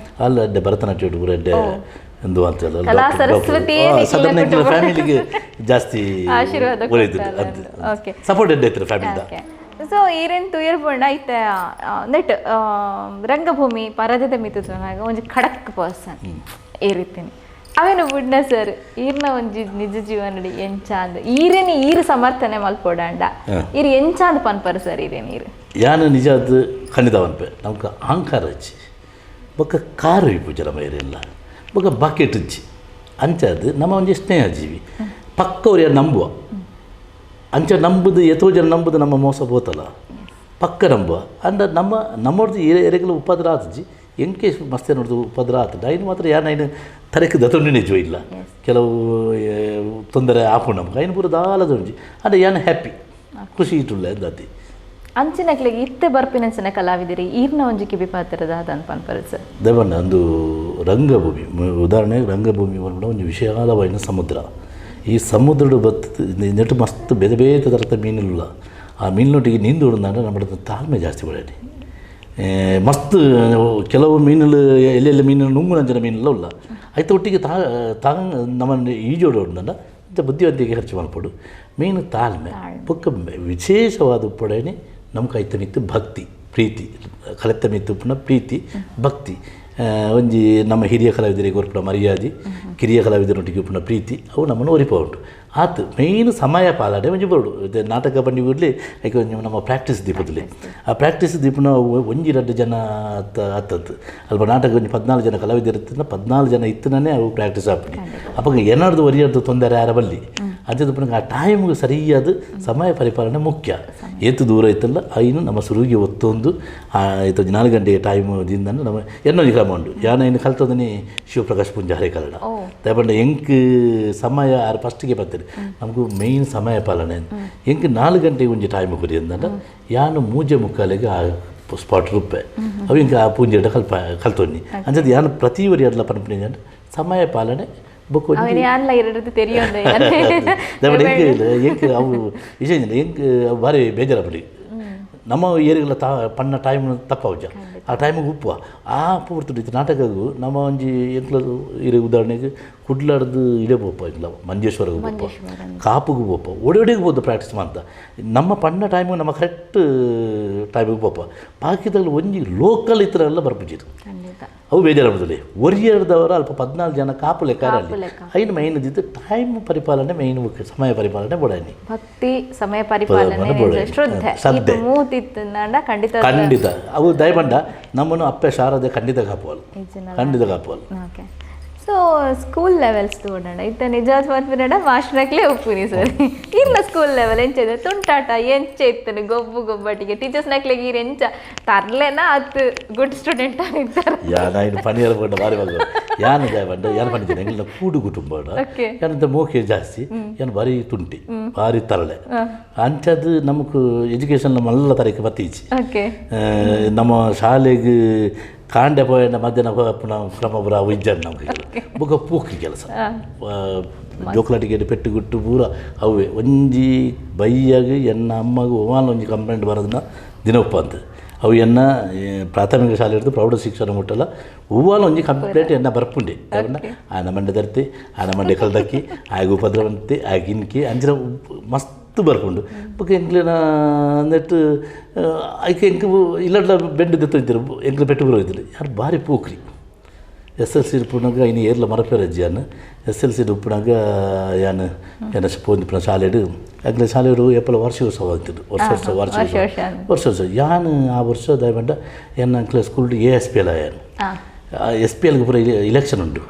Speaker 1: ಅಲ್ಲ ಅಡ್ಡೆ ಭರತನಾಟ್ಯ ಪೂರ ಅಡ್ಡೆ ಎಂದು ಅಂತಲ್ಲ ಸದನ ಫ್ಯಾಮಿಲಿಗೆ ಜಾಸ್ತಿ ಸಪೋರ್ಟ್ ಇದ್ದೈತ್ರಿ ಫ್ಯಾಮಿಲಿದ.
Speaker 2: ಸೊ ಈರೇನು ತುಯರ್ಬಂಡ ಐತೆ ನೆಟ್ ರಂಗಭೂಮಿ ಪರದದ ಮಿತ್ತುನಾಗ ಒಂಜಿ ಖಡಕ್ ಪರ್ಸನ್ ಈ ರೀತಿನಿ ಅವೇನು ಬಿಡ್ನ ಸರ್ ಈರ್ನ ಒಂಜಿ ನಿಜ ಜೀವನಡಿ ಎಂಚಾಂದ್ ಈರೇನಿ ಈರು ಸಮರ್ಥನೆ ಮಲ್ಪೋಡಾಂಡ ಈರು ಎಂಚಾಂದ್ ಪನ್ಪರು ಸರ್ ಈರೇನು ಈರು
Speaker 1: ಯಾನು ನಿಜ ಅದು ಖಂಡಿತವನ್ಪೆ ನಮ್ಗೆ ಅಹಂಕಾರ ಹಚ್ಚಿ ಬೊಕ್ಕ ಕಾರು ಇಪ್ಪು ಜನ ಮೈರೆಲ್ಲ ಬೊಕ್ಕ ಬಾಕೆಟ್ ಹಚ್ಚಿ ಅಂಚದು ನಮ್ಮ ಒಂಜಿ ಸ್ನೇಹ ಜೀವಿ ಪಕ್ಕವ್ರು ಯಾರು ನಂಬುವ ಅಂಚ ನಂಬುದು ಎಷ್ಟೋ ಜನ ನಂಬುದು ನಮ್ಮ ಮೋಸ ಹೋತಲ್ಲ ಪಕ್ಕ ನಂಬುವ ಅಂಡ ನಮ್ಮೊಡ್ದು ಎರೆಗಳು ಉಪದ್ರ ಆತಜಿ ಎಂಕೆ ಮಸ್ತೆ ನೋಡ್ದು ಉಪದ್ರ ಆತದ ಐನು ಮಾತ್ರ ಯಾನು ತರಕ್ಕೆ ದತ್ತೊಂಡಿನೇ ಜೋ ಇಲ್ಲ ಕೆಲವು ತೊಂದರೆ ಆಪು ನಮ್ಗೆ ಐನು ಪೂರ ದಾಲದೊಂಜಿ ಅಂದ್ರೆ ಯಾನು ಹ್ಯಾಪಿ ಖುಷಿ ಇಟ್ಟುಲ್ಲ ದಾತಿ
Speaker 2: ಅಂಚಿನಕ್ಲಿಗೆ ಇತ್ತೆ ಬರ್ಪಿನಂಚಿನ ಕಲಾವಿದಿರಿ ಈರ್ನ ಒಂಜಿ ಕಿಬಿ ಪಾತ್ರದ ಅದಂತ ಪನ್ಪರು ಸರ್
Speaker 1: ದೇವಣ್ಣ ಒಂದು ರಂಗಭೂಮಿ ಉದಾಹರಣೆಗೆ ರಂಗಭೂಮಿ ಬಂದ್ಬಿಡ ಒಂದು ವಿಶಾಲವಾದ ಸಮುದ್ರ ಈ ಸಮುದ್ರದ ಬತ್ತು ನೆಟ್ಟು ಮಸ್ತ್ ಬೇರೆ ಬೇರೆ ಥರದ ಮೀನುಲ್ಲ ಆ ಮೀನಿನೊಟ್ಟಿಗೆ ನೀಂದು ಹೊಡೆದಂದ್ರೆ ನಮ್ಮ ತಾಳ್ಮೆ ಜಾಸ್ತಿ ಬೆಳೆಯಲಿ ಮಸ್ತ್ ಕೆಲವು ಮೀನುಗಳು ಎಲ್ಲೆಲ್ಲ ಮೀನು ನುಂಗು ನಂಜನ ಮೀನೆಲ್ಲ ಇಲ್ಲ ಆಯ್ತು ಒಟ್ಟಿಗೆ ನಮ್ಮನ್ನು ಈಜೋಡು ಹೊಡೆದಂಡ ಇಂಥ ಬುದ್ಧಿವಂತಿಕೆ ಖರ್ಚು ಮಾಡ್ಕೊಡು ಮೀನು ತಾಳ್ಮೆ ಪಕ್ಕ ವಿಶೇಷವಾದ ಉಪ್ಪಡನೆ ನಮ್ಗೆ ಆಯ್ತ ಮಿತ್ತು ಭಕ್ತಿ ಪ್ರೀತಿ ಕಲೆತ್ತ ಮಿತ್ತು ಪುನಃ ಪ್ರೀತಿ ಭಕ್ತಿ ಒಂಜಿ ನಮ್ಮ ಹಿರಿಯ ಕಲಾವಿದರಿಗೆ ಪುನಃ ಮರ್ಯಾದೆ ಕಿರಿಯ ಕಲಾವಿದರೊಟ್ಟಿಗೆ ಪುನಃ ಪ್ರೀತಿ ಅವು ನಮ್ಮನ್ನು ಒರಿಪ ಉಂಟು ಆತು ಮೇಯ್ನ್ ಸಮಯ ಪಾಲನೆ ಒಂಜಿ ಬೋರ್ಡು ಇದು ನಾಟಕ ಬಂಡಿ ಕೂಡಲೇ ಯಾಕೆ ಒಂಜಿ ನಮ್ಮ ಪ್ರಾಕ್ಟೀಸ್ ದೀಪದಲ್ಲಿ ಆ ಪ್ರಾಕ್ಟೀಸ್ ದೀಪನ ಒಂಜಿ 2 ಜನ ಹತ್ತತ್ತು ಅಲ್ಪ ನಾಟಕ ಒಂಜಿ 14 ಜನ ಕಲಾವಿದರು ಇರ್ತಿನ 14 ಜನ ಇತ್ತನೇ ಅವು ಪ್ರಾಕ್ಟೀಸ್ ಆಪಣಿ ಅಪ್ಪ ಏನಾರ್ದು ಒರಿಯರ್ದು ತೊಂದರೆ ಯಾರ ಬಲ್ಲಿ ಅಂಚದ ಆ ಟೈಮ್ಗೆ ಸರಿಯಾದ ಸಮಯ ಪರಿಪಾಲನೆ ಮುಖ್ಯ ಏತು ದೂರ ಇತ್ತಲ್ಲ ಐನು ನಮ್ಮ ಸುರುಗಿ ಒತ್ತೊಂದು ಆಯ್ತು 4 ಗಂಟೆ ಟೈಮ್ದಿಂದ ನಮ್ಮ ಎನ್ನೊಂದು ಕ್ರಮ ಉಂಟು ಯಾನ ಇನ್ನು ಕಲ್ತದನಿ ಶಿವಪ್ರಕಾಶ್ ಪುಂಜಾರೆ ಕನ್ನಡ ತಗೊಂಡ ಎಂಕ್ ಸಮಯ ಆರು ಫಸ್ಟಿಗೆ ಬರ್ತಾರೆ ನಮಗೂ ಮೇಯ್ನ್ ಸಮಯ ಪಾಲನೆ ಎಂಕ್ 4 ಗಂಟೆಗೆ ಒಂಜಿ ಟೈಮ್ ಕೊರಿ ಅಂದಂಡ ಯಾನು 3:45 ಆ ಸ್ಪಾಟ್ ರೂಪೆ ಅವು ಇಂಕ ಆ ಪೂಂಜೆ ಕಲ್ತೊನ್ನಿ ಅಂಚದು ಯಾನು ಪ್ರತಿ ಒರಿ ಅಡ್ಲ ಪನ್ಪಣಿ ಅಂದ್ರೆ ಸಮಯ ಪಾಲನೆ ಬುಕ್ ಅವು ವಿಷಯ ಎಂಕ್ ಭಾರಿ ಬೇಜಾರ ಬಡಿ ನಮ್ಮ ಏರಿಗೆಲ್ಲ ಪಣ್ಣ ಟೈಮ್ ತಪ್ಪವಜ ಆ ಟೈಮಿಗೆ ಉಪ್ಪು ಆ ಪೂರ್ತಿ ನಾಟಕಗೂ ನಮ್ಮ ಒಂಜಿ ಎಂಕ್ಲದು ಇರೋ ಉದಾಹರಣೆಗೆ ಕುಡ್ಲಾಡ್ದು ಇಲ್ಲೇ ಬೋಪ ಇಲ್ಲ ಮಂಜೇಶ್ವರಗೂ ಬೋಪ ಕಾಪುಗೂ ಬೋಪ ಒಡೆಗೆ ಬೋದು ಪ್ರಾಕ್ಟೀಸ್ ಮಾಡ್ತಾ ನಮ್ಮ ಪಣ್ಣ ಟೈಮಿಗೆ ನಮ್ಮ ಕರೆಕ್ಟ್ ಟೈಮಿಗೆ ಬೋಪ ಬಾಕಿದಲ್ಲಿ ಒಂಜಿ ಲೋಕಲ್ ಈ ಥರ ಎಲ್ಲ ಬರ್ಬಿಟ್ಟಿರು ಅವು ಬೇಜಾರಾಗ್ತದೆ ಒರಿಯರ್ದವರು ಅಲ್ಪ 14 ಜನ ಕಾಪು ಲೆಕ್ಕಾರಲ್ಲಿ ಐನು ಮೈನ್ ಇದ್ದಿದ್ದು ಟೈಮ್ ಪರಿಪಾಲನೆ ಮೈನ್ ಮುಖ್ಯ ಸಮಯ ಪರಿಪಾಲನೆ ಬೋಡಾನಿ
Speaker 2: ಭಕ್ತಿ ಸಮಯ ಪರಿಪಾಲನೆ ಶ್ರದ್ಧೆ
Speaker 1: ಖಂಡಿತ ಅವು ದಯಮಂಡ ನಮ್ಮನ್ನು ಅಪ್ಪೆ ಶಾರದೆ ಖಂಡಿತ ಕಾಪುವಲ್ ಖಂಡಿತ ಕಾಪುವಲ್
Speaker 2: ಸೊ ಸ್ಕೂಲ್ ಲೆವೆಲ್ಸ್ ತಗೊಂಡ ಇತ್ತ ನಿಜವಾದ ಬರ್ಪಿನಡ ಮಾಸ್ಟರ್ನಾಗ್ಲೇ ಒಪ್ಪುನಿ ಸರ್ ಇನ್ನ ಸ್ಕೂಲ್ ಲೆವೆಲ್ ಎಂಚ ತುಂಟಾಟ ಎಂಚ ಇತ್ತನು ಗೊಬ್ಬಟ್ಟಿಗೆ ಟೀಚರ್ಸ್ ನಾಕ್ಲೆಗೆ ಈರು ಎಂಚ ತರ್ಲೆನ ಅದು ಗುಡ್ ಸ್ಟೂಡೆಂಟ್ ಆಗಿದ್ದಾರೆ
Speaker 1: ಯಾನ ಇನ್ನು ಪಣಿಯರ ಬಂಡ ಬಾರಿ ಮಗ ಯಾನ ಬಂಡ ಯಾನು ಪಂಡಿದ್ದೇನೆ ಎಂಗ್ಲ ಕೂಡು ಕುಟುಂಬ ಯಾನಂತ ಮೋಕೆ ಜಾಸ್ತಿ ಏನು ಬಾರಿ ತುಂಟಿ ಬಾರಿ ತರಳೆ ಅಂಚದು ನಮಕ್ ಎಜುಕೇಶನ್ ಮಲ್ಲ ತರಕ್ಕೆ ಬತ್ತೀಚಿ ನಮ್ಮ ಶಾಲೆಗೆ ಕಾಂಡೆ ಪೋಯನ ಮಧ್ಯಾಹ್ನ ಕ್ರಮಪುರ ವಿಜ್ಜನ್ ನಮಗೆ ಬುಗ ಪೂಕಿ ಕೆಲಸ ಜೋಕ್ಲಾಟಿಗೆ ಪೆಟ್ಟು ಗುಟ್ಟು ಪೂರ ಅವೇ ಒಂಜಿ ಬೈಯಾಗಿ ಎನ್ನ ಅಮ್ಮಗೂ ಒವಾನ ಒಂಜಿ ಕಂಪ್ಲೇಂಟ್ ಬರೋದನ್ನ ದಿನಪ್ಪ ಅಂತ ಅವು ಎನ್ನ ಪ್ರಾಥಮಿಕ ಶಾಲೆ ಹಿಡಿದು ಪ್ರೌಢ ಶಿಕ್ಷಣ ಮುಟ್ಟಲ್ಲ ಹೂವಾಲ ಒಂಜಿ ಕಂಪ್ಲೇಂಟ್ ಎನ್ನ ಬರ್ಪುಂಡೆ ಆನ ಮಂಡೆ ತರ್ತಿ ಆನ ಮಂಡೆ ಕಲ್ದಕ್ಕಿ ಆಗ ಉಪದ್ರವಂತಿ ಆಗ ಇನ್ಕಿ ಅಂಚಿನ ಮಸ್ತ್ ಬರ್ಕೊಂಡು ಬುಕ್ ಎಂಕ್ಲಿನ ಅಂದಟ್ಟು ಐಕೆ ಎಂಕ್ ಇಲ್ಲಡ್ಲ ಬೆಂಡ್ ದೆತ್ತಿದ್ರು ಎಂಕ್ಲ ಪೆಟ್ಟು ಬರೋದಿಲ್ಲ ಯಾರು ಭಾರಿ ಪೂಕ್ರಿ SLC ಉಪ್ಪುನಾಗ ಇನ್ನು ಏರ್ಲ ಮರಪೇರಜ್ಜಿ ಯಾನು SLC ಉಪ್ಪುನಾಗ ಯಾನು ಏನ ಪೋಂದಿಪ್ಪನ ಶಾಲೆಡು ಆಗ್ಲೇ ಶಾಲೆಡು ಎಪ್ಪಲ ವಾರ್ಷಿಕೋತ್ಸವ ಆಗ್ತಿದ್ದು ವರ್ಷೋತ್ಸವ ಯಾನು ಆ ವರ್ಷ ದಯಮಂಡ ಎನ್ನ ಅಂಕ್ಲ ಸ್ಕೂಲ್ ASPL ಯಾನು SPLಗೆ ಪೂರ ಇಲೆಕ್ಷನ್ ಉಂಟು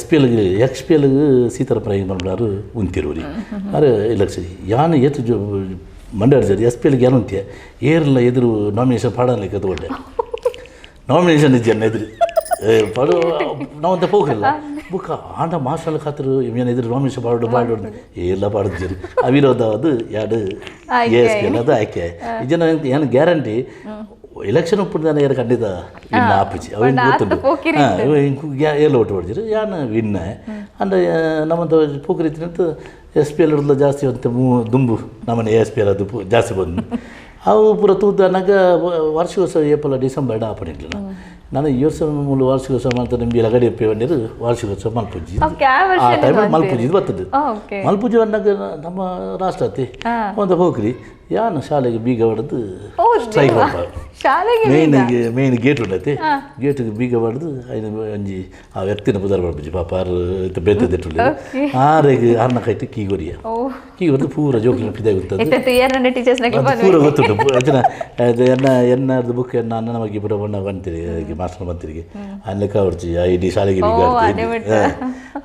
Speaker 1: SPLಗೆ XPLಗೆ ಸೀತಾರಾಮಯ್ಯ ಮಾಡ್ಬಿಡಾರು ಉಂತಿರೋರಿ ಅರೆ ಇಲೆಕ್ಷನ್ ಯಾನು ಏತು ಮಂಡ್ಯಾಡ್ಜಾರಿ SPLಗೆ ಯಾನು ಉಂತಿಯ ಏರ್ಲ ಎದುರು ನಾಮಿನೇಷನ್ ಪಾಡಲಿಕ್ಕೆ ತಗೊಂಡೆ ನಾಮಿನೇಷನ್ ಇದ್ಯನ್ನ ಎದುರು ಪಡು ನಾವಂತ ಹೋಗಲ್ಲ ಬುಕ್ಕ ಆಂಡ ಮಾಸ್ಟರ್ ಖಾತರು ಏನು ಎದುರು ನಾಮಿನೇಷನ್ ಪಾಡು ಎಲ್ಲ ಪಾಡಿದ್ರಿ ಅವಿರೋಧ ಅದು ಎರಡು ASPL ಅದು ಆಯ್ಕೆ ಈ ಜನ ಏನು ಗ್ಯಾರಂಟಿ ಎಲೆಕ್ಷನ್ ಒಪ್ಪಿದ್ದಾನೆ ಯಾರು ಖಂಡಿತ ವಿನ್ನ ಆಪಿಸಿ ಅವೇನು ಗೊತ್ತುಂಟು ಎಲ್ಲ ಒಟ್ಟು ಹೊಡ್ದಿರು ಯಾನು ವಿನ್ನ ಅಂದರೆ ನಮ್ಮಂತ ಪೋಕರಿತೀನಿ ಅಂತ SPL ಹಿಡಿದ್ಲ ಜಾಸ್ತಿ ಅಂತ ದುಂಬು ನಮ್ಮನೆ ASPL ಅದು ಜಾಸ್ತಿ ಬಂದು ಅವು ಪೂರ ತೂದನಾಗ ವಾರ್ಷಿಕೋತ್ಸವ ಏಪಲ್ಲ ಡಿಸೆಂಬರ್ ಆಪಣಿಲ್ಲ ನಾನು ಈ ವರ್ಷ ಮೂಲ ವಾರ್ಷಿಕೋತ್ಸವ ಮಾಡ್ತಾ ನಿಮಗೆ ಲಗಡಿ ಎಪ್ಪಿ ಬಂದಿರು ವಾರ್ಷಿಕೋತ್ಸವ ಮಲ್ಪೂಜಿ ಆ ಟೈಮಲ್ಲಿ ಮಲ್ಪೂಜಿ ಇದು ಬರ್ತದೆ ಮಲ್ಪೂಜಿ ಬಂದಾಗ ನಮ್ಮ ರಾಷ್ಟ್ರತಿ ಒಂದು ಹೋಗ್ರಿ ಯಾನು ಶಾಲೆಗೆ ಬೀಗ ಹೊಡೆದು ಸ್ಟ್ರೈಕ್ ಮೇನ್ ಗೇಟ್ ಉಂಡೈತಿ ಗೇಟಿಗೆ ಬೀಗ ಹೊಡೆದು ಐದು ಒಂಜಿ ಆ ವ್ಯಕ್ತಿನ ಪುದಾರ ಮಾಡ್ಬಿಜಿ ಪಾಪ ಆರು ಬೇತದಿಟ್ಟು ಆರೆಗೆ ಆರ್ನ ಕೈಟಿ ಕೀಗೊರಿಯ ಕೀಗೊರ್ದು ಪೂರ ಜೋಕ್ಲಿನ ಪಿದಾಗಿ ಪೂರ ಗೊತ್ತುಂಟು ಎನ್ನದು ಬುಕ್ ಎನ್ನ ಅನ್ನ ನಮಗೆ ಪುರ ಬಣ್ಣ ಬಂತೀರಿ ಮಾಸ್ಟರ್ ಬಂತಿರಿಗೆ ಅನ್ಲೆಕ್ಕ ಹೊಡ್ಚಿ ಇಡೀ ಶಾಲೆಗೆ ಬೀಗ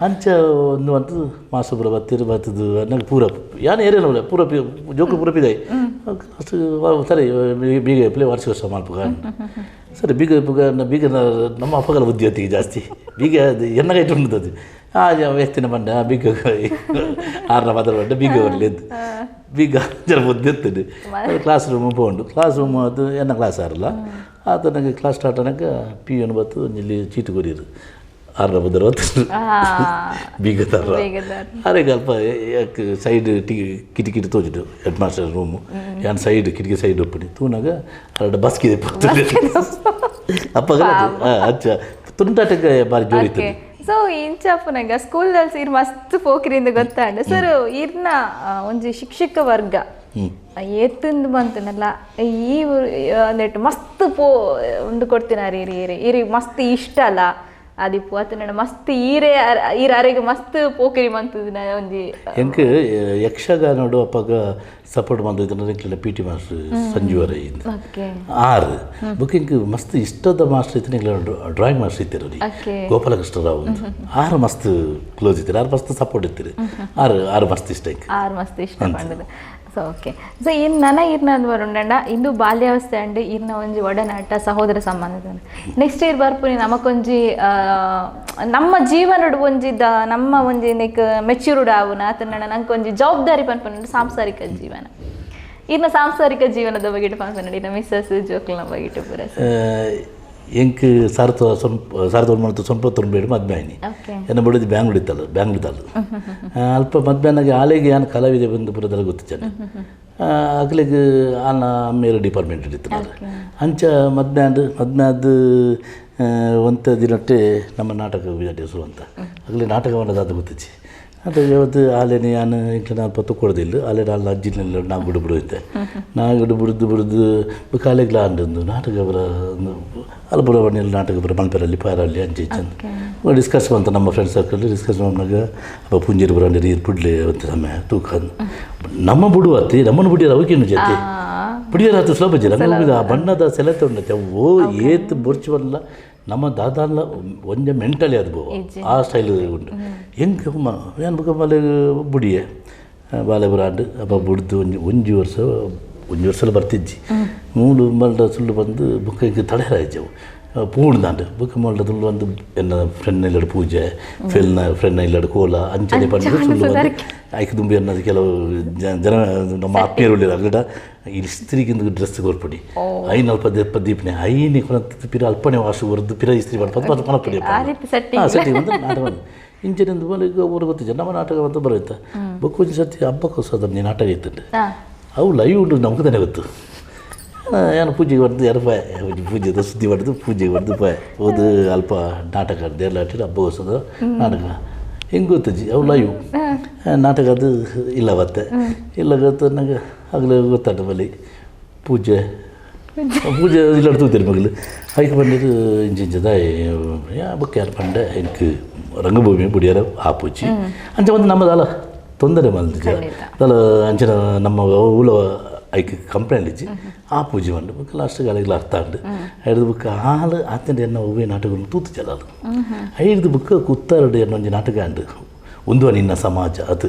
Speaker 1: ಅಂಚ ಒಂದು ಅಂತ ಮಾಸ್ಟರ್ ಪುರ ಬರ್ತದು ಅನ್ನಕ್ಕೆ ಪೂರ ಯಾನು ಏರಿಯಲ್ಲ ಪೂರ ಜೋಕ್ಲು ಪೂರ ಪಿದಾಯಿ ಅಷ್ಟು ಸರಿ ಬೀಗ ಪ್ಲೇ ವಾರ್ಷಿಕೋತ್ಸವ ಮಾಡ್ಬೇಕ ಸರಿ ಬೀಗ ನಮ್ಮ ಅಪ್ಪಗಳ ಬುದ್ಧಿವತ್ತಿಗೆ ಜಾಸ್ತಿ ಬೀಗ ಅದು ಎನ್ನಗ ಇಟ್ಟು ಉಂಟದು ಆ ವ್ಯಕ್ತಿನ ಬಂಡ ಬೀಗ ಆರನ ಮಾತ್ರ ಬಂಡ ಬೀಗ ಬರಲಿ ಎದ್ದು ಬೀಗ ಜನ ಬುದ್ಧಿ ಎತ್ತದೆ ಕ್ಲಾಸ್ ರೂಮ್ ಪೋಂಡು ಕ್ಲಾಸ್ ರೂಮ್ ಅದು ಎನ್ನ ಕ್ಲಾಸ್ ಆರಲ್ಲ ಆತ ನನಗೆ ಕ್ಲಾಸ್ ಸ್ಟಾರ್ಟ್ ಅನ್ನಕ್ಕೆ PN ಬತ್ತು ಇಲ್ಲಿ ಚೀಟು ಕೊರಿಯರು 6 ಬುಧರ ಹೊತ್ತು ಬೀಗ ತರ ಅರೆಗೆ ಅಲ್ಪ ಯಾಕೆ ಸೈಡ್ ಕಿಟಕಿ ತೋಜಿಟ್ಟು ಹೆಡ್ ಮಾಸ್ಟರ್ ರೂಮು ಯಾನು ಸೈಡ್ ಕಿಟಕಿ ಸೈಡ್ ಒಪ್ಪಡಿ ತೂನಾಗ ಎರಡು ಬಸ್ಕಿದೆ ಅಪ್ಪಗ ಅಚ್ಚ ತುಂಟಾಟಕ್ಕೆ ಬಾರಿ ಜೋರಿತ್ತು
Speaker 2: ಸೊ ಇಂಚಪ್ಪನಾಗ ಸ್ಕೂಲ್ದಲ್ಲಿ ಇರ್ ಮಸ್ತ್ ಪೋಕ್ರಿಂದ ಗೊತ್ತಾಂಡ ಸರ್ ಇರ್ನ ಒಂಜಿ ಶಿಕ್ಷಕ ವರ್ಗ ಎತ್ತಂದು ಬಂತನಲ್ಲ ಈ ನೆಟ್ಟು ಮಸ್ತ್ ಒಂದು ಕೊಡ್ತಿನಾರಿ ಇರಿ ಮಸ್ತ್ ಇಷ್ಟ ಅಲ್ಲ ಆದಿಪ್ಪು ಅತನ ಮಸ್ತ್ ಈರಾರೆಗೆ ಮಸ್ತ್ ಪೋಕರಿ ಮಂತದಿನ ಒಂಜಿ
Speaker 1: ಎಂಕ್ ಯಕ್ಷಗಾನೋಡು ಅಪ್ಪಾಗ ಸಪೋರ್ಟ್ ಮಾಡಿದ್ರೆ ಪಿ ಟಿ ಮಾಸ್ಟರ್ ಸಂಜೀವರ ಆರು ಬುಕ್ ಇಂಕ್ ಮಸ್ತ್ ಇಷ್ಟದ ಮಾಸ್ಟರ್ ಇತ್ತು ಡ್ರಾಯಿಂಗ್ ಮಾಸ್ಟರ್ ಇತ್ತಿರು ಗೋಪಾಲಕೃಷ್ಣರಾವ್ ಆರು ಮಸ್ತ್ ಕ್ಲೋಸ್ ಇತ್ತಿರು ಆರು ಮಸ್ತ್ ಸಪೋರ್ಟ್ ಇತ್ತಿರು ಆರು ಮಸ್ತ್ ಇಷ್ಟ
Speaker 2: ಆರು ಮಸ್ತ್ ಇಷ್ಟ ಪಂಡದು ಸೊ ಓಕೆ ಸೊ ನನ್ನ ಇರ್ನದು ಬರುಂಡ ಇಂದು ಬಾಲ್ಯಾವಸ್ಥೆ ಅಂಡ್ ಇರ್ನ ಒಂಜಿ ಒಡನಾಟ ಸಹೋದರ ಸಂಬಂಧದ ನೆಕ್ಸ್ಟ್ ಇಯರ್ ಬರ್ಪುನಿ ನಮಕೊಂಜಿ ನಮ್ಮ ಜೀವನಡ್ ಒಂಜಿದ ನಮ್ಮ ಒಂಜಿ ನೆಕ್ ಮೆಚ್ಯೂರ್ಡ್ ಆವುನ ಅತನ ನಂಗೆ ಒಂಜಿ ಜವಾಬ್ದಾರಿ ಪನ್ಪನ ಸಾಂಸಾರಿಕ ಜೀವನ ಇರ್ನ ಸಾಂಸಾರಿಕ ಜೀವನದ ಬಗ್ಗೆ ಪನ್ಪನಡಿ ನಮ್ಮ ಮಿಸ್ಸಸ್ ಜೋಕ್ಲನ ಬಗ್ಗೆ ಪೂರ
Speaker 1: ಎಂಕ್ ಸಾವಿರದ ಒಂಬೈನೂರ 97 ಮದ್ವೆ ಆಯ್ನಿ ಎನ್ನ ಬಡದು ಬ್ಯಾಂಗ್ಳೂರ್ ಇತ್ತಲ್ಲ ಅಲ್ಪ ಮಧ್ಯಾಹ್ನಗೆ ಆಲೆಗೆ ಏನು ಕಲಾವಿದೆ ಬಂದು ಪುರದಲ್ಲಿ ಗೊತ್ತಿದ್ದಾನೆ ಅಗ್ಲಿಗೆ ಆನ ಅಮ್ಮೇಲೆ ಡಿಪಾರ್ಟ್ಮೆಂಟ್ ಇರ್ತಾರೆ ಅಂಚ ಮಧ್ಯಾಹ್ನದ ಒಂಥ ದಿನಟ್ಟೆ ನಮ್ಮ ನಾಟಕ ಹೆಸರು ಅಂತ ಆಗಲೇ ನಾಟಕವನ್ನು ಅದು ಗೊತ್ತಿಚ್ಚಿ ಅದು ಯಾವತ್ತು ಆಲೆನೇ ನಾನು ಇಂಕ ನಾನು ಪತ್ತು ಕೊಡೋದಿಲ್ಲ ಆಲೆ ನಾನು ಅಜ್ಜಿನೆಲ್ಲ ನಾ ಬಿಡುತ್ತೆ ನಾ ಬಿಡುದು ಕಾಲೆಗ್ಲ ಅಂಡೊಂದು ನಾಟಕ ಬರ ಅಲ್ಬುರ ಬಣ್ಣಲ್ಲಿ ನಾಟಕ ಬರ ಮಲ್ಪೆರಲ್ಲಿ ಪಾರಲ್ಲಿ ಅಂಚೆ ಚಂದ ಡಿಸ್ಕಸ್ ಬಂತ ನಮ್ಮ ಫ್ರೆಂಡ್ಸ್ ಸರ್ಕಲ್ ಡಿಸ್ಕಸ್ ಮಾಡಿದಾಗ ಅಪ್ಪ ಪುಂಜೀರು ಬರಂಡಿ ನೀರು ಬಿಡ್ಲಿ ಅಂತ ಸಮಯ ತೂಕ ನಮ್ಮ ಬಿಡುವತ್ತಿ ನಮ್ಮನ್ನು ಬಿಡಿಯೋರು ಅವಕ್ಕೇನು ಜೊತೆ ಬಿಡಿಯೋರಾತು ಸುಲಭ ಜನ ಆ ಬಣ್ಣದ ಸೆಲೆತ ಉಂಡತ್ತೆ ಓ ಏತ್ ಬೊರ್ಚುವಲ್ಲ ನಮ್ಮ ದಾದಾನ್ಲ ಒಂಜ ಮೆಂಟಲಿ ಅದು ಆ ಸ್ಟೈಲ್ ಉಂಟು ಹೆಂಗೆ ಏನು ಬೇಕು ಮಲೆ ಬುಡಿಯೇ ಬಾಲೆ ಬರಾಂಡು ಅಪ್ಪ ಬುಡ್ದು ಒಂಜಿ ವರ್ಷ ಬರ್ತಿಜ್ಜಿ ಮೂಲು ಮಲ್ಡ ಸುಳ್ಳು ಬಂದು ಬುಕ್ಕ ಹಿಂಗೆ ತಡೆಯರಾಯ್ಜವು ಪೂರ್ಣದಾಂಡು ಬುಕ್ಕ ಮಲ್ಡ ತುಳ್ಳು ಒಂದು ಎನ್ನ ಫ್ರೆಂಡ್ ಇಲ್ಲಡ ಪೂಜೆ ಫ್ರೆಂಡ್ ಇಲ್ಲಡ ಕೋಲ ಅಂಚನೆ ಪಂಡು ಸುಳ್ಳು ಬಂದು ಆಯ್ಕೆ ದುಂಬಿ ಅನ್ನೋದು ಕೆಲವು ಜನ ನಮ್ಮ ಆತ್ಮೀಯರು ಉಳ್ಳಿರ ಅಗಡ ಇಸ್ತ್ರಿಗಿಂದ ಡ್ರೆಸ್ ಕೊರ್ಪಡಿ ಐನ ಅಲ್ಪ ದೀಪನೆ ಐನಿ ಕೊನ ಪಿರ ಅಲ್ಪನೆ ವಾಶು ಹೊರದು ಪಿರ ಇಸ್ತ್ರಿ ಮಾಡ್ಕೊಂಡು ಮನಪಡಿ ಸೆಟ್ಟಿ ಬಂದು ನಾಟಕ ಇಂಚಿನಿಂದ ಈಗ ಊರು ಗೊತ್ತಿದ್ದ ನಮ್ಮ ನಾಟಕ ಅಂತ ಬರೋಯ್ತಾ ಬುಕ್ ಒಂದು ಸರ್ತಿ ಹಬ್ಬಕ್ಕೋಸ್ಕರ ನೀ ನಾಟಕ ಇತ್ತಂಡೆ ಅವು ಲೈವ್ ಉಂಟು ನಮ್ಗೆ ತಾನೇ ಗೊತ್ತು ಏನು ಪೂಜೆಗೆ ಹೊಡೆದು ಎರಪಾಯ ಪೂಜೆದ ಸುದ್ದಿ ಹೊಡೆದು ಪೂಜೆಗೆ ಹೊಡೆದು ಪಾಯ ಓದು ಅಲ್ಪ ನಾಟಕ ಎಲ್ಲ ಆಟಿರ ಹಬ್ಬಗೋಸ್ಕರ ನಾಟಕ ಹೆಂಗೆ ಗೊತ್ತಜ್ಜಿ ಅವು ಲೈವ್ ನಾಟಕ ಅದು ಇಲ್ಲ ಮತ್ತೆ ಇಲ್ಲ ಗೊತ್ತು ನನಗೆ ಆಗಲೇ ಗೊತ್ತಾಟ ಬಲ್ಲಿ ಪೂಜೆ ಇಲ್ಲ ತೂತೀರಿ ಮಗಳು ಅದಕ್ಕೆ ಬಂದಿದ್ದು ಇಂಚಿಂಚದ ಬುಕ್ ಯಾರು ಪಂಡೆ എനിക്ക് ರಂಗಭೂಮಿ ಬುಡಿಯಾರ ಆ ಪೂಜಿ ಅಂಚೆ ಒಂದು ನಮ್ಮದಲ್ಲ ತೊಂದರೆ ಮಲ್ದಿಜ ಅದಲ್ಲ ಅಂಚಿನ ನಮ್ಮ ಊಲ ಐಕ್ ಕಂಪ್ಲೇಂಟ್ ಇಜ್ಜಿ ಆ ಪೂಜೆ ಬಂದು ಬುಕ್ ಲಾಸ್ಟ್ ಗಾಳಿಗೆ ಅರ್ಥ ಉಂಡು ಐದು ಬುಕ್ ಹಾಲು ಆತಂಡೆ ಎನ್ನ ಒವ್ವೇ ನಾಟಕ ತೂತು ಚಲದು ಐದು ಬುಕ್ ಕುತ್ತಾರಡು ಎನ್ನೊಂದು ನಾಟಕ ಉಂಡು ಒಂದು ನಿನ್ನ ಸಮಾಜ ಅದು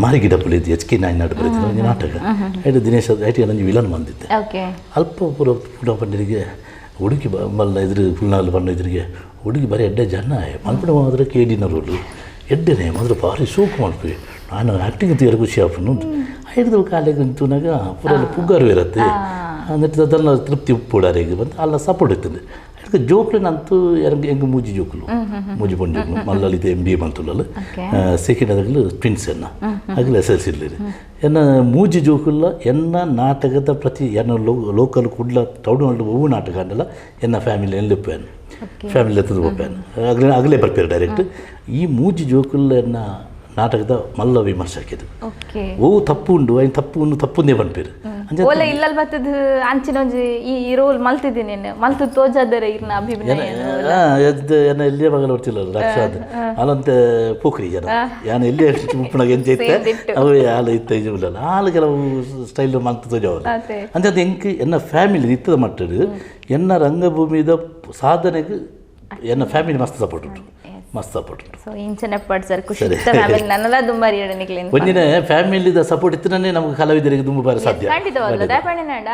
Speaker 1: ಮಾರಿಗಿಡ ಪುಳಿದ್ದು HK ನಾಯ್ನಾಡು ಬರೀತಿದ್ದ ಒಂದು ನಾಟಕ ಐದು ದಿನೇಶ್ ಐಟಿ ನಂಜಿ ವಿಲನ್ ಬಂದಿದ್ದೆ ಅಲ್ಪ ಪುರ ಪಂಡರಿಗೆ ಹುಡುಗಿ ಮಲ್ಲ ಇದ್ರ ಪುಲ್ನಾಲ್ ಬಂದ ಇದ್ರಿಗೆ ಹುಡುಗಿ ಬರೀ ಎಡ್ಡೆ ಜನ ಮಲ್ಪಡೆ ಮಾತ್ರ ಕೇಡಿನ ರೋಲು ಎಡ್ಡೆನೆ ಮಾತ್ರ ಭಾರಿ ಸೂಕು ಮಾಡ್ತೀವಿ ನಾನು ಆ್ಯಕ್ಟಿಂಗ್ ತೀರ ಖುಷಿ ಆಪನು ಐದು ಕಾಲಿಗೆ ಅಂತೂನಾಗ ಪೂರ ಪುಗ್ಗಾರು ಇರುತ್ತೆ ಅಂದ್ರೆ ಅದನ್ನು ತೃಪ್ತಿ ಉಪ್ಪುಡಾರಿಗೆ ಬಂದು ಅಲ್ಲ ಸಪೋರ್ಟ್ ಇರ್ತದೆ ಅದಕ್ಕೆ ಜೋಕ್ಲಿನಂತೂ ಹೆಂಗೆ ಮೂಜಿ ಜೋಕ್ಲು ಮೂಜಿ ಪಂಡು ಜೋಕ್ಲು ಮಲ್ಲಲ್ಲಿದೆ MBA ಮಂತುಲಲ್ಲಿ ಸೆಕೆಂಡ್ ಅದಾಗಲು ಟ್ವಿನ್ಸ್ ಎನ್ನ ಆಗಲಿ SLC ಇರಲಿ ಎನ್ನ ಮೂಜಿ ಜೋಕುಲ್ಲ ಎನ್ನ ನಾಟಕದ ಪ್ರತಿ ಎನ್ನ ಲೋಕಲ್ ಕುಡ್ಲ ಟೌನ್ ಒವ್ವು ನಾಟಕ ಅಂಡಲ್ಲ ಎನ್ನ ಫ್ಯಾಮಿಲಿ ಎಲ್ಲಿಪ್ಪೇನು ಫ್ಯಾಮಿಲಿ ಎತ್ತದ ಹೋಗ್ಯಾನು ಆಗಲೇ ಬರ್ಪೇರು ಡೈರೆಕ್ಟ್ ಈ ಮೂಜಿ ಜೋಕುಲ್ಲ ಎನ್ನ ನಾಟಕದ ಮಲ್ಲ ವಿಮರ್ಶೆ ಹಾಕಿದ್ದು ಓ ತಪ್ಪು ಉಂಡು ಐನು ತಪ್ಪು ಉಂಡು ತಪ್ಪುಂದೇ ಬಂದ್ಪೇರು
Speaker 2: ಓಲೆ ಇಲ್ಲಲ್ ಬತ್ತದ ಅಂಚಿನೊಂಜಿ ಈ ರೋಲ್ ಮಲ್ತಿದ್ದೀನಿ ಮಲ್ತು ತೋಜಾದರೆ ಇರ್ನ ಅಭಿನಯ
Speaker 1: ಏನ ಎಲ್ಲಿಯೇ ಮಗಲ ಬರ್ತಿಲ್ಲ ರಕ್ಷಾದ ಅಲ್ಲಂತೆ ಪೋಖ್ರಿ ಜನ ಯಾನ ಎಲ್ಲಿಯೇ ಉಪ್ಪುನಾಗ ಎಂಚ ಇತ್ತೆ ಅವು ಹಾಲು ಇತ್ತ ಇಜುಲ್ಲ ಹಾಲು ಕೆಲವು ಸ್ಟೈಲ್ ಮಲ್ತು ತೋಜವಲ್ಲ ಅಂತ ಅದು ಹೆಂಗೆ ಎನ್ನ ಫ್ಯಾಮಿಲಿ ಇತ್ತದ ಮಟ್ಟದು ಎನ್ನ ರಂಗಭೂಮಿದ ಸಾಧನೆಗೆ ಎನ್ನ ಫ್ಯಾಮಿಲಿ ಮಸ್ತ್ ಸಪೋರ್ಟ್ ಉಂಟು ಮಸ್ತ್ ಸಪೋರ್ಟ್ ಉಂಟು
Speaker 2: ಸೊ ಇಂಚನೆ ಪಡ್ಸರ್ ಖುಷಿ ಫ್ಯಾಮಿಲಿ ನನ್ನಲ್ಲ ದುಂಬಾರಿ ಎಡನಿಕ್ಲಿನ
Speaker 1: ಒಂದಿನ ಫ್ಯಾಮಿಲಿದ ಸಪೋರ್ಟ್ ಇತ್ತನೇ ನಮಗೆ ಕಲಾವಿದರಿಗೆ ತುಂಬ ಬಾರಿ ಸಾಧ್ಯ
Speaker 2: ಖಂಡಿತವಲ್ಲ ದಾಪಣ್ಣಿನಾಡ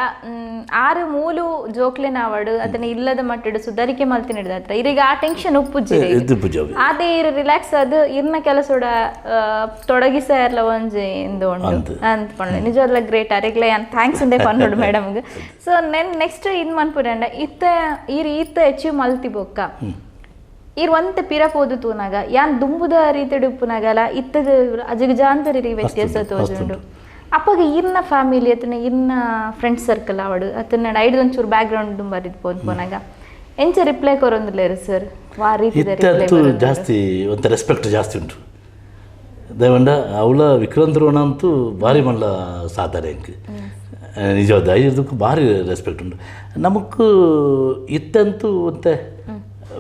Speaker 2: ಆರು ಮೂಲು ಜೋಕ್ಲೆನ ಅವಡು ಅದನ್ನ ಇಲ್ಲದ ಮಟ್ಟಡು ಸುಧಾರಿಕೆ ಮಲ್ತಿನಿಡ್ದ ಹತ್ರ ಇರಿಗೆ ಆ ಟೆನ್ಷನ್ ಉಪ್ಪುಜ್ಜಿ ಅದೇ ಇರು ರಿಲ್ಯಾಕ್ಸ್ ಅದು ಇರ್ನ ಕೆಲಸೋಡ ತೊಡಗಿಸ ಇರಲ ಒಂಜಿ ಇಂದು ಉಂಟು ಅಂತ ಪಂಡ ನಿಜವಾಗ್ಲ ಗ್ರೇಟ್ ಅರೆಗ್ಲೇ ಥ್ಯಾಂಕ್ಸ್ ಅಂದೆ ಪನ್ನೋಡು ಮೇಡಮ್ಗೆ ಸೊ ನೆಕ್ಸ್ಟ್ ಇದು ಮನ್ಪುರಂಡ ಇತ್ತ ಅಚೀವ್ ಮಲ್ತಿ ಬೊಕ್ಕ ಇರ್ ಒಂತೆ ಪಿರಪೋದು ತೂನಾಗ ಯಾನ್ ದುಂಬುದ ರೀತಿಡು ಉಪ್ಪುನಾಗಲ್ಲ ಇತ್ತದ ಅಜಗಜಾಂತರಿ ವ್ಯತ್ಯಾಸ ತೋಜುಂಡು ಅಪ್ಪಗ ಇರ್ನ ಫ್ಯಾಮಿಲಿ ಅತನ ಇರ್ನ ಫ್ರೆಂಡ್ ಸರ್ಕಲ್ ಅವಡು ಅತನ ಐದು ಒಂಚೂರು ಬ್ಯಾಕ್ ಗ್ರೌಂಡ್ ದುಂಬರಿದ್ ಪೋನಾಗ ಎಂಚ ರಿಪ್ಲೈ ಕೊರೊಂದಿಲ್ಲೇರು ಸರ್ ವಾ ರೀತಿ
Speaker 1: ಜಾಸ್ತಿ ಒಂತ ರೆಸ್ಪೆಕ್ಟ್ ಜಾಸ್ತಿ ಉಂಟು ದಯವಂಡ ಅವಳ ವಿಕ್ರಾಂತ್ ರೋಣ ಅಂತೂ ಭಾರಿ ಮಲ್ಲ ಸಾಧಾರೆ ಎಂಕ್ ನಿಜವಾದ ಇದಕ್ಕೂ ಭಾರಿ ರೆಸ್ಪೆಕ್ಟ್ ಉಂಟು ನಮಗೂ ಇತ್ತಂತೂ ಮತ್ತೆ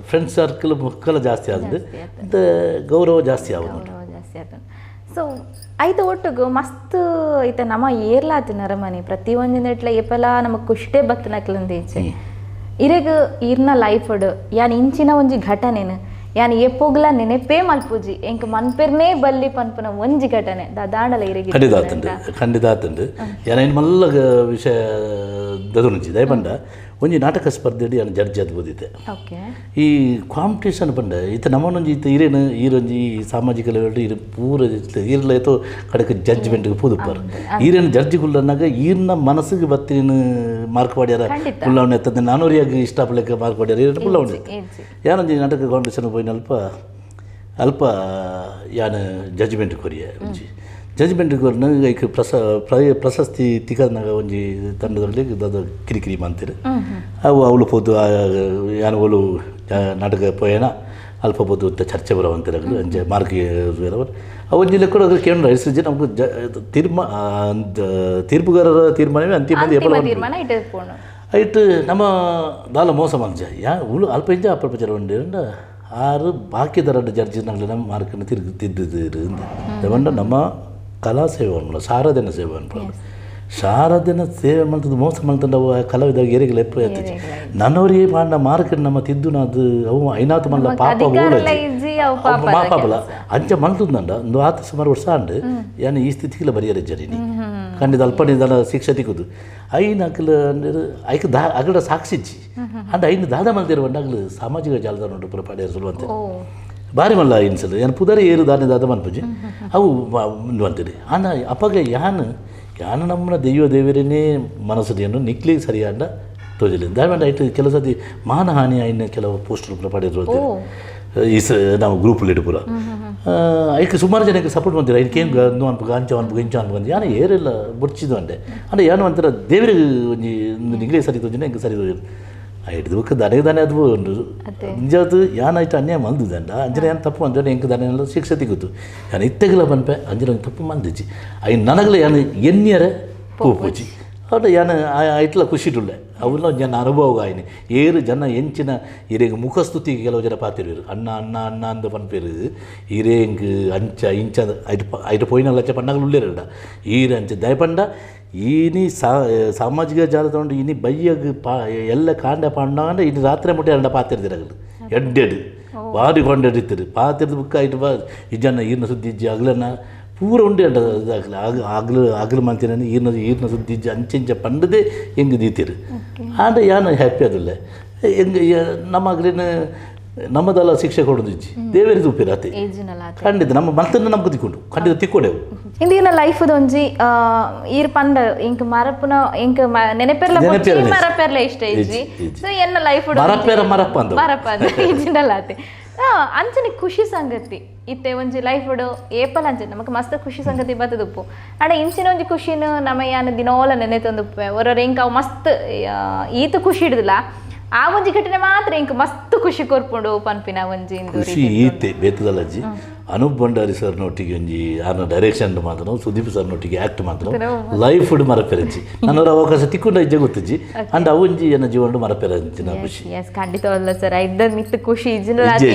Speaker 1: ಫ್ರೆಂಡ್ಸ್ ಸರ್ಕಲ್ ಮಕ್ಕಳ ಜಾಸ್ತಿ ಆದ್ರೆ ಮತ್ತು ಗೌರವ ಜಾಸ್ತಿ ಆಗೋದು
Speaker 2: ಜಾಸ್ತಿ ಆತ. ಸೊ ಐತೆ ಒಟ್ಟಿಗೆ ಮಸ್ತ್ ಐತೆ ನಮ್ಮ ಏರ್ಲಾತಿ ನರಮನೆ ಪ್ರತಿಯೊಂದಿನ ಇಟ್ಲ ಏಪಲ ನಮಗೆ ಖುಷಿಟೇ ಬತ್ತನಕ್ಲಂದ ಈಚೆ ಇರೆಗ್ ಈರ್ನ ಲೈಫಡ್ ಯಾನ್ ಇಂಚಿನ ಒಂಜಿ ಘಟನೆನು ಯಾನ್ ಎಪ್ಪೋಗ್ಲ ನೆನೆಪೇ ಮಲ್ಪುಜಿ ಎಂಕ್ ಮನ್ಪೆರ್ನೇ ಬಲ್ಲಿ ಪನ್ಪುನ ಒಂಜಿ ಘಟನೆ ದಾಂಡಲ ಇರೆಗಿ
Speaker 1: ಖಂಡಿತ ಆತಂಡು ಯಾನ್ ಮಲ್ಲ ವಿಷಯ ದದುನುಂಚಿ ದಯಪಂಡ ಒಂಜಿ ನಾಟಕ ಸ್ಪರ್ಧೆಡಿ ಯಾನ್ ಜಡ್ಜ್ ಅದು ಓದಿದ್ದೆ. ಈ ಕಾಂಪಿಟೇಷನ್ ಪಂಡ ಇತ್ತ ನಮ್ಮನೊಂಜಿ ಇತ್ತ ಇರೇನು ಈರೊಂಜಿ ಸಾಮಾಜಿಕ ಲೆವೆಲ್ ಇರು ಪೂರ ಈರ್ಲ ಏತೋ ಕಡೆಗೆ ಜಡ್ಜ್ಮೆಂಟ್ಗೆ ಪೂದುಪ್ಪಾರು ಈರೇನು ಜಡ್ಜಿಗುಳ್ಳನ್ನಾಗ ಈರ್ನ ಮನಸ್ಸಿಗೆ ಬತ್ತಿನ ಮಾರ್ಕ್ ಮಾಡ್ಯಾರ ಕುಲ್ಲವನ್ನ ಎತ್ತದ ನಾನೂರಿಯಾಗಿ ಇಷ್ಟಪಡ್ಲಿಕ್ಕೆ ಮಾರ್ಕ್ ಮಾಡ್ಯಾರ ಇರು ಕುಲ್ಲವನ್ನ ಯಾನೊಂಜಿ ನಾಟಕ ಕಾಂಪಿಟೇಷನ್ ಹೋಯ್ನ ಅಲ್ಪ ಯಾನ್ ಜಡ್ಜ್ಮೆಂಟ್ ಕೊರಿಯ ಒಂಜಿ ಜಡ್ಜ್ಮೆಂಟ್ ಕೊರ್ನ ಈಗ ಪ್ರಶಸ್ತಿ ತಿಕ್ಕನಾಗ ಒಂಜಿ ತಂಡದಲ್ಲಿ ಅದು ಕಿರಿಕಿರಿ ಮಾಡ್ತೀರಿ ಅವು ಅವಳು ಪೋದು ಯಾನು ಅವಳು ನಾಟಕ ಪೋಯನ ಅಲ್ಪ ಪೋದು ಚರ್ಚೆ ಬರವಂತಿರಗಳು ಅಂಚೆ ಮಾರ್ಕ್ ಬರವರು ಅವೊಂಜಿ ಲೆಕ್ಕ ಕೇಂದ್ರ ಹೆಸರು ನಮ್ಗೆ ತೀರ್ಪುಗಾರರ ತೀರ್ಮಾನವೇ ಅಂತಿಮ ಐಟ್ ನಮ್ಮ ದಾಲ ಮೋಸ ಮಂಜ ಉಳು ಅಲ್ಪ ಇಂಚ ಅಲ್ಪ ಪ್ರಚಾರ ಉಂಡು ಆರು ಬಾಕಿ ದರ ಜಡ್ಜಿನಾಗಲಿ ನಮ್ಮ ಮಾರ್ಕನ್ನು ತಿದ್ದಿದ್ರು ಅಂದ ನಮ್ಮ ಕಲಾ ಸೇವೆ ಅನ್ಬೋದು ಸಾರಾಧನ ಸೇವೆ ಅನ್ಬೋದು ಸಾರಾಧನ ಸೇವೆ ಮಾಡ್ತದ್ದು ಮೋಸ ಮಾಡ್ತಂಡು ಅವು ಕಲಾವಿದಾಗ ಏರಿಗೆಲ್ಲ ಎಪ್ಪ ಎತ್ತಿச்சு ನನ್ನವರಿಗೆ ಮಾಡ ಮಾರ್ಕೆಟ್ ನಮ್ಮ ತಿದ್ದುನ ಅದು ಅವು ಐನಾತು ಮಲ್ಲ ಪಾಪ ಪಾಪಲ ಅಂಚ ಮಲ್ತದಂಡ ಒಂದು ಆತ ಸುಮಾರು ವರ್ಷ ಅಂಡು ಏನು ಈ ಸ್ಥಿತಿಗೆಲ್ಲ ಬರಿಯರೆ ಜರಿನಿ ಖಂಡಿತ ಅಲ್ಪನಿದಾನ ಶಿಕ್ಷೆ ತಿಕ್ಕುದು ಐನಕ್ಲು ಅಂದ್ರೆ ಐಕ್ ಅಗಡ ಸಾಕ್ಷಿಚ್ಚಿ ಅಂಡ್ ಐನು ದಾದ ಮಲ್ತಿರುವಂಡ ಅಗ್ಲು ಸಾಮಾಜಿಕ ಜಾಲತಾಣ ಉಂಟು ಪುರಪಾಡ್ಯಾರ ಸುಲುವಂತೆ ಭಾರಿ ಮಲ್ಲ ಇನ್ಸಲ್ ಏನು ಪುದರಿ ಏರು ದಾದ ಮನ್ಪುಜಿ ಅವು ಅಂತೀರಿ ಆನ ಅಪ್ಪಗೆ ಯಾನು ನಮ್ಮನ್ನ ದೇವರೇನೇ ಮನಸ್ಸು ನಿಕ್ಲಿಗೆ ಸರಿಯಾದ ತೋಜಲಿ ದಯಮಾಡಿ ಐಟು ಕೆಲವು ಸತಿ ಮಾನಹಾನಿ ಐನ ಕೆಲವು ಪೋಸ್ಟರ್ ಪಡೆದಿರು ನಾವು ಗ್ರೂಪಲ್ಲಿ ಇಟ್ಪುರ ಐಕೆ ಸುಮಾರು ಜನಕ್ಕೆ ಸಪೋರ್ಟ್ ಮಾಡ್ತೀರ ಐಕೇನು ಅನ್ಪು ಅಂಚ ಅನ್ಪು ಇಂಚ ಅನ್ಪು ಯಾನು ಏರೆಲ್ಲ ಬುಡ್ಚಿದ್ದು ಅಂಡೆ ಅಂದರೆ ಏನು ಅಂತಾರೆ ದೇವರಿಗೆ ಒಂಜಿ ನಿಗ್ಲಿಗೆ ಸರಿ ತೋಜಿನ ಹೆಂಗೆ ಸರಿ ತೋಜಿ ಐದು ದನೆ ಅದು ನಿಜದು ಯಾನಾಯ್ತು ಅನ್ಯಾಯ ಮಲ್ದುದಂಡ ಅಂಜನೆ ಏನು ತಪ್ಪು ಅಂದ್ರೆ ಹೆಂಗೆ ದನೆಲ್ಲ ಶಿಕ್ಷೆ ತಿಗುತ್ತು ಯಾನು ಇತ್ತೆಗಲ ಬನ್ಪೆ ಅಂಜನೆ ತಪ್ಪು ಮಲ್ದಿಚ್ಚಿ ಐ ನನಗಲೇ ಯಾನು ಎನ್ನಿಯರೆ ಪೂಪೂಚಿ ಅವ್ರು ಯಾನು ಐಟ್ಲ ಖುಷಿಟುಳ್ಳೆ ಅವನ್ನ ಜನ ಅನುಭವ ಆಯ್ನಿ ಏರು ಜನ ಎಂಚಿನ ಇರೇಗ ಮುಖಸ್ತುತಿಗೆ ಕೆಲವು ಜನ ಪಾತಿರು ಅಣ್ಣ ಅಣ್ಣ ಅಣ್ಣ ಅಂದ ಪನ್ಪೇರು ಇರೇಂಗ್ ಅಂಚ ಇಂಚ ಐಟು ಪೋಯಿನ ಲಚ್ಚ ಪಂಡಗಳು ಉಳ್ಳೇರಡ ಈರು ಅಂಚ ದಯಪಂಡ ಈನಿ ಸಾಮಾಜಿಕ ಜಾಲತಾಣ ಇನಿ ಬಯ್ಯಗ್ ಎಲ್ಲ ಕಾಂಡ ಪಂಡ ಇನ್ನು ರಾತ್ರಿ ಮುಟ್ಟೆ ಎರಡ ಪಾತಿರ್ದಿರಗಲು ಎಡ್ಡೆಡು ಬಾರಿ ಕೊಂಡೆಡಿತ್ತಿರು ಪಾತಿರ್ದು ಬುಕ್ಕ ಐಟು ಬಾ ಈ ಜನ ಈರ್ನ ಸುದ್ದಿ ಇಜ್ಜಿ ಅಗ್ಲನ್ನ ಪೂರ ಉಂಡೆ ಅಂಡ ಆಗ್ಲು ಮಾಡ್ತೀನಿ ಈರ್ನ ಸುದ್ದಿ ಇಜ್ಜಿ ಅಂಚೆ ಪಂಡದೇ ಹೆಂಗೆ ದೀತಿರು ಆಂಡ ಯಾನು ಹ್ಯಾಪಿ ಅದಲ್ಲ ಹೆಂಗೆ ನಮ್ಮ ಅಗ್ಲಿನ ನಮ್ಮದೆಲ್ಲ ಶಿಕ್ಷೆ ಕೊಡೋದು ಇಜ್ಜಿ ದೇವೇರಿ ತೂಪಿರತ್ತೆ ಖಂಡಿತ ನಮ್ಮ ಮಲ್ತನ್ನ ನಮ್ಗೆ ತಿಕ್ಕೊಂಡು ಖಂಡಿತ ತಿಕ್ಕೊಂಡೆವು
Speaker 2: ಇಂದಿನ ಲೈಫ್ ಒಂಜಿ ಈರ್ ಪಂಡ ಇಂಕ್ ಮರಪುನ ಇಂಕ್ ನೆನಪೆರ್ಲ ಮರಪೆರ್ಲ ಇಷ್ಟ ಇಜ್ಜಿ ಸೊ ಎನ್ನ ಲೈಫ್ ಮರಪ ಇಜಿನಲಾತೆ ಅಂಚನೆ ಖುಷಿ ಸಂಗತಿ ಇತ್ತೆ ಒಂಜಿ ಲೈಫ್ ಏಪಲ್ ಅಂಚನೆ ನಮಕ್ ಮಸ್ತ್ ಖುಷಿ ಸಂಗತಿ ಬತ್ತದುಪ್ಪು ಅಡ ಇಂಚಿನ ಒಂಜಿ ಖುಷಿನ ನಮ್ಮ ಯಾನ ದಿನೋಲ ನೆನೆ ತಂದುಪ್ಪೆ ಒರೊರೆ ಇಂಕ ಅವು ಮಸ್ತ್ ಈತ ಖುಷಿ ಹಿಡಿದಿಲ್ಲ ಆ ಒಂಜಿ ಘಟನೆ ಮಾತ್ರ ಇಂಕ ಮಸ್ತ್ ಖುಷಿ ಕೊರ್ಪುಂಡು ಪನ್ಪಿನ ಒಂಜಿ
Speaker 1: ಖುಷಿ ಈತೆ ಬೇತದಲ್ಲಜ್ಜಿ ಅನೂಪ್ ಭಂಡಾರಿ ಸರ್ನೊಟ್ಟಿಗೆ ಒಂಜಿ ಆನ ಡೈರೆಕ್ಷನ್ ಮಾತ್ರ ಸುದೀಪ್ ಸರ್ನೊಟ್ಟಿಗೆ ಆ್ಯಕ್ಟ್ ಮಾತ್ರ ಲೈಫ್ ಮರಪೆರಂಚಿ ನನ್ನವರ ಅವಕಾಶ ತಿಕ್ಕೊಂಡು ಇಜ್ಜೆ ಗೊತ್ತಿಜ್ಜಿ ಅಂಡ್ ಅವೊಂಜಿ ಏನ ಜೀವನ ಮರಪೆರಂಚಿನ ಖುಷಿ
Speaker 2: ಖಂಡಿತವಲ್ಲ ಸರ್ ಐದ ಮಿತ್ ಖುಷಿ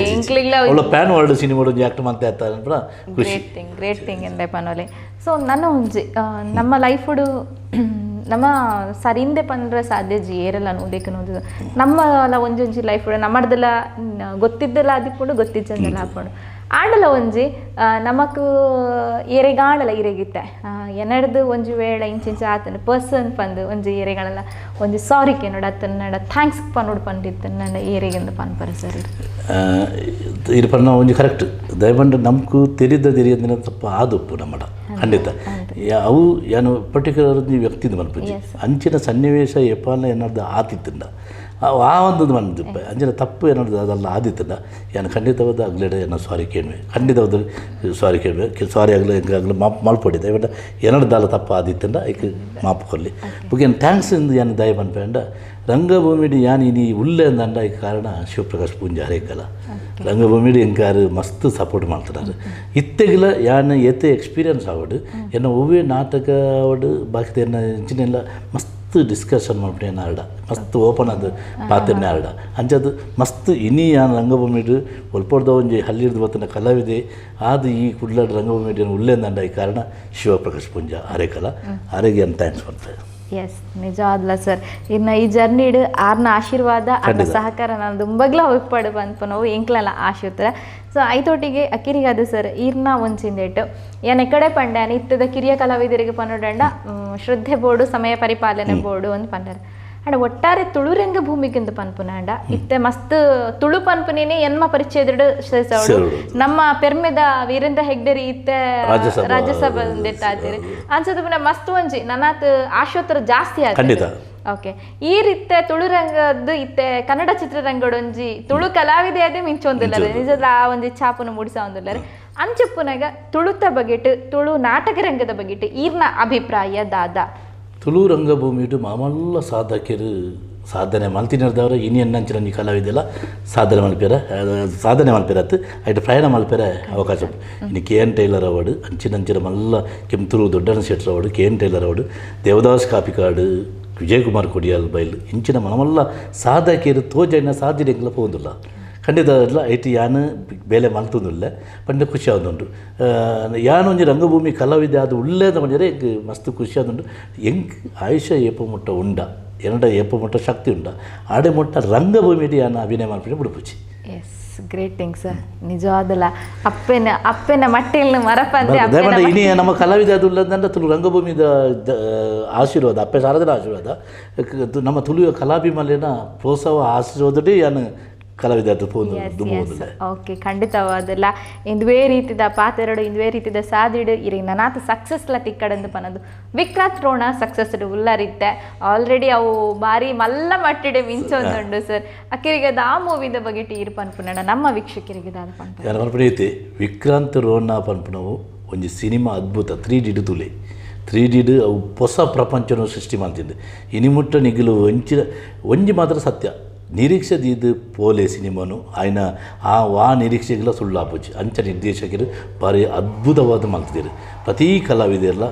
Speaker 1: ಅವಳ ಪ್ಯಾನ್ ವರ್ಲ್ಡ್ ಸಿನಿಮಾ ಒಂಜಿ ಆ್ಯಕ್ಟ್ ಮಾಡ್ತಾ ಇರ್ತಾರೆ ಖುಷಿ
Speaker 2: ಗ್ರೇಟ್ ಥಿಂಗ್ ಎಂದ ಪನೋಲೆ ಸೊ ನನ್ನ ಒಂಜಿ ನಮ್ಮ ಲೈಫುಡು ನಮ್ಮ ಸರಿಂದೆ ಪಂಡ್ರೆ ಸಾಧ್ಯ ಜಿ ಏರಲ್ಲ ಅನ್ನೋದೇಕನ್ನೋದು ನಮ್ಮ ಒಂಜಿ ಲೈಫ್ ನಮ್ಮದೆಲ್ಲ ಗೊತ್ತಿದ್ದೆಲ್ಲ ಅದಿಪ್ಪುಂಡು ಗೊತ್ತಿದ್ದೆಲ್ಲ ಹಾಕೊಂಡು ಆಡಲ ಒಂಜಿ ನಮಕ್ ಎರೆಗಾಳಲ್ಲ ಇರೆಗಿತ್ತೆ ಎನ್ನಡ್ದು ಒಂಜಿ ವೇಳೆ ಇಂಚಿಂಚ ಆತನ ಪರ್ಸನ್ ಪಂದು ಒಂಜಿ ಎರೆಗಾಳಲ್ಲ ಒಂಜಿ ಸಾರಿ ಕೆನೋಡ ಅತ್ತನ್ನಡ ಥ್ಯಾಂಕ್ಸ್ ಪನ್ನೋಡು ಪಂಡಿತ್ತು ನನ್ನ ಏರೆಗಿಂದ ಪನ್ಪರ ಸರ್
Speaker 1: ಇದು ಪನ್ನ ಒಂಜಿ ಕರೆಕ್ಟ್ ದಯಪಂಡು ನಮ್ಕು ತೆರಿದಿನ ತಪ್ಪ ಆದುಪ್ಪು ನಮ್ಮಡ ಖಂಡಿತ ಅವು ಏನು ಪರ್ಟಿಕ್ಯುಲರ್ ವ್ಯಕ್ತಿದ ಮನ್ಪುಜಿ ಅಂಚಿನ ಸನ್ನಿವೇಶ ಎಪ್ಪಾಲ ಏನಾರ್ದು ಆತಿತ್ತಂಡ ಆ ಒಂದು ಮನ್ದಿಪ್ಪ ಅಂಚಿನ ತಪ್ಪು ಏನಾರ್ದು ಅದೆಲ್ಲ ಆದಿತ್ತಂಡ ಏನು ಖಂಡಿತವಾದ ಆಗ್ಲೇಡ ಏನೋ ಸಾರಿ ಕೇಳ್ವೆ ಖಂಡಿತವಾದ ಸಾರಿ ಕೇಳ್ವೆ ಸಾರಿ ಆಗಲಿ ಹೆಂಗಾಗಲಿ ಮಾಲ್ಪೊಡಿದೆ ಬಟ್ ಏನಾರ್ದಲ್ಲ ತಪ್ಪು ಆದಿತ್ತಂಡ ಐಕ್ ಮಾಪು ಕೊಲ್ಲಿ ಬುಗೇನು ಥ್ಯಾಂಕ್ಸ್ ಇಂದು ಏನು ದಯ ಪನ್ಪೇಂಡ ರಂಗಭೂಮಿಡಿ ಯಾನು ಇನಿ ಉಲ್ಲೆ ಅಂದಂಡ ಈ ಕಾರಣ ಶಿವಪ್ರಕಾಶ್ ಪೂಂಜಾರಿ ಕಲ ರಂಗಭೂಮಿಡಿ ಎಂಕಾರು ಮಸ್ತ್ ಸಪೋರ್ಟ್ ಮಾಡ್ತಾರೆ ಇತ್ತೆಗಿಲ ಯಾನು ಎತ್ತೆ ಎಕ್ಸ್ಪೀರಿಯನ್ಸ್ ಆವಡು ಎನ್ನ ಒವ್ವೇ ನಾಟಕ ಅವಡು ಬಾಕಿ ಎನ್ನ ಇಂಚಿನೆಲ್ಲ ಮಸ್ತ್ ಮಸ್ತ್ ಡಿಸ್ಕಷನ್ ಮಾಡ್ಬಿಟ್ಟು ಆಡ ಮಸ್ತ್ ಓಪನ್ ಅದು ಪಾತ್ರನೇ ಆಡ ಅಂಚದು ಮಸ್ತ್ ಇನಿ ಯಾನು ರಂಗಭೂಮಿಡು ಒಲ್ಪಡ್ದ ಒಂಜಿ ಹಲ್ಲಿಡ್ದು ಬತ್ತಿನ ಕಲಾವಿದೆ ಆದು ಈ ಕುಡ್ಲಾಡ ರಂಗಭೂಮಿಯನ್ನು ಉಳ್ಳೇಂದಂಡ ಈ ಕಾರಣ ಶಿವಪ್ರಕಾಶ್ ಪುಂಜ ಅರೆಕಲ ಅರೆಗೆ ಅಂತ ಥ್ಯಾಂಕ್ಸ್ ಮಾಡ್ತಾರೆ.
Speaker 2: ಎಸ್ ನಿಜ ಆದ್ಲ ಸರ್ ಇನ್ನು ಈ ಜರ್ನಿಡ್ ಆರ್ನ ಆಶೀರ್ವಾದ ಆರ್ನ ಸಹಕಾರ ನಾನು ದುಂಬಗ್ಲ ಹೋಗ್ಪಾಡು ಬಂತು ನಾವು ಎಂಕ್ಲಲ್ಲ ಆಶೀರ್ವಾದ ಸೊ ಐತೋಟಿಗೆ ಅಕಿರಿಗಾದ ಸರ್ ಈರ್ನ ಒಂಚಿಂದೇಟು ಏನ ಕಡೆ ಪಂಡ ನಿತ್ಯದ ಕಿರಿಯ ಕಲಾವಿದರಿಗೆ ಪನ್ನೊಡಂಡ ಶ್ರದ್ಧೆ ಬೋರ್ಡು ಸಮಯ ಪರಿಪಾಲನೆ ಬೋರ್ಡು ಒಂದು ಪಂಡರ್ ಅಂಡ ಒಟ್ಟಾರೆ ತುಳು ರಂಗ ಭೂಮಿಗಿಂದ ಪನ್ಪುನಾಂಡ ಇತ್ತೆ ಮಸ್ತ್ ತುಳು ಪನ್ಪುನೇನೆ ಎನ್ಮ ಪರಿಚಯದ ನಮ್ಮ ಪೆರ್ಮೆದ ವೀರೇಂದ್ರ ಹೆಗ್ಡೆರಿ ಇತ್ತೆ ರಾಜ್ಯಸಭಾ ಆತೀರಿ ಅನ್ಸದ ಮಸ್ತ್ ಒಂಜಿ ನನ್ನಾತ್ ಆಶೋತ್ತರ ಜಾಸ್ತಿ ಆಯ್ತು. ಓಕೆ ಈ ರೀತಿ ತುಳು ರಂಗದ್ದು ಇತ್ತೆ ಕನ್ನಡ ಚಿತ್ರರಂಗಡೊಂಜಿ ತುಳು ಕಲಾವಿದೆ ಅದೇ ಮಿಂಚೊಂದಿಲ್ಲ ನಿಜದ ಆ ಒಂದು ಛಾಪನ್ನು ಮೂಡಿಸ ಒಂದಿಲ್ಲ ಅಂಚಪ್ಪನಾಗ ತುಳುತ ಬಗೆಟ್ ತುಳು ನಾಟಕ ರಂಗದ ಬಗೆಟ್ ಈರ್ನ ಅಭಿಪ್ರಾಯ ದಾದ
Speaker 1: ತುಳು ರಂಗಭೂಮಿಡು ಮಾಮಲ್ಲ ಸಾಧಕರು ಸಾಧನೆ ಮಲ್ತಿನರ್ದವರು ಇನ್ನೆನ್ನಂಚಿನ ಈ ಕಲಾವಿದೆಲ್ಲ ಸಾಧನೆ ಮಲ್ಪೇರತ್ತು ಐಟ್ ಪ್ರಯಾಣ ಮಲ್ಪೇರೆ ಅವಕಾಶ ಇನ್ನು KN ಟೈಲರ್ ಅವಾರ್ಡು ಅಂಚಿನಂಚಿನ ಮಲ್ಲ ಕೆಂಪುತೂರು Doddanna Shettar award KN Tailor award Devadas Kapikad Vijayakumar Kodialbail ಇಂಚಿನ ಮನಮಲ್ಲ ಸಾಧಕರು ತೋಜನ ಸಾಧ್ಯತೆಗಳ ಹೋದಿಲ್ಲ ಖಂಡಿತ ಇಲ್ಲ ಐಟಿ ಯಾನು ಬೇಲೆ ಮಲ್ತೊಂದುಲ್ಲ ಪಂಡ ಖುಷಿ ಆದುಂಡು ಯಾನು ಒಂಜಿ ರಂಗಭೂಮಿ ಕಲಾವಿದೆ ಅದು ಉಳ್ಳೇದ ಮಂಜರೆ ಮಸ್ತ್ ಖುಷಿ ಆದುಂಡು ಎಂಕ್ ಆಯುಷ ಏಪ ಮುಟ್ಟ ಉಂಡ ಎರಡ ಏಪ ಮುಟ್ಟ ಶಕ್ತಿ ಉಂಡ ಆಡೆ ಮುಟ್ಟ ರಂಗಭೂಮಿಡಿ ಯಾನು ಅಭಿನಯ ಮಾಡ್ಬಿಟ್ಟು ಬಿಡುಪುಚ್ಚಿ.
Speaker 2: ಎಸ್ ಗ್ರೇಟ್ ಥಿಂಗ್ ಸರ್ ನಿಜ ಆದಲ್ಲ ಅಪ್ಪನ ಮಟ್ಟೆಲ್ನ ಮರಪಂದೆ
Speaker 1: ಇನಿ ನಮ್ಮ ಕಲಾವಿದೆ ಅದು ಉಳ್ಳದಂಡ ತುಳು ರಂಗಭೂಮಿದ ಆಶೀರ್ವಾದ ಅಪ್ಪೆ ಸಾರದರ ಆಶೀರ್ವಾದ ನಮ್ಮ ತುಳು ಕಲಾಭಿಮಾನಿನ ಪ್ರೋತ್ಸಾಹ ಆಶೀರ್ವಾದಡಿ ಯಾನು ಕಲಾವಿದ
Speaker 2: ಓಕೆ ಖಂಡಿತವಾದಲ್ಲ ಇಂದುವೇ ರೀತಿದ ಪಾತೆರಡು ಇಂದುವೇ ರೀತಿದ ಸಾದಿಡು ಇರಿ ನನಾತ ಸಕ್ಸಸ್ಲ ತಿಕ್ಕಡಂದು ಪನದು ವಿಕ್ರಾಂತ್ ರೋಣ ಸಕ್ಸಸ್ ಉಲ್ಲರಿತ್ತೆ ಆಲ್ರೆಡಿ ಅವು ಬಾರಿ ಮಲ್ಲ ಮಟ್ಟಿಡೆ ಮಿಂಚೊಂದುಂಡು ಸರ್ ಅಕ್ಕಿರಿಗೆ ಆ ಮೂವಿದ ಬಗ್ಗೆ ಟೀರ್ ಪನ್ಪುನಣ ನಮ್ಮ ವೀಕ್ಷಕರಿಗೆ ದಾದ
Speaker 1: ಪನ್ಪುನ ವಿಕ್ರಾಂತ್ ರೋಣ ಪನ್ಪುನವು ಒಂಜಿ ಸಿನಿಮಾ ಅದ್ಭುತ 3D ತುಲೆ 3D ಅವು ಹೊಸ ಪ್ರಪಂಚವನ್ನು ಸೃಷ್ಟಿ ಮಾಡ್ತಿದ್ದೆ ಇನಿಮುಟ್ಟ ನಿಗಿಲು ಒಂಜಿ ಮಾತ್ರ ಸತ್ಯ ನಿರೀಕ್ಷೆದಿದ್ದು ಪೋಲೆ ಸಿನಿಮಾನು ಆಯ್ನ ಆ ನಿರೀಕ್ಷೆಗೆಲ್ಲ ಸುಳ್ಳಾಪುಚ್ಚಿ ಅಂಚ ನಿರ್ದೇಶಕರು ಭಾರಿ ಅದ್ಭುತವಾದ ಮಾಡ್ತಿದ್ದಾರೆ ಪ್ರತಿ ಕಲಾವಿದರೆಲ್ಲ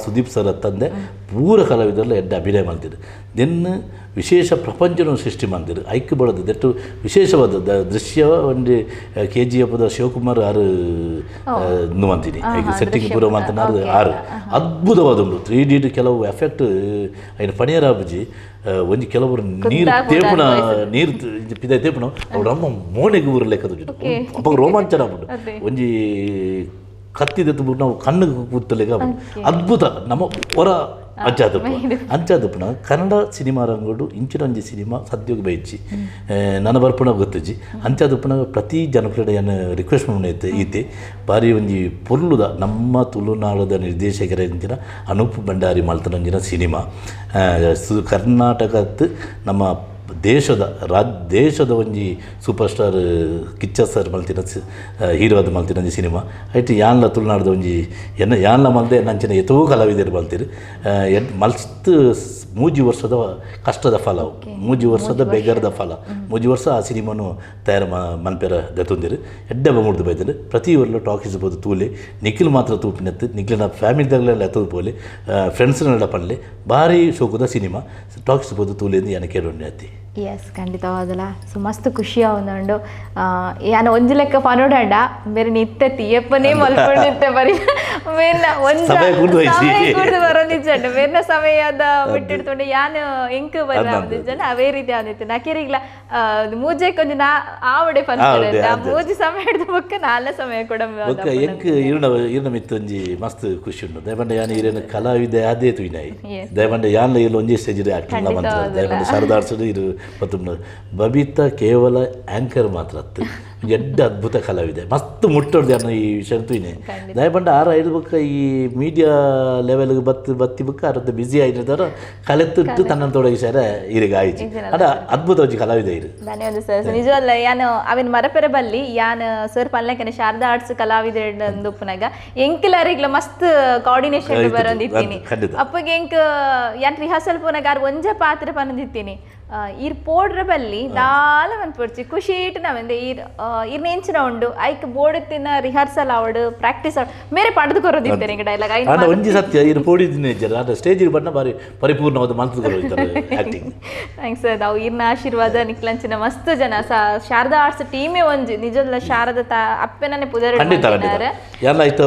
Speaker 1: ಸುದೀಪ್ ಸರ್ ತಂದೆ ಪೂರ ಕಲಾವಿದರೆಲ್ಲ ಎಡ್ಡೆ ಅಭಿನಯ ಮಾಡ್ತಿದ್ರು ದೆನ್ನು ವಿಶೇಷ ಪ್ರಪಂಚವನ್ನು ಸೃಷ್ಟಿ ಮಾಡ್ತಿದ್ರು ಐಕ್ಯ ಬಡದು ದಟ್ಟು ವಿಶೇಷವಾದ ದೃಶ್ಯ ಒಂದು KGF ಶಿವಕುಮಾರ್ ಆರು ಅಂತೀನಿ ಈಗ ಸೆಟ್ಟಿಂಗ್ ಪೂರ ಮಾತನಾಡು ಆರು ಅದ್ಭುತವಾದ ಉಂಟು 3D ಕೆಲವು ಎಫೆಕ್ಟ್ ಐನ ಪಣಿಯರಾಬುಜಿ ಒಂಜಿ ಕೆಲವರು ನೀರು ಪಿದ ತೇಪುನ ಅವ್ರ ಅಮ್ಮ ಮೋನೆಗೆ ಊರ ಲೆಕ್ಕದ ಅಪ್ಪ ರೋಮಾಂಚನ ಆಗ್ಬಿಟ್ಟು ಒಂಜಿ ಕತ್ತಿದೆತ್ತು ಬಿಟ್ಟು ನಾವು ಕಣ್ಣಿಗೆ ಕೂತಲೆಗ ಅದ್ಭುತ ನಮ್ಮ ಹೊರ ಅಂಚಾದಪ್ಪನ ಕನ್ನಡ ಸಿನಿಮಾ ರಂಗೋಡು ಇಂಚಿನ ಒಂಜಿ ಸಿನಿಮಾ ಸದ್ಯೋಗ ಬೈಚಿ ನನ್ನ ಬರ್ಪುಣ ಗೊತ್ತಜ್ಜಿ ಅಂಚಾದಪ್ಪನ ಪ್ರತಿ ಜನಪ್ರಿಯನ ರಿಕ್ವೆಸ್ಟ್ ಮಾಡೈತೆ ಈತೆ ಬಾರಿ ಒಂಜಿ ಪೊರ್ಲುದ ನಮ್ಮ ತುಳುನಾಡದ ನಿರ್ದೇಶಕರ ಇಂಚಿನ ಅನೂಪ್ ಭಂಡಾರಿ ಮಲ್ತನಂಜಿನ ಸಿನಿಮಾ ಕರ್ನಾಟಕದ ನಮ್ಮ ದೇಶದ ಒಂಜಿ ಸೂಪರ್ ಸ್ಟಾರ್ ಕಿಚ್ಚ ಸರ್ ಮಲ್ತಿನ ಹೀರೋದ ಮಲ್ತಿನ ಸಿನಿಮಾ ಐಟ್ ಯಾನ್ಲ ತುಳುನಾಡದ ಒಂಜಿ ಯಾನ್ಲ ಮಲ್ದೆ ನಂಚಿನ ಎತ್ತೋ ಕಲಾವಿದರು ಮಲ್ತಿರು ಮಲ್ತ್ ಮೂಜಿ ವರ್ಷದ ಕಷ್ಟದ ಫಲ ಮೂಜಿ ವರ್ಷದ ಬೆಗರದ ಫಲ ಮೂಜಿ ವರ್ಷ ಆ ಸಿನಿಮಾನು ತಯಾರು ಮನ್ಪೇರ ದತ್ತೊಂದಿರು ಎಡ್ಡೆ ಬಮುಡ್ದು ಬೈದರು ಪ್ರತಿ ಊರಲ್ಲೂ ಟಾಕೀಸ್ ಬೋದು ತೂಲೆ ನಿಖಿಲ್ ಮಾತ್ರ ತೂಪಿನತ್ತು ನಿಖಿಲ್ನ ಫ್ಯಾಮಿಲಿದಾಗಲೆಲ್ಲ ಎತ್ತದ ಪೋಲೆ ಫ್ರೆಂಡ್ಸ್ನೆಲ್ಲ ಪನ್ಲೆ ಭಾರಿ ಶೋಕದ ಸಿನಿಮಾ ಟಾಕೀಸ್ ಬೋದು ತೂಲೆ ಎಂದು ಯಾನ ಕೇಳೋಣ ಅತ್ತಿ.
Speaker 2: ಎಸ್ ಖಂಡಿತವಾದಲ್ಲ ಸೊ ಮಸ್ತ್ ಖುಷಿ ಆವೊಂದುಂಡು ಯಾನ ಒಂಜಿ ಲೆಕ್ಕ ಪನೋಡಾಂಡ ಬೇರೆ ನಿತ್ತೆತ್ತಿ ಎಪ್ಪನೇ ಮಲ್ಕೊಂಡಿರ್ತೆ ಬರೀ ಬೇರೆ ಒಂದು ಬರೋದಿಜ್ಜಂಡು ಬೇರೆ ಸಮಯದ ಬಿಟ್ಟಿಡ್ತೊಂಡು ಯಾನು ಎಂಕ್ ಬರೋದಿಜ್ಜಂಡು ಅವೇ ರೀತಿ ಆದಿತ್ತು ನಕೇರಿಗ್ಲ ಮೂಜೆ ಕೊಂಚ ಆವಡೆ ಪನ್ಪುಂಡು ಆ ಮೂಜಿ ಸಮಯ ಹಿಡಿದ ಬೊಕ್ಕ ನಾಲ್ನ ಸಮಯ ಕೂಡ
Speaker 1: ಎಂಕ್ ಇರ್ನ ಮಿತ್ತೊಂಜಿ ಮಸ್ತ್ ಖುಷಿ ಉಂಡು ದಯಪಂಡ ಯಾನ ಇರೇನು ಕಲಾವಿದೆ ಆದೇ ತುಯ್ನಾಯಿ ದಯಪಂಡ ಯಾನ್ಲ ಇಲ್ಲ ಒಂಜಿ ಸ್ಟೇಜ್ ಆಕ್ಟಿಂಗ್ ಮಂತ್ರ ದಯಪಂಡ ಸರದಾಡ್ಸೋದು ಇರು ಮತ್ತು ಬಬಿತಾ ಕೇವಲ ಆ್ಯಂಕರ್ ಮಾತ್ರ ಅತ್ತು ಎಡ್ಡ ಅದ್ಭುತ ಕಲಾವಿದೆ ಮಸ್ತ್ ಮುಟ್ಟೋಡ್ದು ಅನ್ನೋ ಈ ವಿಷಯ ತುಯ್ನೆ ದಯಪಂಡ ಆರ ಐದು ಬುಕ್ಕ ಈ ಮೀಡಿಯಾ ಲೆವೆಲ್ಗೆ ಬತ್ತಿ ಬುಕ್ಕ ಅರ್ಧ ಬ್ಯುಸಿ ಆಗಿರ್ತಾರ ಕಲೆತ್ತಿಟ್ಟು ತನ್ನ ತೊಡಗಿಸಾರ ಈಗ ಆಯ್ತು ಅದ ಅದ್ಭುತವಾಗಿ ಕಲಾವಿದೆ ಇರು
Speaker 2: ಧನ್ಯವಾದ ಸರ್ ನಿಜವಲ್ಲ ಯಾನು ಅವಿನ ಮರಪೆರ ಬಲ್ಲಿ ಯಾನ್ ಸರ್ ಪಲ್ನಕನೆ ಶಾರದಾ ಆರ್ಟ್ಸ್ ಕಲಾವಿದೆ ಉಪ್ಪನಾಗ ಎಂಕಿಲರಿಗ್ಲ ಮಸ್ತ್ ಕೋಆರ್ಡಿನೇಷನ್ ಬರೋದಿತ್ತೀನಿ ಅಪ್ಪಗೆ ಎಂಕ್ ಯಾನ್ ರಿಹರ್ಸಲ್ ಪೋನಾಗ ಆರ್ ಒಂಜ ಪಾತ್ರ ಪನದಿತ್ತೀನಿ ಈರ್ ಪೋಡ್ರ ಬಲ್ಲಿ ದಾಲ ಮನ್ಪುಡ್ಚಿ ಖುಷಿ ಇಟ್ಟು ನಾವೆಂದೆ ಈರ್ ಇನ್ನು ಎಂಚಿನ ಉಂಡು ಐಕ್ ಬೋರ್ಡ್ ರಿಹರ್ಸಲ್ ಆವಡು ಪ್ರಾಕ್ಟೀಸ್ ಮೇರೆ ಪಾಠದ ಕೊರೋದಿದ್ದೇನೆ ಈಗ ಡೈಲಾಗ್
Speaker 1: ಆಂಡ ಒಂಜಿ ಸತ್ಯ ಇದು ಪೋಡಿದಿನ ಇಜ್ಜರ ಆಂಡ ಸ್ಟೇಜ್ ಬಣ್ಣ ಬಾರಿ ಪರಿಪೂರ್ಣವಾದ ಮಂತ್ರ ಕೊರೋದಿದ್ದಾರೆ ಆಕ್ಟಿಂಗ್
Speaker 2: ಥ್ಯಾಂಕ್ಸ್ ನಾವು ಇರ್ನ ಆಶೀರ್ವಾದ ನಿಕ್ಲಂಚಿನ ಮಸ್ತ್ ಜನ ಶಾರದಾ ಆರ್ಟ್ಸ್ ಟೀಮೇ ಒಂಜಿ ನಿಜದ ಶಾರದಾ ಅಪ್ಪೆನೇ ಪುದರ್
Speaker 1: ಎಲ್ಲ ಆಯ್ತು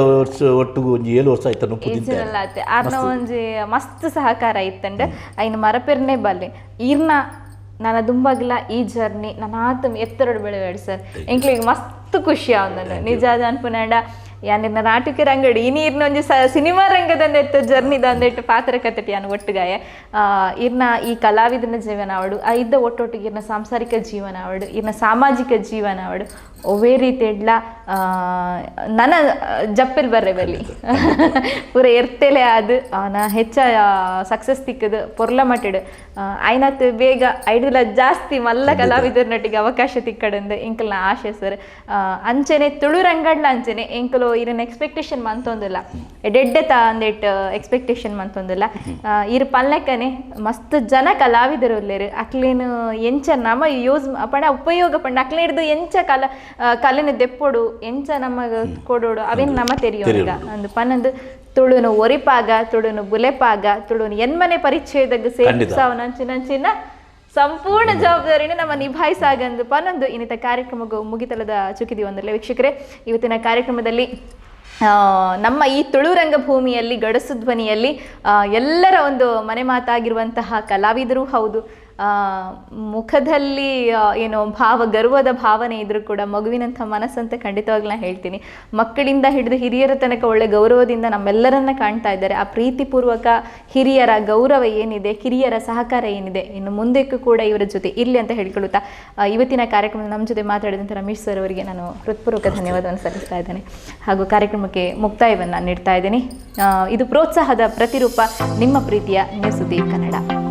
Speaker 1: ಒಟ್ಟು ಒಂಜಿ 7 ವರ್ಷ ಆಯ್ತು
Speaker 2: ಈಜಿನಲ್ಲ ಆಯ್ತು ಆರ್ನ ಒಂಜಿ ಮಸ್ತ್ ಸಹಕಾರ ಇತ್ತಂಡ್ ಐನ ಮರಪೆರ್ನೆ ಬಲ್ಲೆ ಈರ್ನ ನಾನು ದುಂಬಾಗಿಲ್ಲ ಈ ಜರ್ನಿ ನಾನು ಆತ ಎತ್ತರಡು ಬೆಳೆಬೇಡಿ ಸರ್ ಎಂಕ್ಲಿಗೆ ಮಸ್ತ್ ಖುಷಿ ಆವಂದ ನಿಜ ಅದು ಅನ್ಪುನಾಂಡ ಯಾನಿನ ನಾಟಕ ರಂಗಡಿ ಈ ನೀರ್ನ ಒಂಜಿ ಸಿನಿಮಾ ರಂಗದಂದ ಎತ್ತ ಜರ್ನಿದ ಅಂದಿಟ್ಟು ಪಾತ್ರ ಕತ್ತಟಿ ಅನ್ನು ಒಟ್ಟುಗಾಯ ಇರ್ನ ಈ ಕಲಾವಿದನ ಜೀವನ ಅವಡು ಇದ್ದ ಒಟ್ಟೊಟ್ಟಿಗೆ ಇರ್ನ ಸಾಂಸಾರಿಕ ಜೀವನ ಅವಡು ಇರ್ನ ಸಾಮಾಜಿಕ ಜೀವನ ಅವಡು ಒವೇ ರೀತಿ ಎಡ್ಲ ನನ್ನ ಜಪ್ಪಲ್ ಬರ್ರೆ ಬಲ್ಲಿ ಪೂರ ಎರ್ತೇಲೆ ಅದು ನಾ ಹೆಚ್ಚ ಸಕ್ಸಸ್ ತಿಕ್ಕದು ಪೊರ್ಲ ಮಟ್ಟಿಡು ಐನತ್ ಬೇಗ ಐಡಿಲ್ಲ ಜಾಸ್ತಿ ಮಲ್ಲ ಕಲಾವಿದರ ನಟಿಗೆ ಅವಕಾಶ ತಿಕ್ಕಡಂದು ಇಂಕಲ್ನ ಆಶೆ ಸರ್ ಅಂಚೆನೆ ತುಳು ರಂಗಡ್ಲ ಅಂಚೆನೆ ಎಂಕಲು ಇರನ್ ಎಕ್ಸ್ಪೆಕ್ಟೇಷನ್ ಮಂತೊಂದಿಲ್ಲ ಡೆಡ್ಡೆತ ಅಂದೇಟ್ ಎಕ್ಸ್ಪೆಕ್ಟೇಷನ್ ಮಂತೊಂದಿಲ್ಲ ಇರ್ ಪಲ್ಲಕ್ಕನೆ ಮಸ್ತ್ ಜನ ಕಲಾವಿದರು ಉಲ್ಲೇರು ಅಕ್ಲೇನು ಎಂಚ ನಮ ಯೂಸ್ ಪಂಡ ಉಪಯೋಗ ಪಂಡ ಅಕ್ಲೆ ಹಿಡ್ದು ಎಂಚ ಕಲೆನ ದೆಪ್ಪೊಡು ಎಂಚ ನಮಗೆ ಕೊಡೋಡು ಅವೇನು ನಮ್ಮ ತೆರಿಯೋಗ ಅಂದು ಪನ್ನೊಂದು ತುಳುನು ಒರಿಪಾಗ ತುಳುನು ಬುಲೆಪಾಗ ತುಳುನು ಎನ್ಮನೆ ಪರಿಚಯದಾಗ ಸೇರಿಸಾವ ನಂಚಿನ ಸಂಪೂರ್ಣ ಜವಾಬ್ದಾರಿನ ನಮ್ಮ ನಿಭಾಯಿಸಾಗಂದು ಪನ್ನೊಂದು ಇನ್ನಿತ ಕಾರ್ಯಕ್ರಮಕ್ಕೂ ಮುಗಿತಲದ ಚುಕ್ಕಿದೀವಂದರಲ್ಲೇ ವೀಕ್ಷಕರೇ ಇವತ್ತಿನ ಕಾರ್ಯಕ್ರಮದಲ್ಲಿ ನಮ್ಮ ಈ ತುಳು ರಂಗಭೂಮಿಯಲ್ಲಿ ಗಡಸು ಧ್ವನಿಯಲ್ಲಿ ಎಲ್ಲರ ಒಂದು ಮನೆ ಮಾತಾಗಿರುವಂತಹ ಕಲಾವಿದರು ಹೌದು ಮುಖದಲ್ಲಿ ಏನೋ ಗರ್ವದ ಭಾವನೆ ಇದ್ರೂ ಕೂಡ ಮಗುವಿನಂಥ ಮನಸ್ಸಂತ ಖಂಡಿತವಾಗ್ಲೂ ನಾನು ಹೇಳ್ತೀನಿ ಮಕ್ಕಳಿಂದ ಹಿಡಿದು ಹಿರಿಯರ ತನಕ ಒಳ್ಳೆ ಗೌರವದಿಂದ ನಮ್ಮೆಲ್ಲರನ್ನ ಕಾಣ್ತಾ ಇದ್ದಾರೆ ಆ ಪ್ರೀತಿಪೂರ್ವಕ ಹಿರಿಯರ ಗೌರವ ಏನಿದೆ ಕಿರಿಯರ ಸಹಕಾರ ಏನಿದೆ ಇನ್ನು ಮುಂದಕ್ಕೂ ಕೂಡ ಇವರ ಜೊತೆ ಇರಲಿ ಅಂತ ಹೇಳ್ಕೊಳ್ಳುತ್ತಾ ಇವತ್ತಿನ ಕಾರ್ಯಕ್ರಮದಲ್ಲಿ ನಮ್ಮ ಜೊತೆ ಮಾತಾಡಿದಂಥ ರಮೇಶ್ ಸರ್ ಅವರಿಗೆ ನಾನು ಹೃತ್ಪೂರ್ವಕ ಧನ್ಯವಾದವನ್ನು ಸಲ್ಲಿಸ್ತಾ ಇದ್ದೇನೆ ಹಾಗೂ ಕಾರ್ಯಕ್ರಮಕ್ಕೆ ಮುಕ್ತಾಯವನ್ನು ನೀಡ್ತಾ ಇದ್ದೀನಿ ಇದು ಪ್ರೋತ್ಸಾಹದ ಪ್ರತಿರೂಪ ನಿಮ್ಮ ಪ್ರೀತಿಯ ನ್ಯೂಸ್ ಸುದ್ದಿ ಕನ್ನಡ.